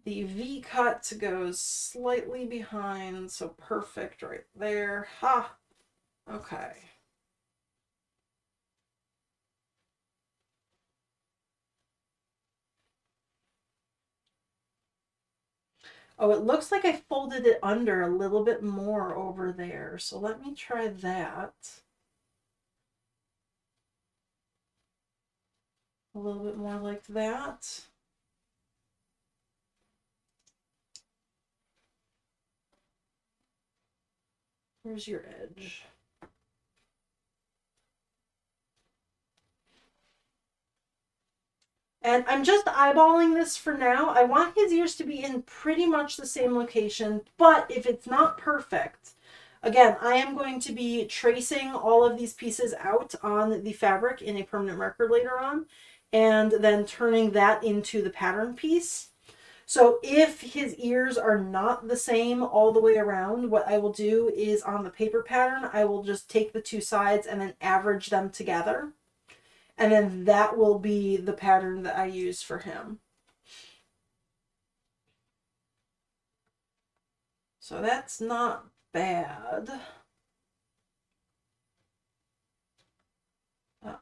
Speaker 1: the V cut goes slightly behind, so perfect right there. Ha! Okay. Oh, it looks like I folded it under a little bit more over there, so let me try that. A little bit more like that. Where's your edge? And I'm just eyeballing this for now. I want his ears to be in pretty much the same location, but if it's not perfect, again, I am going to be tracing all of these pieces out on the fabric in a permanent marker later on, and then turning that into the pattern piece. So if his ears are not the same all the way around, what I will do is on the paper pattern, I will just take the two sides and then average them together. And then that will be the pattern that I use for him. So that's not bad.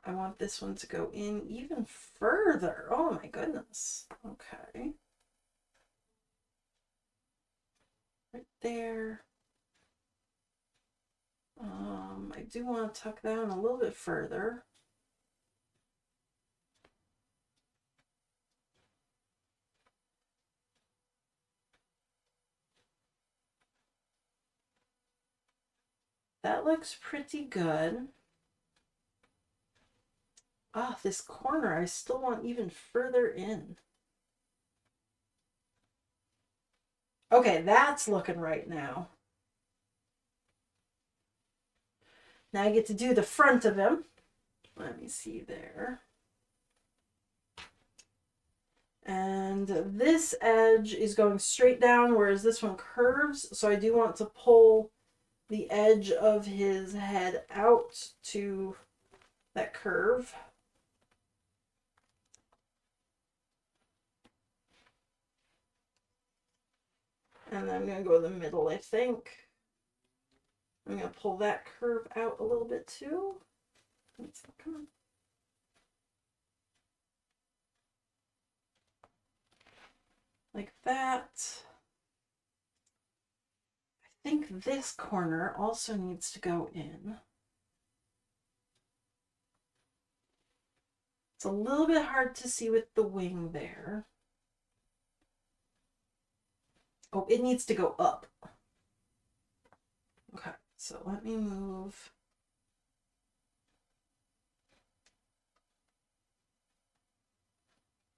Speaker 1: I want this one to go in even further. Oh my goodness. Okay. Right there. I do want to tuck that in a little bit further. That looks pretty good. Ah, this corner I still want even further in. Okay, that's looking right now. Now I get to do the front of him. Let me see there. And this edge is going straight down, whereas this one curves. So I do want to pull the edge of his head out to that curve. And then I'm going to go to the middle, I think. I'm going to pull that curve out a little bit too. Come on. Like that. I think this corner also needs to go in. It's a little bit hard to see with the wing there. Oh, it needs to go up. Okay, so let me move.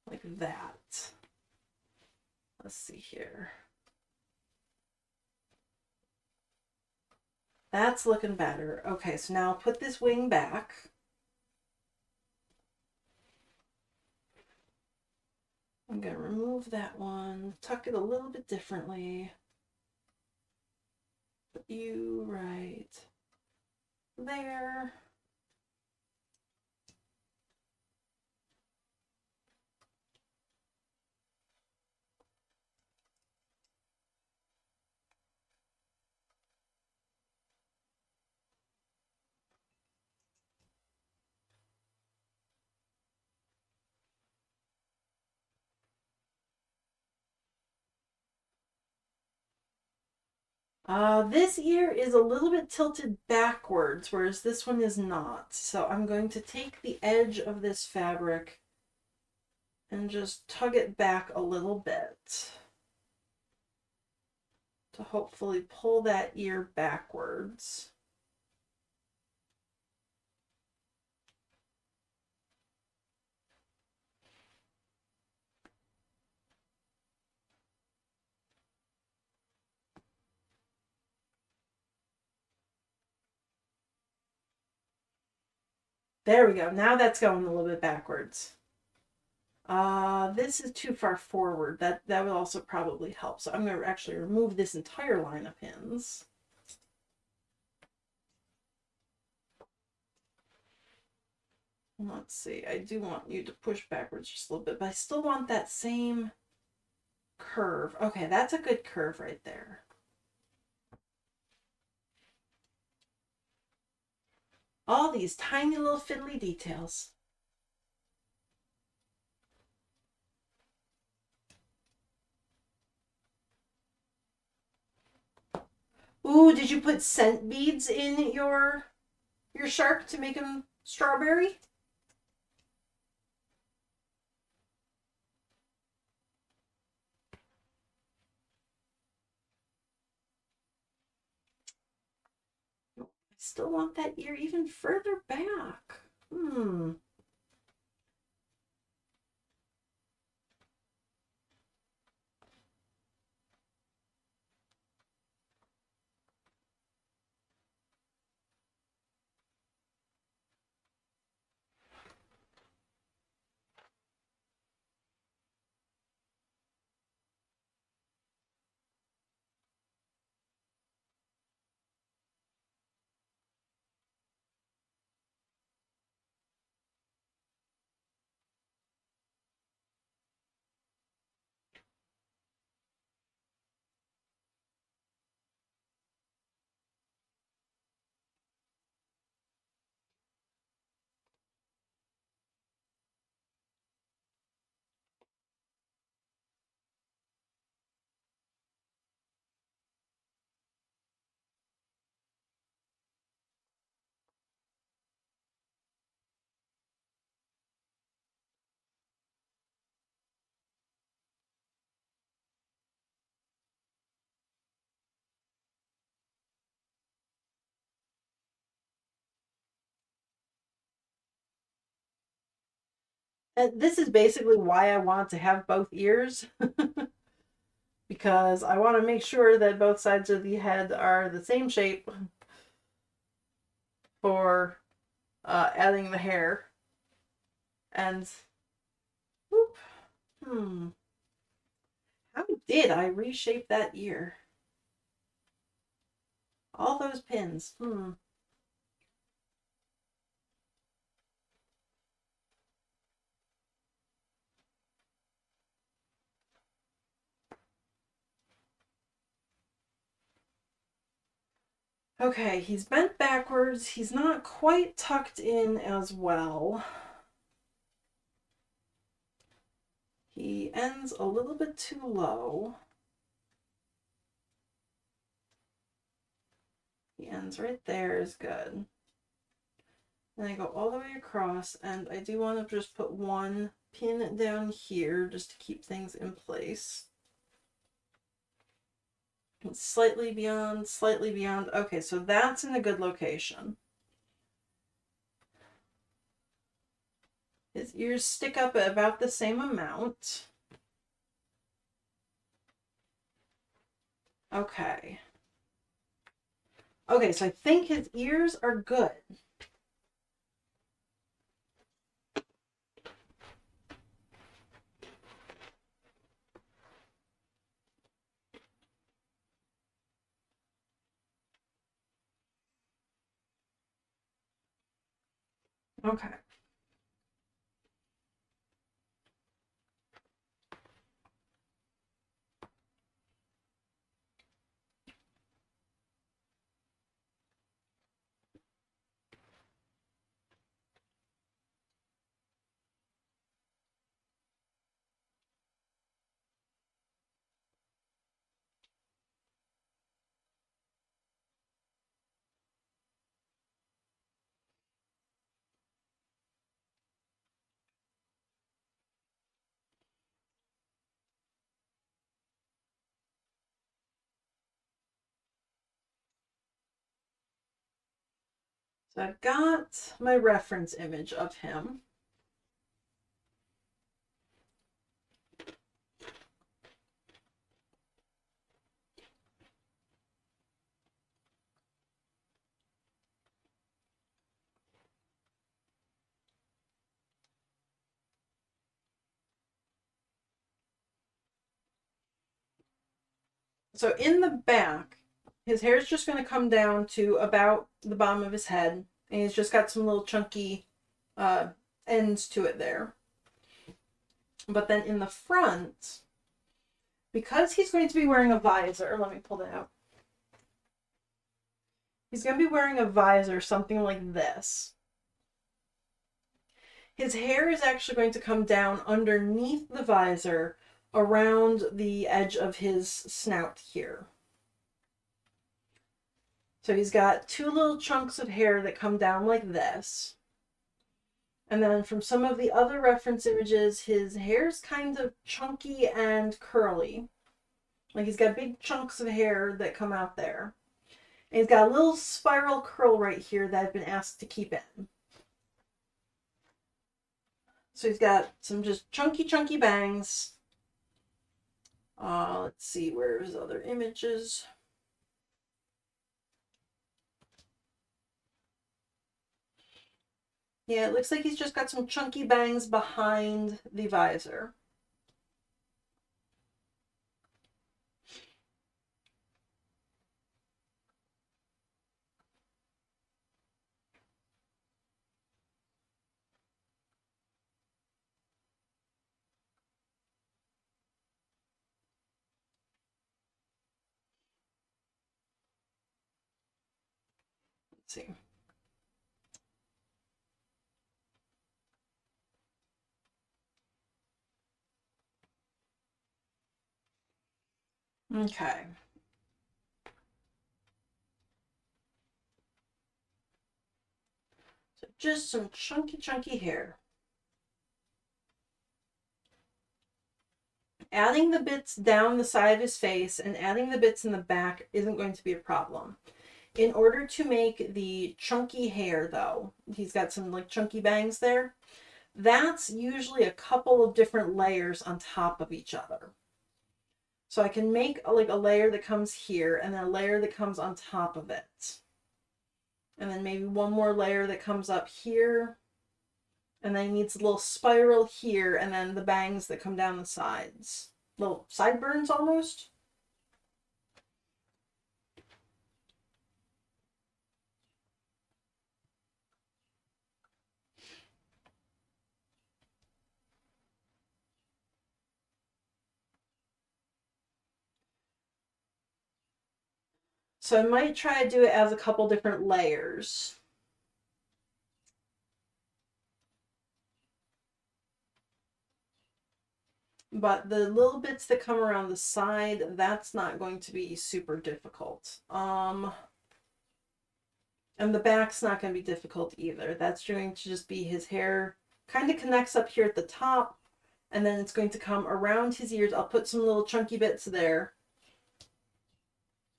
Speaker 1: Like that. Let's see here. That's looking better. Okay, so now put this wing back. I'm going to remove that one, tuck it a little bit differently. Put you right there. This ear is a little bit tilted backwards, whereas this one is not. So I'm going to take the edge of this fabric and just tug it back a little bit to hopefully pull that ear backwards. There we go. Now that's going a little bit backwards. This is too far forward. That would also probably help. So I'm going to actually remove this entire line of pins. Let's see. I do want you to push backwards just a little bit, but I still want that same curve. Okay, that's a good curve right there. All these tiny little fiddly details. Ooh, did you put scent beads in your shark to make him strawberry? I still want that ear even further back. And this is basically why I want to have both ears. Because I want to make sure that both sides of the head are the same shape for adding the hair. And whoop, how did I reshape that ear? All those pins. Okay, he's bent backwards. He's not quite tucked in as well. He ends a little bit too low. He ends right there is good. And I go all the way across, and I do want to just put one pin down here just to keep things in place. And slightly beyond, slightly beyond. Okay, so that's in a good location. His ears stick up at about the same amount. Okay. Okay, so I think his ears are good. Okay. So I've got my reference image of him. So in the back, his hair is just going to come down to about the bottom of his head, and he's just got some little chunky uh, ends to it there. But then in the front, because he's going to be wearing a visor, let me pull that out. He's going to be wearing a visor, something like this. His hair is actually going to come down underneath the visor around the edge of his snout here. So he's got two little chunks of hair that come down like this. And then from some of the other reference images, his hair's kind of chunky and curly. Like he's got big chunks of hair that come out there. And he's got a little spiral curl right here that I've been asked to keep in. So he's got some just chunky bangs. Let's see, where his other images. Yeah, it looks like he's just got some chunky bangs behind the visor. Let's see. Okay. So just some chunky hair. Adding the bits down the side of his face and adding the bits in the back isn't going to be a problem. In order to make the chunky hair, though, he's got some like chunky bangs there. that's usually a couple of different layers on top of each other. So I can make like a layer that comes here and then a layer that comes on top of it. And then maybe one more layer that comes up here. And then he needs a little spiral here and then the bangs that come down the sides. Little sideburns almost. So I might try to do it as a couple different layers. But the little bits that come around the side, that's not going to be super difficult. And the back's not going to be difficult either. That's going to just be his hair kind of connects up here at the top, and then it's going to come around his ears. I'll put some little chunky bits there.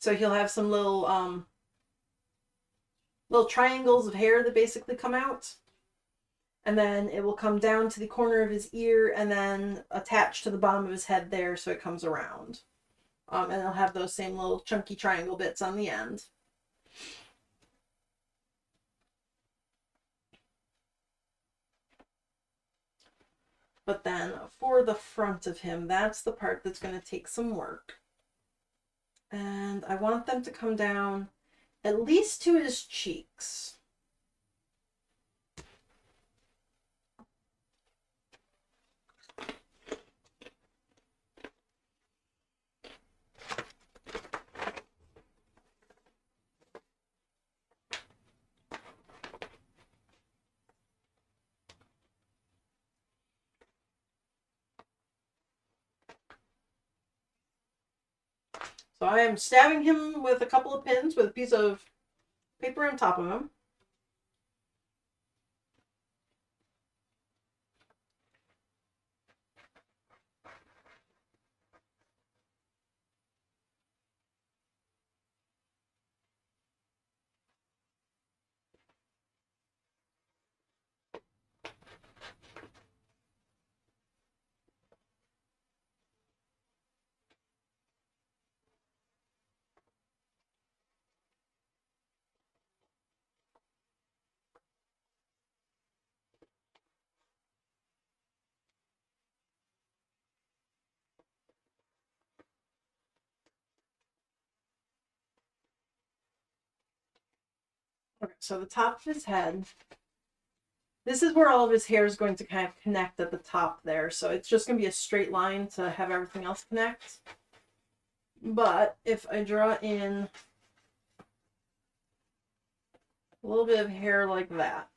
Speaker 1: So he'll have some little triangles of hair that basically come out. And then it will come down to the corner of his ear and then attach to the bottom of his head there so it comes around. And it'll have those same little chunky triangle bits on the end. But then for the front of him, that's the part that's going to take some work. And I want them to come down at least to his cheeks. So I am stabbing him with a couple of pins with a piece of paper on top of him. Okay, so the top of his head, this is where all of his hair is going to kind of connect at the top there. So it's just going to be a straight line to have everything else connect. But if I draw in a little bit of hair like that,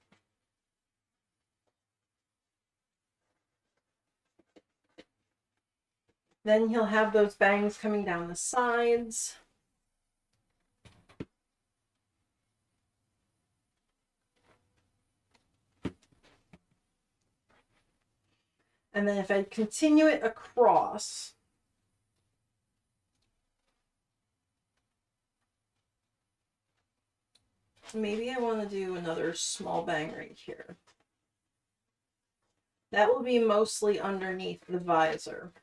Speaker 1: then he'll have those bangs coming down the sides. And then if I continue it across, maybe I want to do another small bang right here. That will be mostly underneath the visor.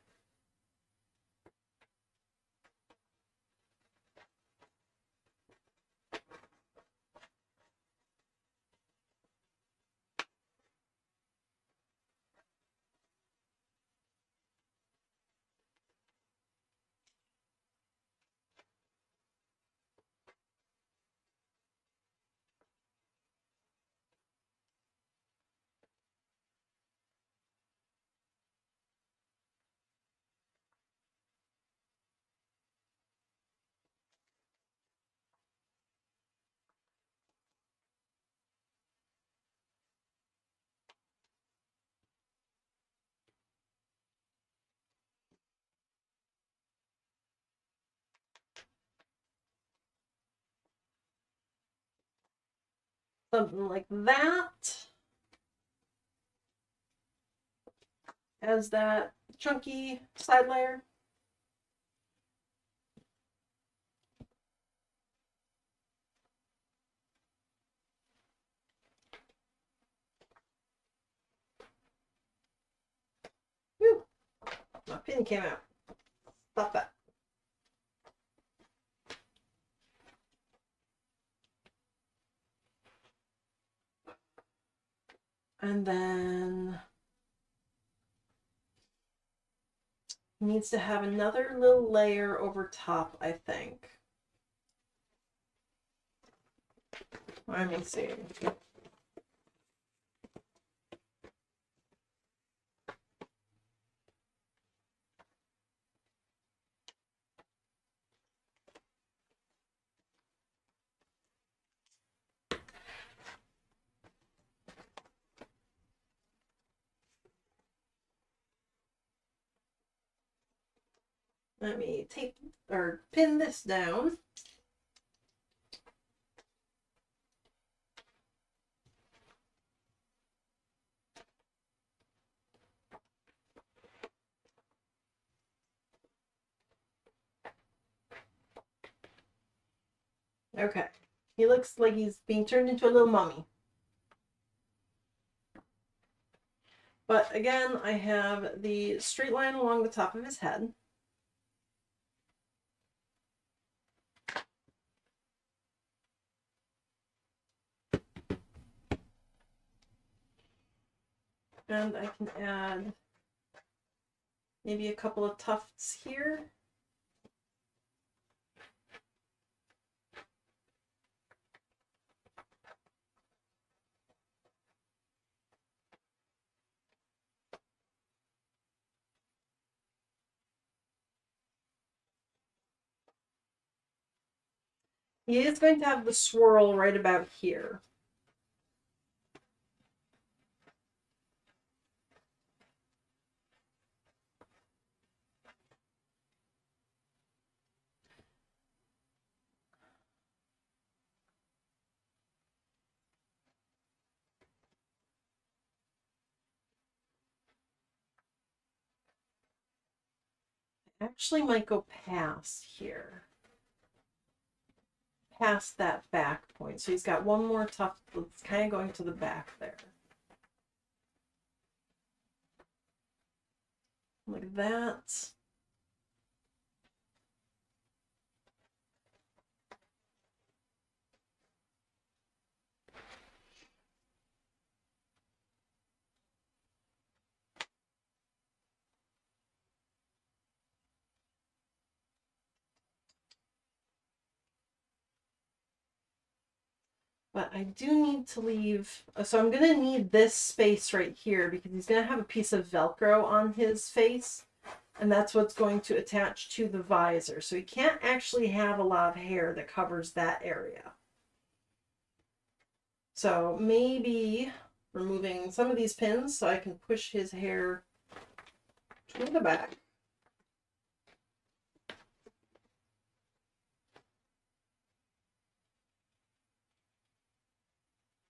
Speaker 1: Something like that. As that chunky side layer. pin came out. Stop that. And then needs to have another little layer over top, I think. Let me see. Let me tape or pin this down. Okay. He looks like he's being turned into a little mummy. But again, I have the straight line along the top of his head. And I can add maybe a couple of tufts here. He is going to have the swirl right about here. Actually might go past here. Past that back point. So he's got one more tuft that's kind of going to the back there. Like that. But I do need to leave, so I'm going to need this space right here because he's going to have a piece of Velcro on his face, and that's what's going to attach to the visor. So he can't actually have a lot of hair that covers that area. So maybe removing some of these pins so I can push his hair to the back.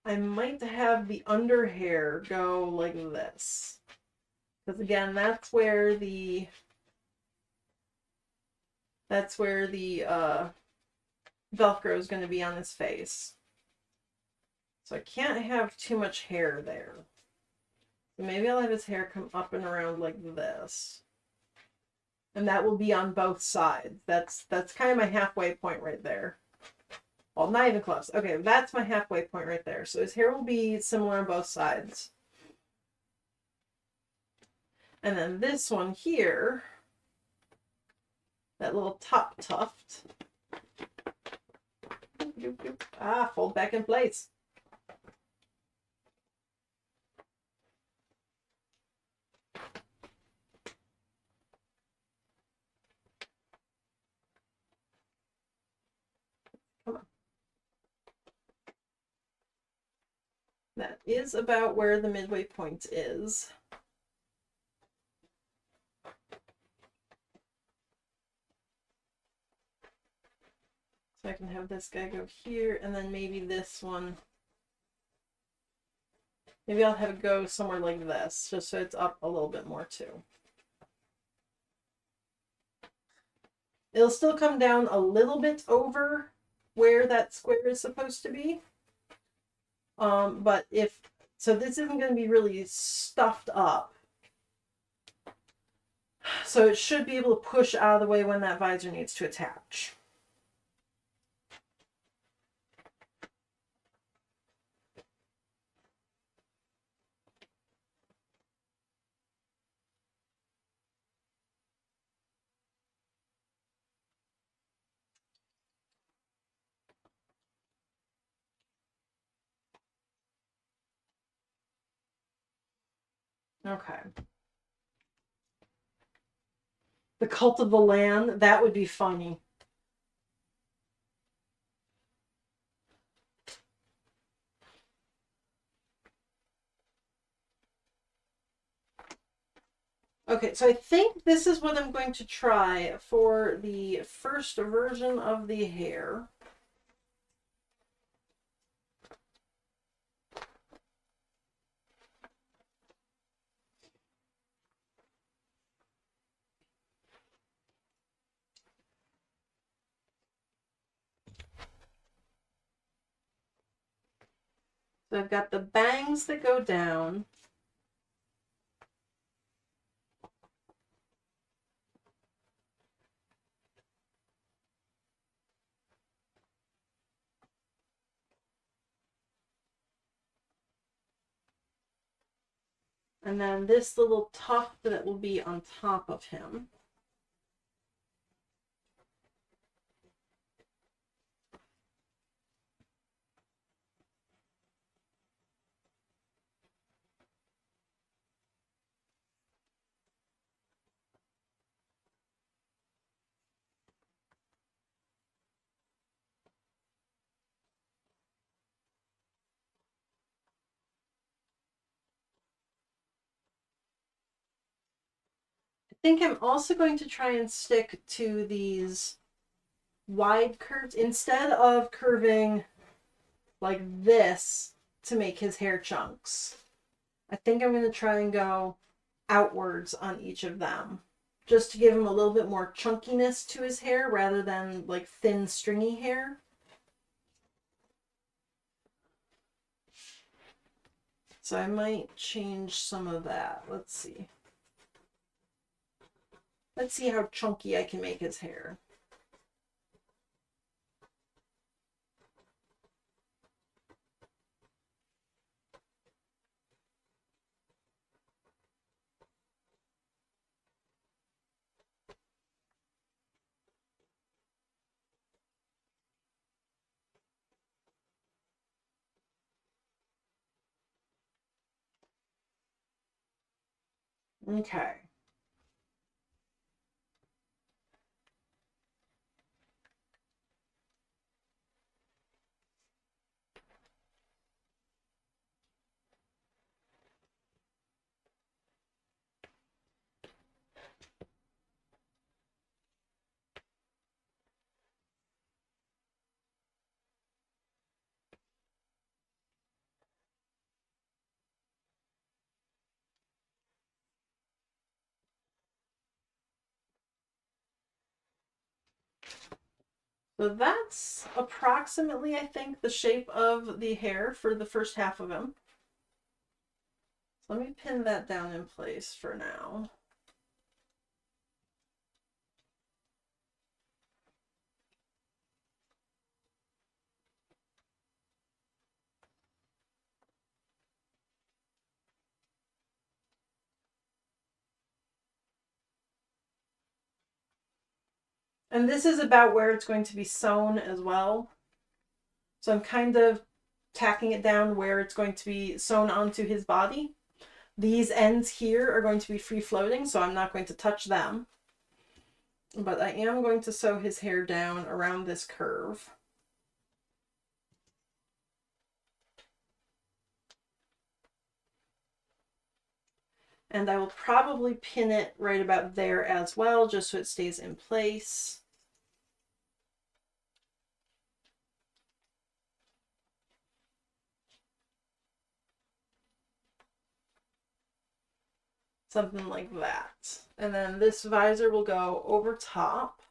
Speaker 1: I might have the under hair go like this. Because again, that's where the Velcro is going to be on his face. So I can't have too much hair there. So maybe I'll have his hair come up and around like this. And that will be on both sides. That's kind of my halfway point right there. Well, not even close. Okay, that's my halfway point right there. So his hair will be similar on both sides. And then this one here, that little top tuft. Fold back in place. Come on. That is about where the midway point is. So I can have this guy go here, and then maybe this one. Maybe I'll have it go somewhere like this, just so it's up a little bit more too. It'll still come down a little bit over where that square is supposed to be. But so this isn't going to be really stuffed up. So it should be able to push out of the way when that visor needs to attach. Okay. The Cult of the Land, that would be funny. Okay, so I think this is what I'm going to try for the first version of the hair. So I've got the bangs that go down. And then this little tuft that will be on top of him. I think I'm also going to try and stick to these wide curves instead of curving like this to make his hair chunks. I think I'm going to try and go outwards on each of them just to give him a little bit more chunkiness to his hair rather than like thin stringy hair. So I might change some of that. Let's see. Let's see how chunky I can make his hair. Okay. So that's approximately, I think, the shape of the hair for the first half of him. So let me pin that down in place for now. And this is about where it's going to be sewn as well. So I'm kind of tacking it down where it's going to be sewn onto his body. These ends here are going to be free floating, so I'm not going to touch them. But I am going to sew his hair down around this curve. And I will probably pin it right about there as well, just so it stays in place. Something like that. And then this visor will go over top.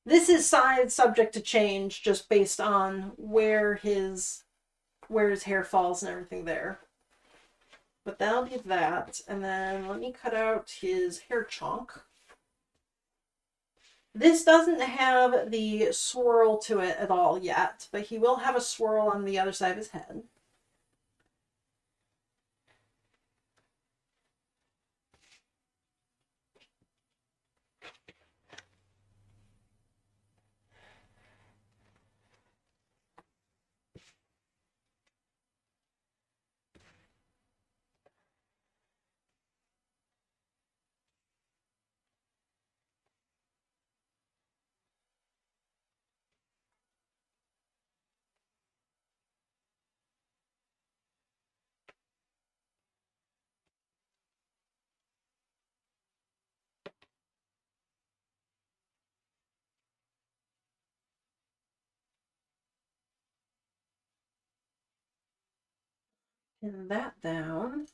Speaker 1: This is size subject to change just based on where his hair falls and everything there. But that'll be that. And then let me cut out his hair chunk. This doesn't have the swirl to it at all yet, but he will have a swirl on the other side of his head. Pin that down.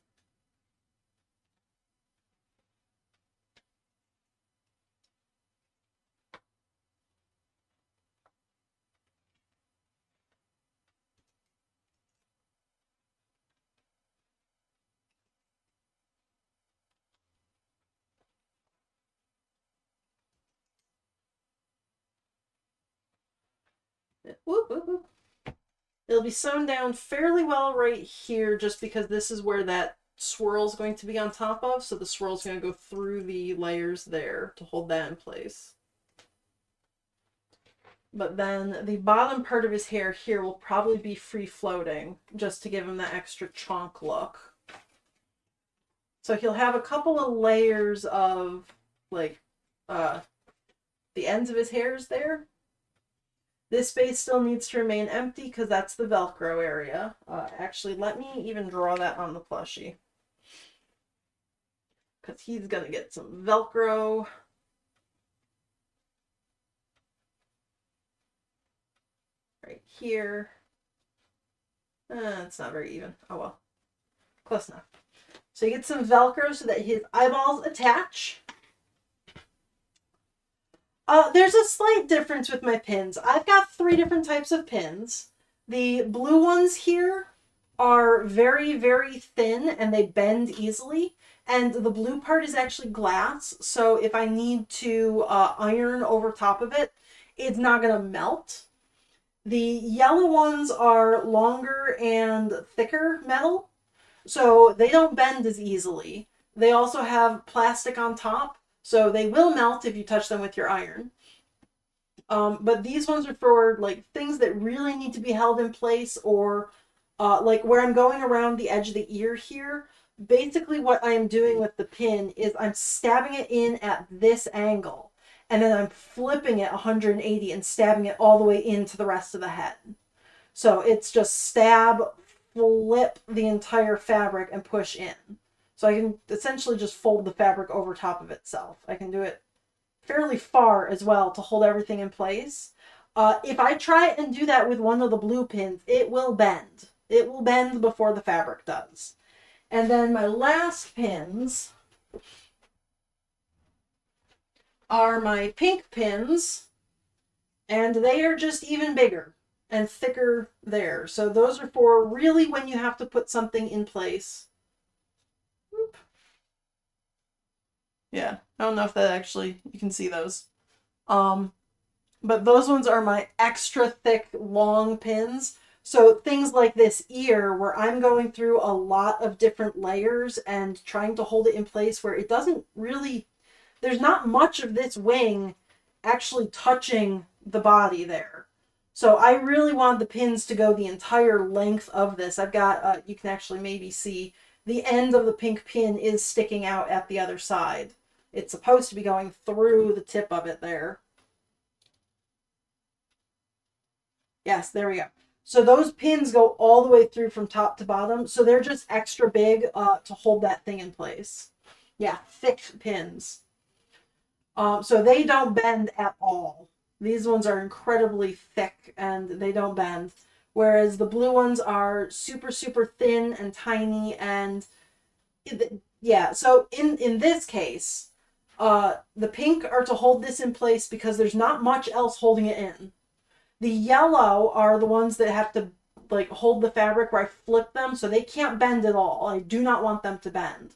Speaker 1: Whoop, whoop, whoop. It'll be sewn down fairly well right here just because this is where that swirl is going to be on top of, so the swirl is going to go through the layers there to hold that in place. But then the bottom part of his hair here will probably be free floating just to give him that extra chonk look. So he'll have a couple of layers of like the ends of his hairs there. This space still needs to remain empty because that's the Velcro area. Actually, let me even draw that on the plushie. Because he's going to get some Velcro. Right here. It's not very even. Oh well. Close enough. So you get some Velcro so that his eyeballs attach. There's a slight difference with my pins. I've got 3 different types of pins. The blue ones here are very, very thin and they bend easily. And the blue part is actually glass, so if I need to iron over top of it, it's not going to melt. The yellow ones are longer and thicker metal, so they don't bend as easily. They also have plastic on top, so they will melt if you touch them with your iron. But these ones are for like things that really need to be held in place, or like where I'm going around the edge of the ear here. Basically what I am doing with the pin is I'm stabbing it in at this angle, and then I'm flipping it 180 and stabbing it all the way into the rest of the head. So it's just stab, flip the entire fabric, and push in. So I can essentially just fold the fabric over top of itself. I can do it fairly far as well to hold everything in place. If I try and do that with one of the blue pins, it will bend. It will bend before the fabric does. And then my last pins are my pink pins, and they are just even bigger and thicker there. So those are for really when you have to put something in place. Whoop. Yeah, I don't know if that actually, you can see those. But those ones are my extra thick, long pins. So things like this ear, where I'm going through a lot of different layers and trying to hold it in place where it doesn't really, there's not much of this wing actually touching the body there. So I really want the pins to go the entire length of this. I've got, you can actually maybe see the end of the pink pin is sticking out at the other side. It's supposed to be going through the tip of it there. Yes, there we go. So those pins go all the way through from top to bottom. So they're just extra big to hold that thing in place. Yeah, thick pins. So they don't bend at all. These ones are incredibly thick and they don't bend. Whereas the blue ones are super, super thin and tiny. And yeah, so in this case, the pink are to hold this in place because there's not much else holding it in. The yellow are the ones that have to like hold the fabric where I flip them, so they can't bend at all. I do not want them to bend.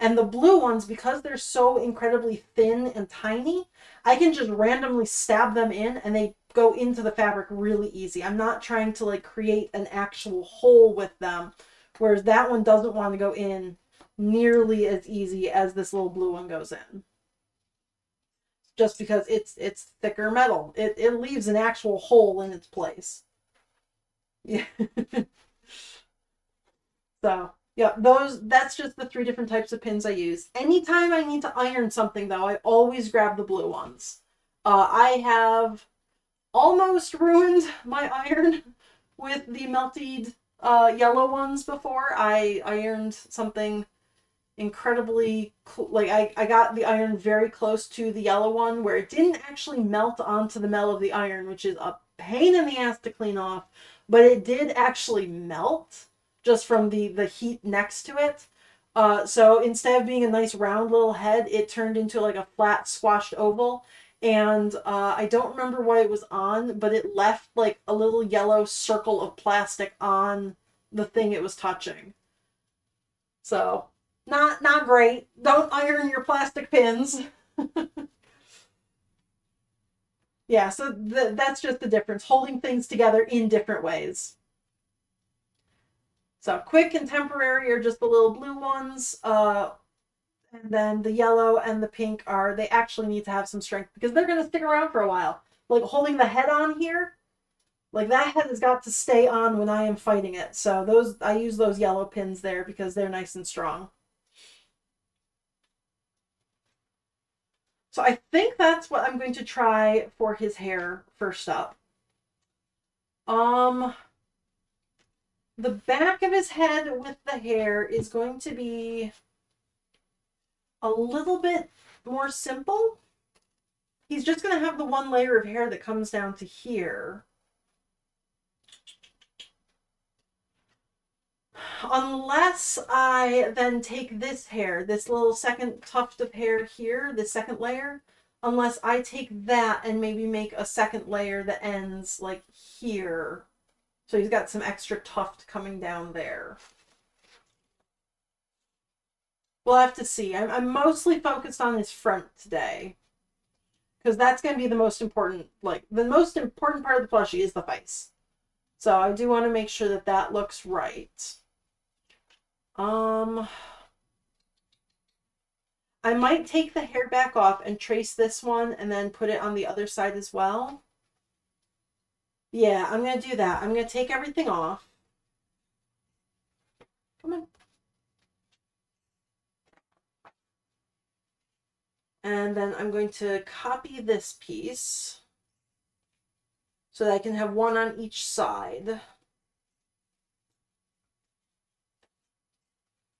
Speaker 1: And the blue ones, because they're so incredibly thin and tiny, I can just randomly stab them in and they go into the fabric really easy. I'm not trying to like create an actual hole with them, whereas that one doesn't want to go in nearly as easy as this little blue one goes in. Just because it's thicker metal. It leaves an actual hole in its place. Yeah. So yeah, that's just the 3 different types of pins I use. Anytime I need to iron something though, I always grab the blue ones. I have almost ruined my iron with the melted yellow ones before. I ironed something incredibly like I got the iron very close to the yellow one where it didn't actually melt onto the metal of the iron, which is a pain in the ass to clean off, but it did actually melt just from the heat next to it. So instead of being a nice round little head, it turned into like a flat squashed oval. And I don't remember what it was on, but it left like a little yellow circle of plastic on the thing it was touching. So not great. Don't iron your plastic pins. Yeah, so that's just the difference. Holding things together in different ways. So quick and temporary are just the little blue ones. And then the yellow and the pink are, they actually need to have some strength because they're going to stick around for a while. Like holding the head on here, like that head has got to stay on when I am fighting it. So those, I use those yellow pins there because they're nice and strong. So I think that's what I'm going to try for his hair first up. Um, the back of his head with the hair is going to be a little bit more simple. He's just going to have the one layer of hair that comes down to here. Unless I then take this hair, this little second tuft of hair here, this second layer, unless I take that and maybe make a second layer that ends like here. So he's got some extra tuft coming down there. We'll have to see. I'm mostly focused on his front today. Because that's going to be the most important, like, the most important part of the plushie is the face. So I do want to make sure that that looks right. I might take the hair back off and trace this one and then put it on the other side as well. Yeah, I'm going to do that. I'm going to take everything off. Come on. And then I'm going to copy this piece so that I can have one on each side.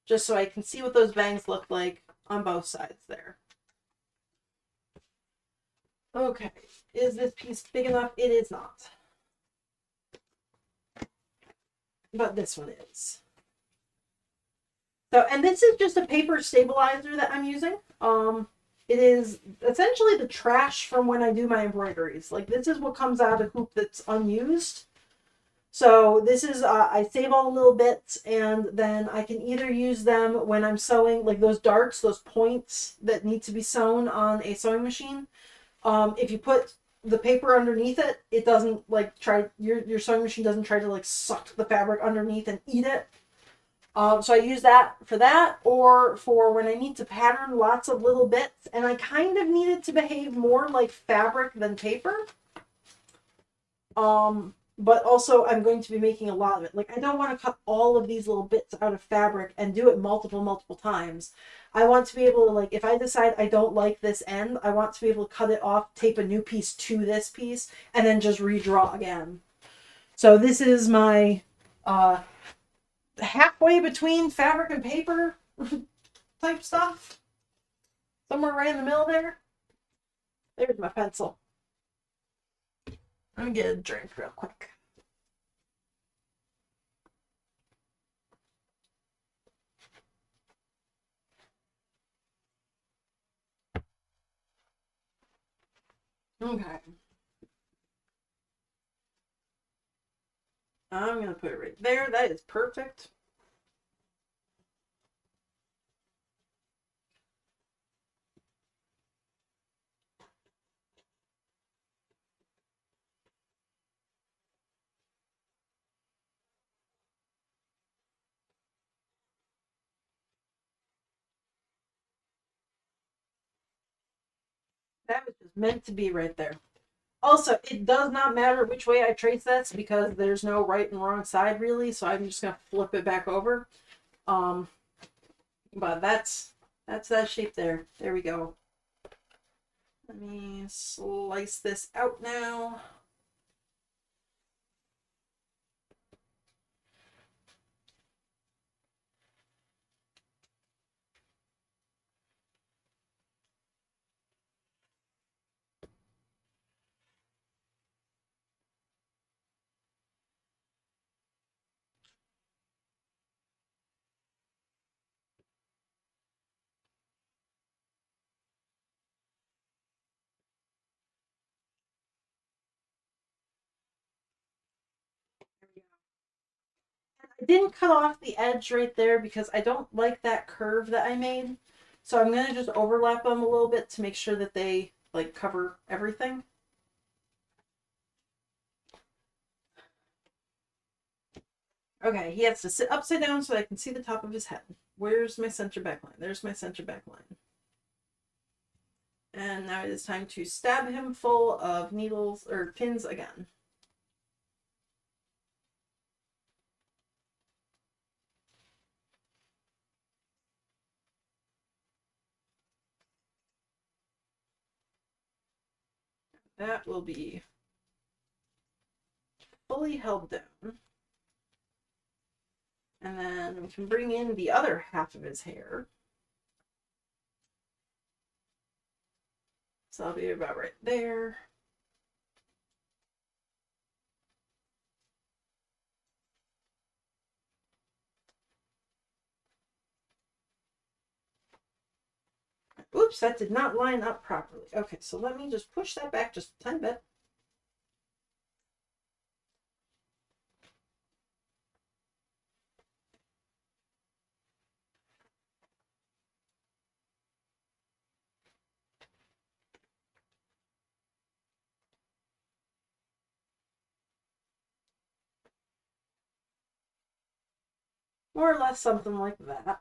Speaker 1: Just so I can see what those bangs look like on both sides there. Okay, is this piece big enough? It is not. But this one is. So, and this is just a paper stabilizer that I'm using. It is essentially the trash from when I do my embroideries. Like, this is what comes out of hoop that's unused. So this is, I save all the little bits, and then I can either use them when I'm sewing, like those darts, those points that need to be sewn on a sewing machine. If you put the paper underneath it, it doesn't like try, your sewing machine doesn't try to like suck the fabric underneath and eat it. So I use that for that, or for when I need to pattern lots of little bits, and I kind of need it to behave more like fabric than paper. But also I'm going to be making a lot of it. Like, I don't want to cut all of these little bits out of fabric and do it multiple times. I want to be able to, like, if I decide I don't like this end, I want to be able to cut it off, tape a new piece to this piece, and then just redraw again. So this is my halfway between fabric and paper type stuff. Somewhere right in the middle there. There's my pencil. Let me get a drink real quick. Okay. I'm going to put it right there. That is perfect. That was just meant to be right there. Also, it does not matter which way I trace this because there's no right and wrong side really, so I'm just gonna flip it back over. Um, but that's that shape there. There we go. Let me slice this out now. I didn't cut off the edge right there because I don't like that curve that I made. So I'm gonna just overlap them a little bit to make sure that they like cover everything. Okay, he has to sit upside down so I can see the top of his head. Where's my center back line? There's my center back line. And now it is time to stab him full of needles or pins again. That will be fully held down. And then we can bring in the other half of his hair. So I'll be about right there. Oops, that did not line up properly. Okay, so let me just push that back just a tiny bit. More or less something like that.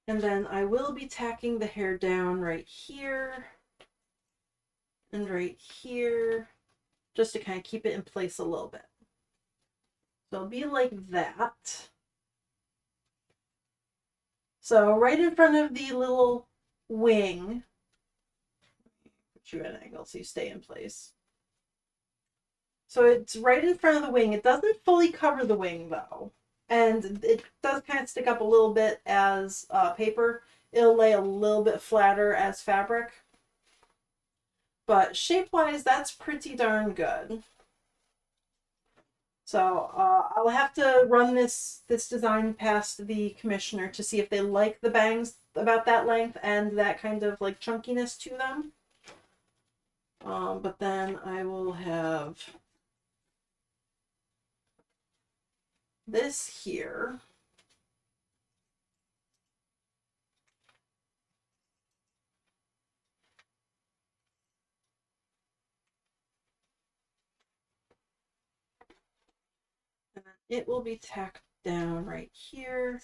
Speaker 1: And then I will be tacking the hair down right here and right here, just to kind of keep it in place a little bit. So it'll be like that. So right in front of the little wing, put you at an angle so you stay in place. So it's right in front of the wing. It doesn't fully cover the wing though. And it does kind of stick up a little bit as paper. It'll lay a little bit flatter as fabric. But shape-wise, that's pretty darn good. So I'll have to run this design past the commissioner to see if they like the bangs about that length and that kind of like chunkiness to them. But then I will have this here. And then it will be tacked down right here.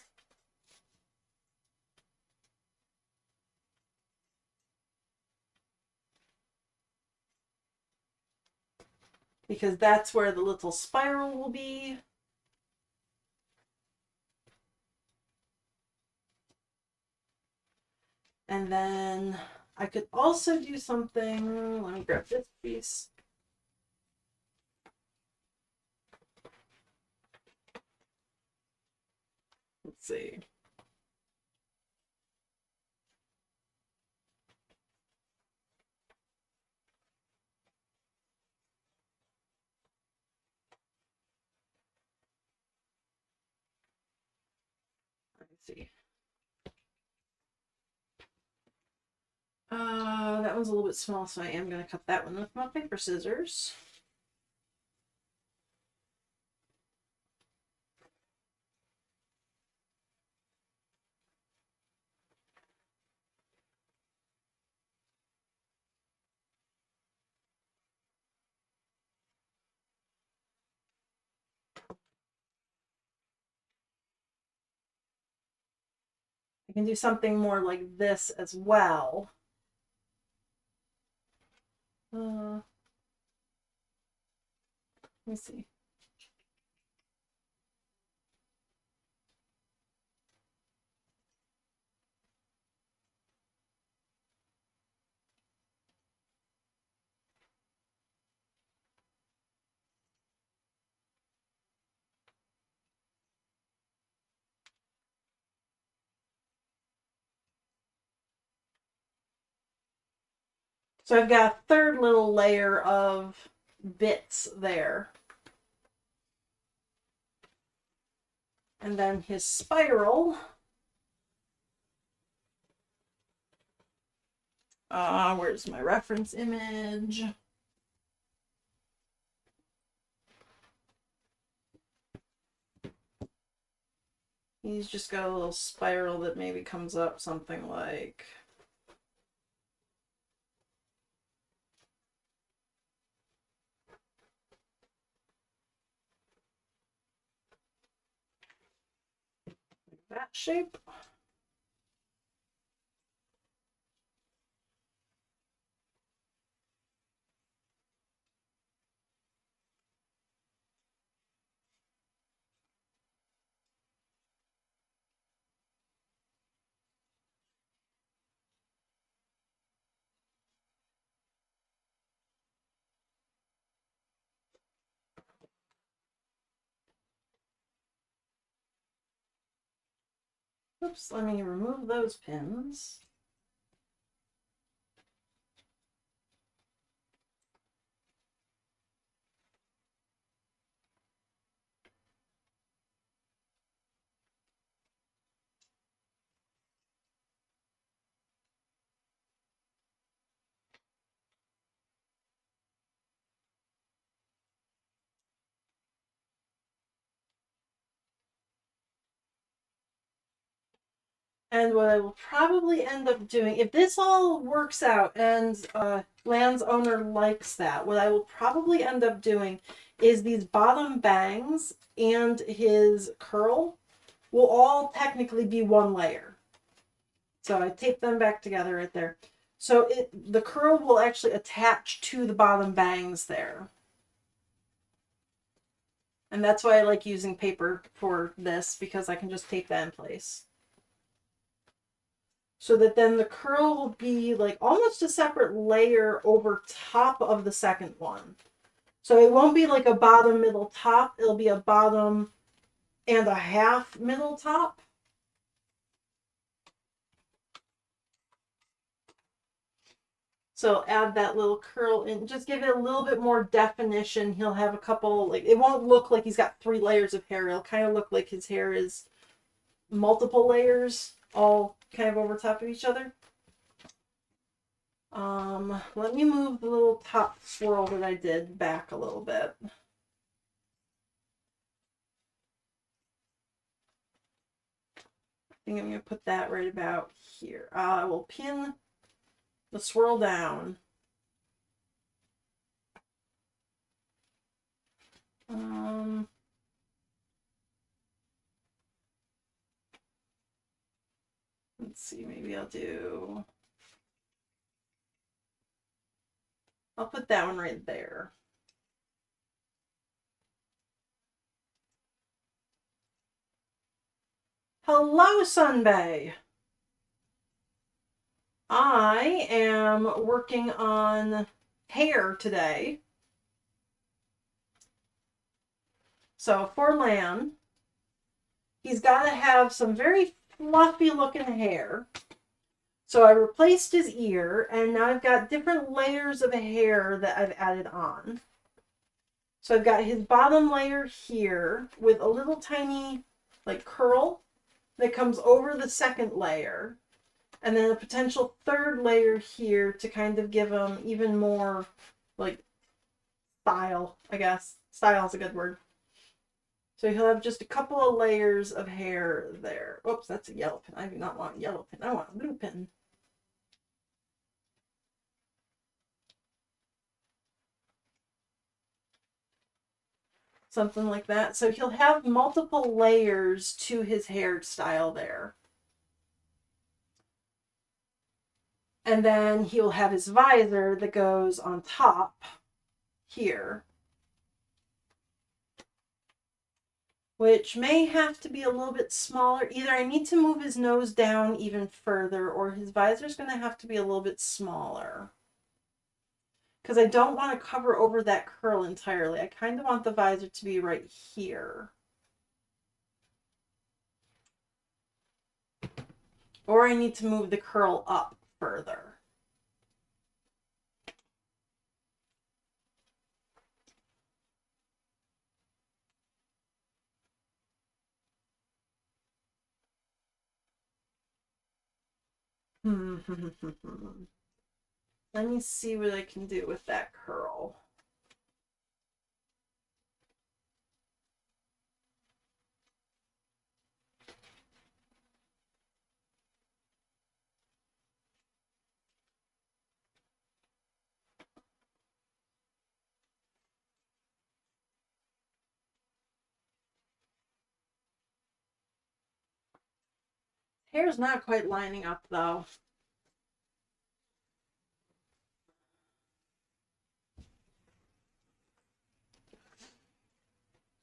Speaker 1: Because that's where the little spiral will be. And then I could also do something. Let me grab this piece. Let's see. see. That one's a little bit small, so I am going to cut that one with my paper scissors. I can do something more like this as well. Let me see. So I've got a third little layer of bits there. And then his spiral. Where's my reference image? He's just got a little spiral that maybe comes up something like... that shape. Oops, let me remove those pins. And what I will probably end up doing, if this all works out and Land's owner likes that, what I will probably end up doing is these bottom bangs and his curl will all technically be one layer. So I tape them back together right there. So the curl will actually attach to the bottom bangs there. And that's why I like using paper for this, because I can just tape that in place. So that then the curl will be like almost a separate layer over top of the second one. So it won't be like a bottom, middle, top. It'll be a bottom and a half middle top. So add that little curl in, just give it a little bit more definition. He'll have a couple, like, it won't look like he's got 3 layers of hair. It'll kind of look like his hair is multiple layers, all kind of over top of each other. Let me move the little top swirl that I did back a little bit. I think I'm going to put that right about here. I will pin the swirl down. Let's see, maybe I'll put that one right there. Hello, Sunbay. I am working on hair today. So for Lan, he's got to have some very fluffy looking hair. So I replaced his ear, and now I've got different layers of hair that I've added on. So I've got his bottom layer here with a little tiny like curl that comes over the second layer, and then a potential third layer here to kind of give him even more like style, I guess. Style is a good word. So he'll have just a couple of layers of hair there. Oops, that's a yellow pin. I do not want a yellow pin. I want a blue pin. Something like that. So he'll have multiple layers to his hairstyle there. And then he'll have his visor that goes on top here, which may have to be a little bit smaller. Either I need to move his nose down even further, or his visor is going to have to be a little bit smaller. Because I don't want to cover over that curl entirely. I kind of want the visor to be right here. Or I need to move the curl up further. Let me see what I can do with that curl. Hair's not quite lining up though.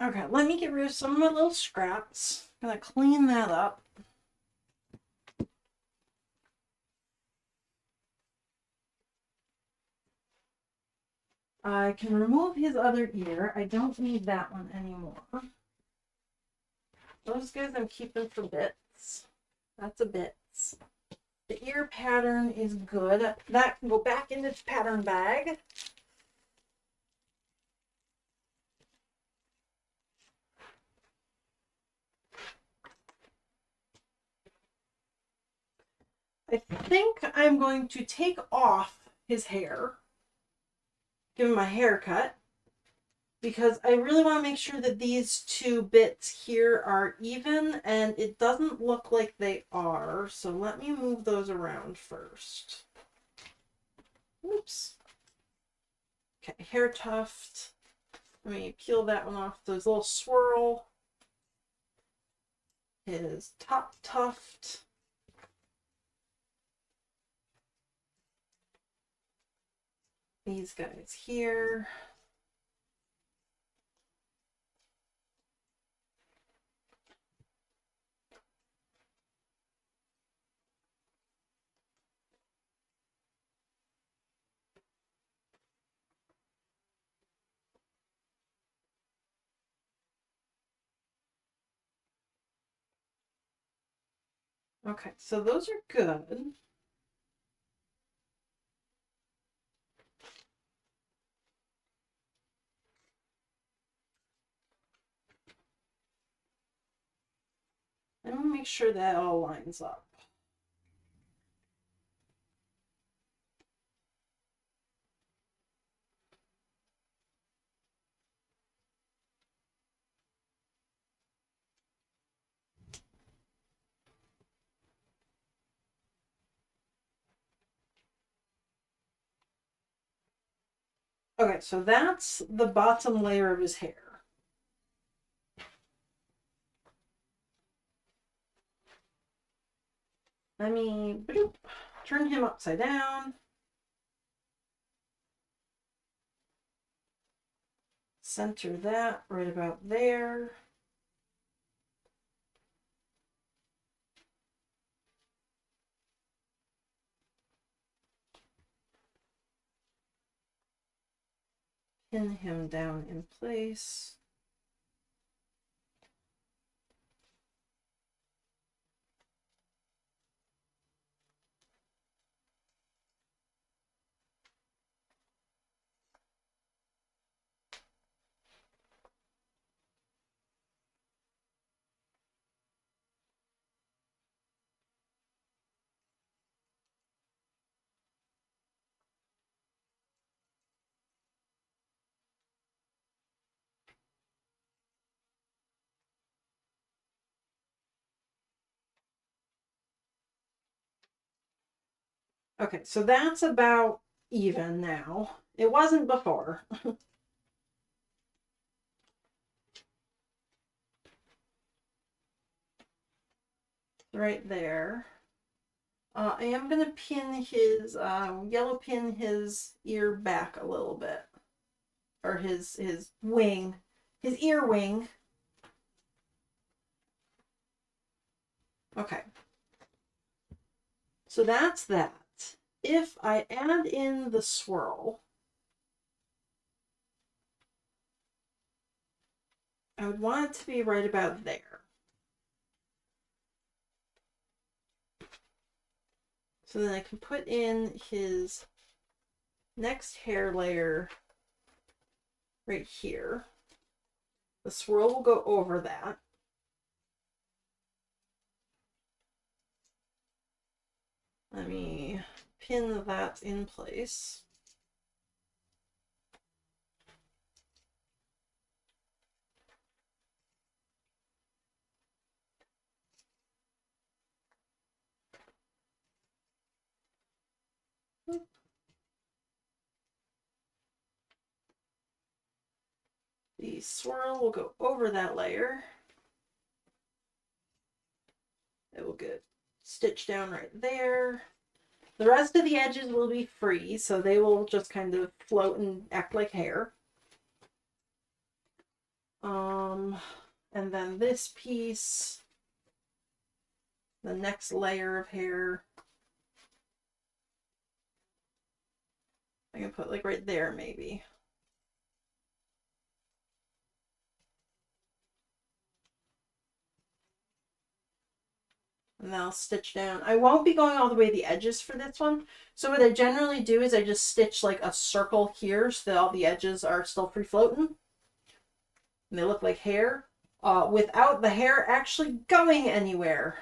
Speaker 1: Okay, let me get rid of some of my little scraps. I'm gonna clean that up. I can remove his other ear. I don't need that one anymore. Those guys I'm keeping for bits. That's a bits. The ear pattern is good. That can go back in its pattern bag. I think I'm going to take off his hair, give him a haircut, because I really want to make sure that these two bits here are even, and it doesn't look like they are. So let me move those around first. Oops. Okay, hair tuft. Let me peel that one off. There's a little swirl. His top tuft. These guys here. Okay, so those are good. I'm gonna make sure that all lines up. Okay, so that's the bottom layer of his hair. Let me bloop, turn him upside down. Center that right about there. Pin him down in place. Okay, so that's about even now. It wasn't before. Right there. I am going to pin his, yellow pin his ear back a little bit. Or his wing. His ear wing. Okay. So that's that. If I add in the swirl, I would want it to be right about there. So then I can put in his next hair layer right here. The swirl will go over that. Let me pin that in place. The swirl will go over that layer. It will get stitched down right there. The rest of the edges will be free, so they will just kind of float and act like hair. And then this piece, the next layer of hair, I can put like right there maybe. And then I'll stitch down. I won't be going all the way to the edges for this one. So what I generally do is I just stitch like a circle here so that all the edges are still free floating. And they look like hair without the hair actually going anywhere.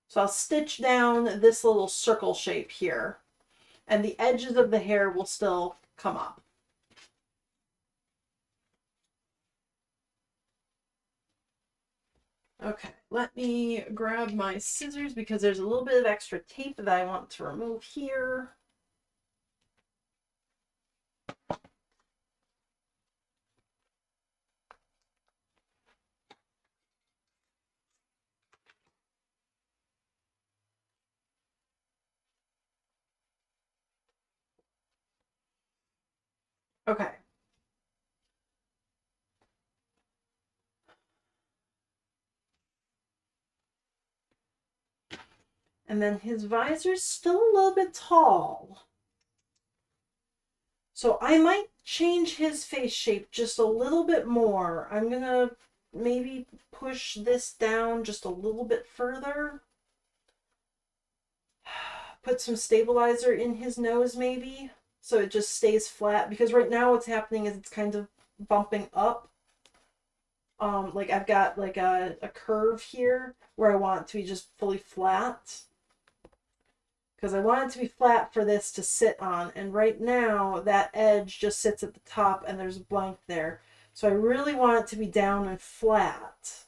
Speaker 1: So I'll stitch down this little circle shape here, and the edges of the hair will still come up. Okay, let me grab my scissors because there's a little bit of extra tape that I want to remove here. Okay. And then his visor's still a little bit tall. So I might change his face shape just a little bit more. I'm gonna maybe push this down just a little bit further. Put some stabilizer in his nose maybe, so it just stays flat. Because right now what's happening is it's kind of bumping up. Like I've got like a curve here where I want it to be just fully flat. Because I want it to be flat for this to sit on. And right now, that edge just sits at the top and there's a blank there. So I really want it to be down and flat.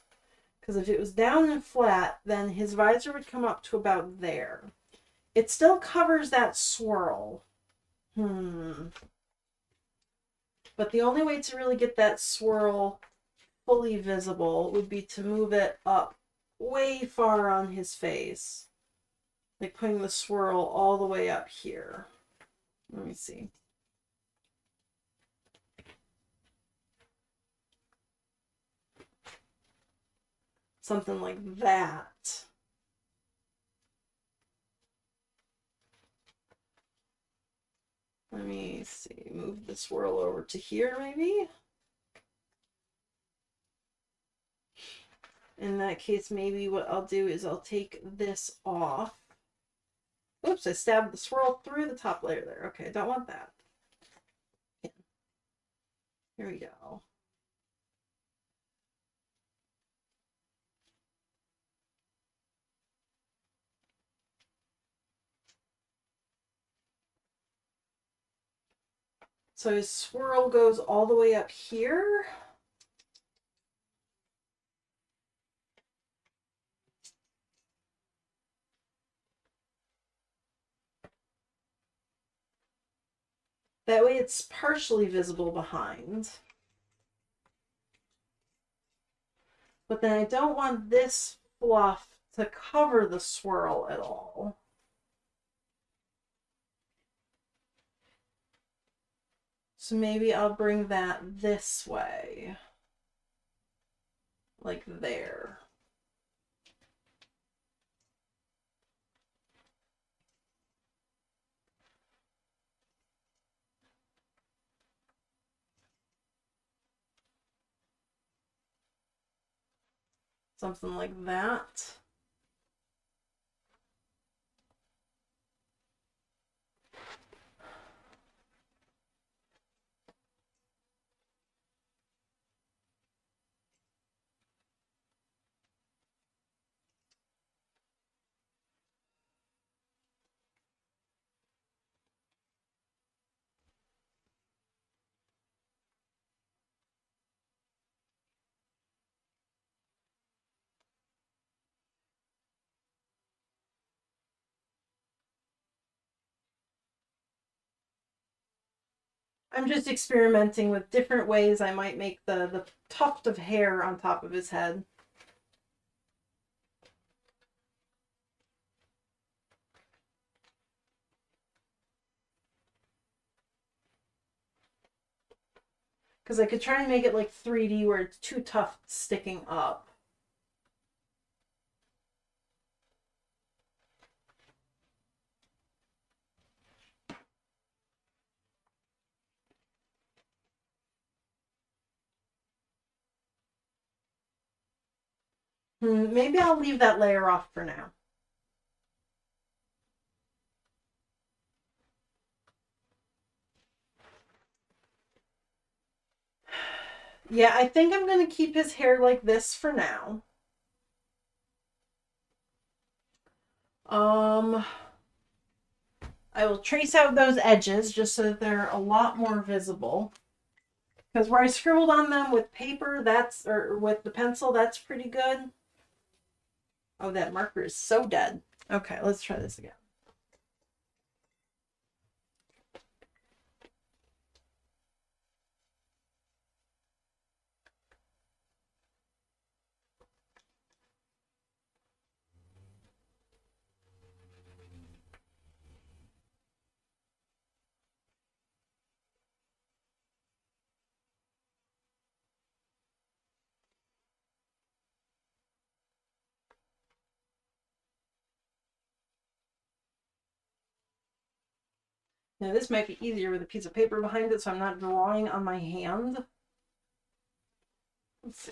Speaker 1: Because if it was down and flat, then his visor would come up to about there. It still covers that swirl. But the only way to really get that swirl fully visible would be to move it up way far on his face. Like putting the swirl all the way up here. Let me see. Something like that. Let me see. Move the swirl over to here maybe. In that case, maybe what I'll do is I'll take this off. Oops, I stabbed the swirl through the top layer there. Okay, I don't want that. Here we go. So his swirl goes all the way up here. That way it's partially visible behind. But then I don't want this fluff to cover the swirl at all. So maybe I'll bring that this way. Like there. Something like that. I'm just experimenting with different ways I might make the tuft of hair on top of his head. Because I could try and make it like 3D where it's two tufts sticking up. Maybe I'll leave that layer off for now. Yeah, I think I'm going to keep his hair like this for now. I will trace out those edges just so that they're a lot more visible. Because where I scribbled on them with paper, or with the pencil, that's pretty good. Oh, that marker is so dead. Okay, let's try this again. Now this might be easier with a piece of paper behind it so I'm not drawing on my hand. Let's see.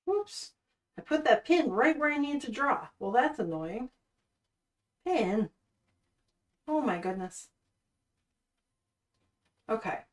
Speaker 1: Whoops. I put that pin right where I need to draw. Well, that's annoying. Pin? Oh my goodness. Okay.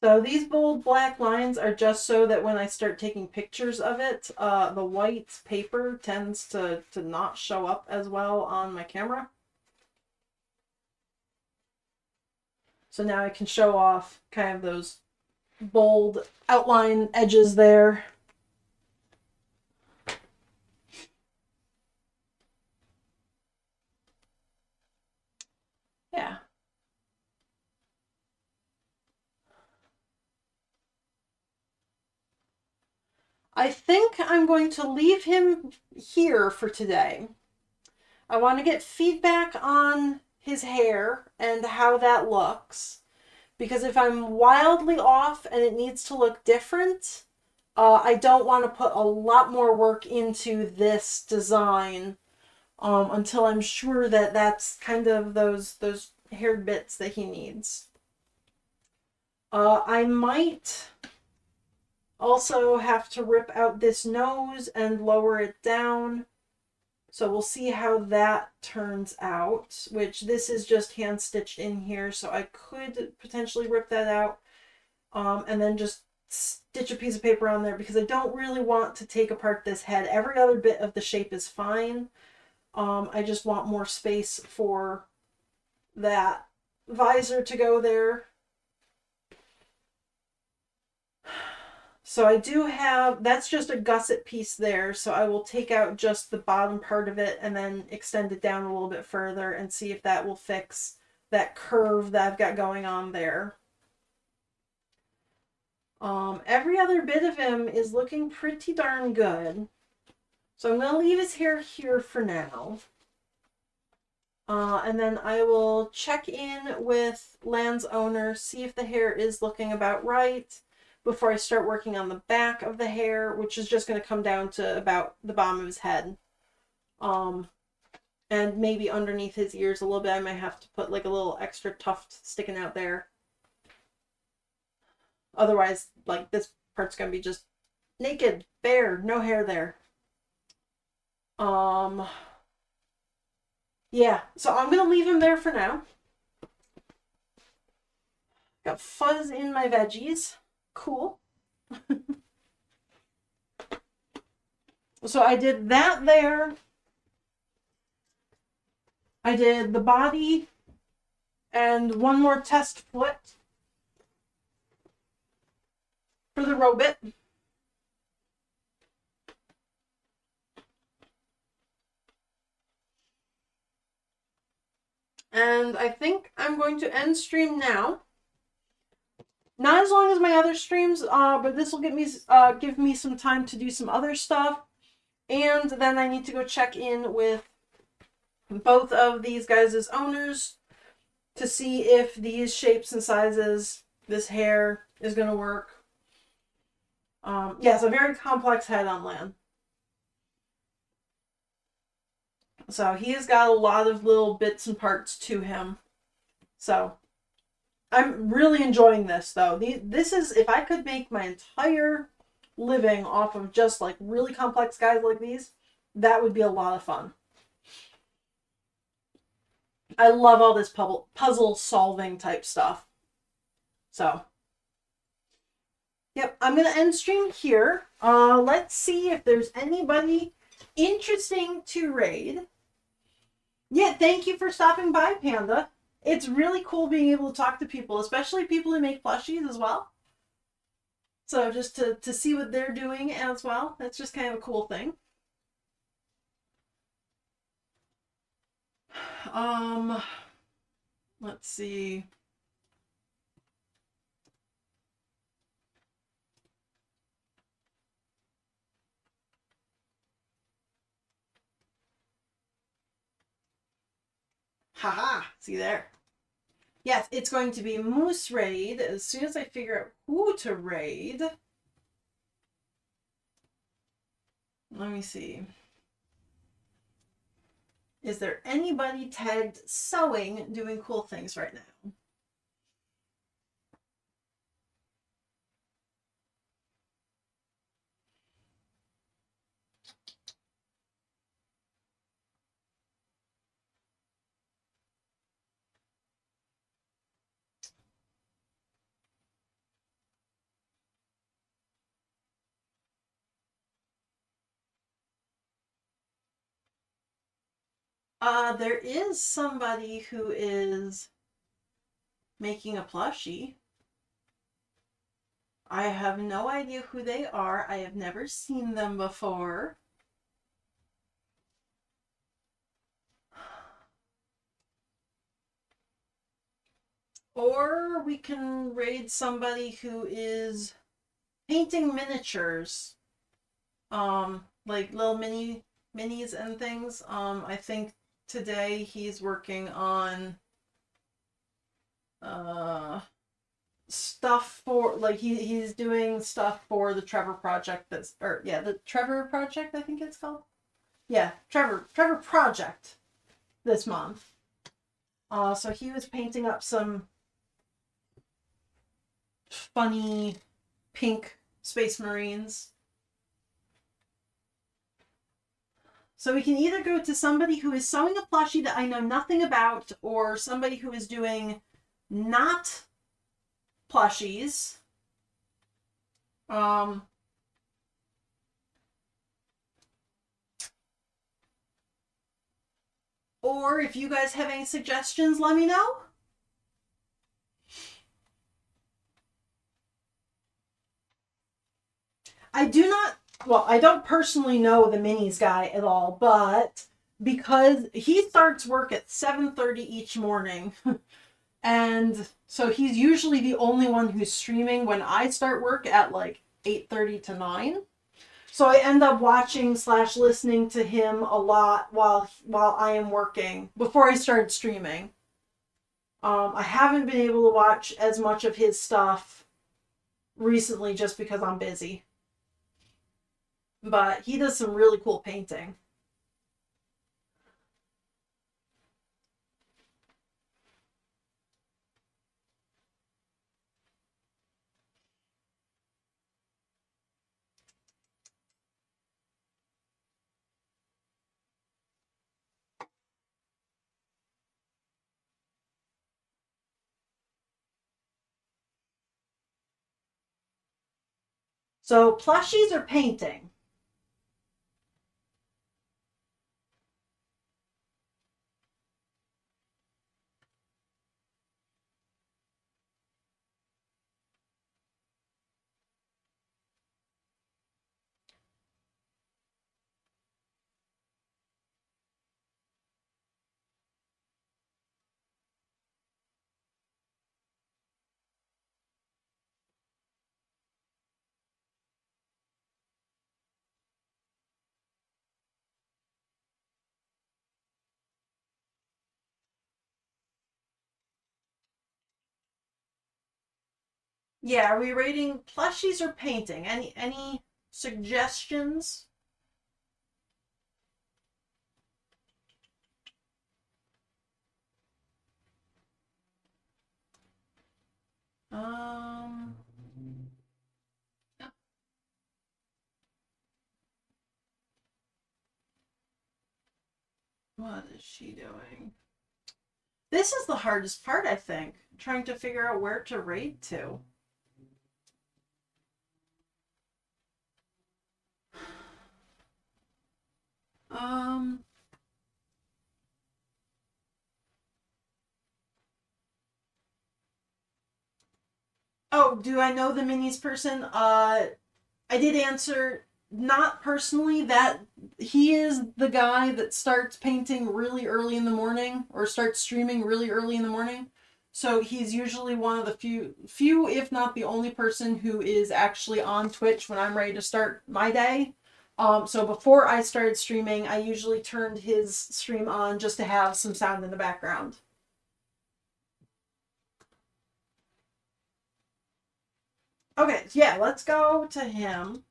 Speaker 1: So these bold black lines are just so that when I start taking pictures of it, the white paper tends to not show up as well on my camera. So now I can show off kind of those bold outline edges there. Yeah. I think I'm going to leave him here for today. I want to get feedback on his hair and how that looks. Because if I'm wildly off and it needs to look different, I don't want to put a lot more work into this design until I'm sure that that's kind of those haired bits that he needs. I might also have to rip out this nose and lower it down. So we'll see how that turns out, which this is just hand stitched in here. So I could potentially rip that out and then just stitch a piece of paper on there because I don't really want to take apart this head. Every other bit of the shape is fine. I just want more space for that visor to go there. So I do have, that's just a gusset piece there. So I will take out just the bottom part of it and then extend it down a little bit further and see if that will fix that curve that I've got going on there. Every other bit of him is looking pretty darn good. So I'm going to leave his hair here for now. And then I will check in with Land's owner, see if the hair is looking about right before I start working on the back of the hair, which is just going to come down to about the bottom of his head. And maybe underneath his ears a little bit. I might have to put like a little extra tuft sticking out there. Otherwise, like this part's going to be just naked, bare, no hair there. Yeah, so I'm going to leave him there for now. Got fuzz in my veggies. Cool. So I did that there. I did the body and one more test foot for the robot. And I think I'm going to end stream now. Not as long as my other streams, but this will give me some time to do some other stuff. And then I need to go check in with both of these guys' owners to see if these shapes and sizes, this hair, is going to work. Yeah, it's a very complex head on Land. So he has got a lot of little bits and parts to him. So I'm really enjoying this, though. This is, if I could make my entire living off of just like really complex guys like these, that would be a lot of fun. I love all this puzzle solving type stuff. So, yep, I'm going to end stream here. Let's see if there's anybody interesting to raid. Yeah, thank you for stopping by, Panda. It's really cool being able to talk to people, especially people who make plushies as well. So just to see what they're doing as well, that's just kind of a cool thing. Let's see. Haha, see there. Yes, it's going to be Moose Raid as soon as I figure out who to raid. Let me see. Is there anybody tagged sewing doing cool things right now? There is somebody who is making a plushie. I have no idea who they are. I have never seen them before. Or we can raid somebody who is painting miniatures. Like little minis and things. I think today he's working on stuff for, like, he's doing stuff for the Trevor Project. That's, or yeah, the Trevor Project, I think it's called. Yeah, Trevor Project this month. So he was painting up some funny pink Space Marines. So we can either go to somebody who is sewing a plushie that I know nothing about, or somebody who is doing not plushies. Or if you guys have any suggestions, let me know. I do not, well, I don't personally know the minis guy at all, but because he starts work at 7:30 each morning, and so he's usually the only one who's streaming when I start work at like 8:30 to 9. So I end up watching / listening to him a lot while I am working before I start streaming. I haven't been able to watch as much of his stuff recently just because I'm busy. But he does some really cool painting. So plushies or painting? Yeah, are we rating plushies or painting? Any suggestions? Um, what is she doing? This is the hardest part, I think. Trying to figure out where to raid to. Um, oh, do I know the minis person? I did answer, not personally, that he is the guy that starts painting really early in the morning or starts streaming really early in the morning. So he's usually one of the few, if not the only person who is actually on Twitch when I'm ready to start my day. So before I started streaming, I usually turned his stream on just to have some sound in the background. Okay, yeah, let's go to him.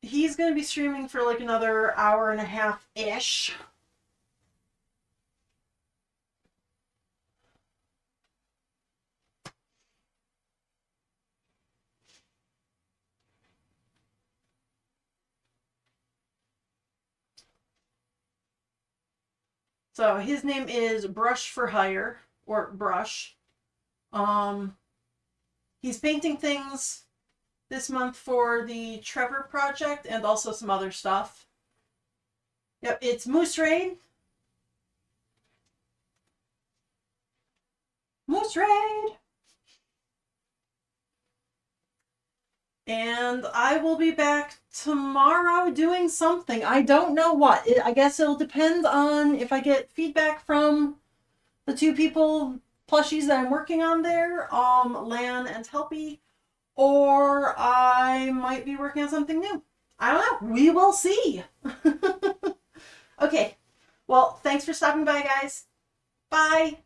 Speaker 1: He's going to be streaming for like another hour and a half ish. So his name is Brush for Hire, or Brush. He's painting things this month for the Trevor project and also some other stuff. Yep, it's Moose Raid. Moose Raid! And I will be back tomorrow doing something. I don't know what. I guess it'll depend on if I get feedback from the two people plushies that I'm working on there, Lan and Helpy, or I might be working on something new. I don't know. We will see. Okay. Well, thanks for stopping by, guys. Bye.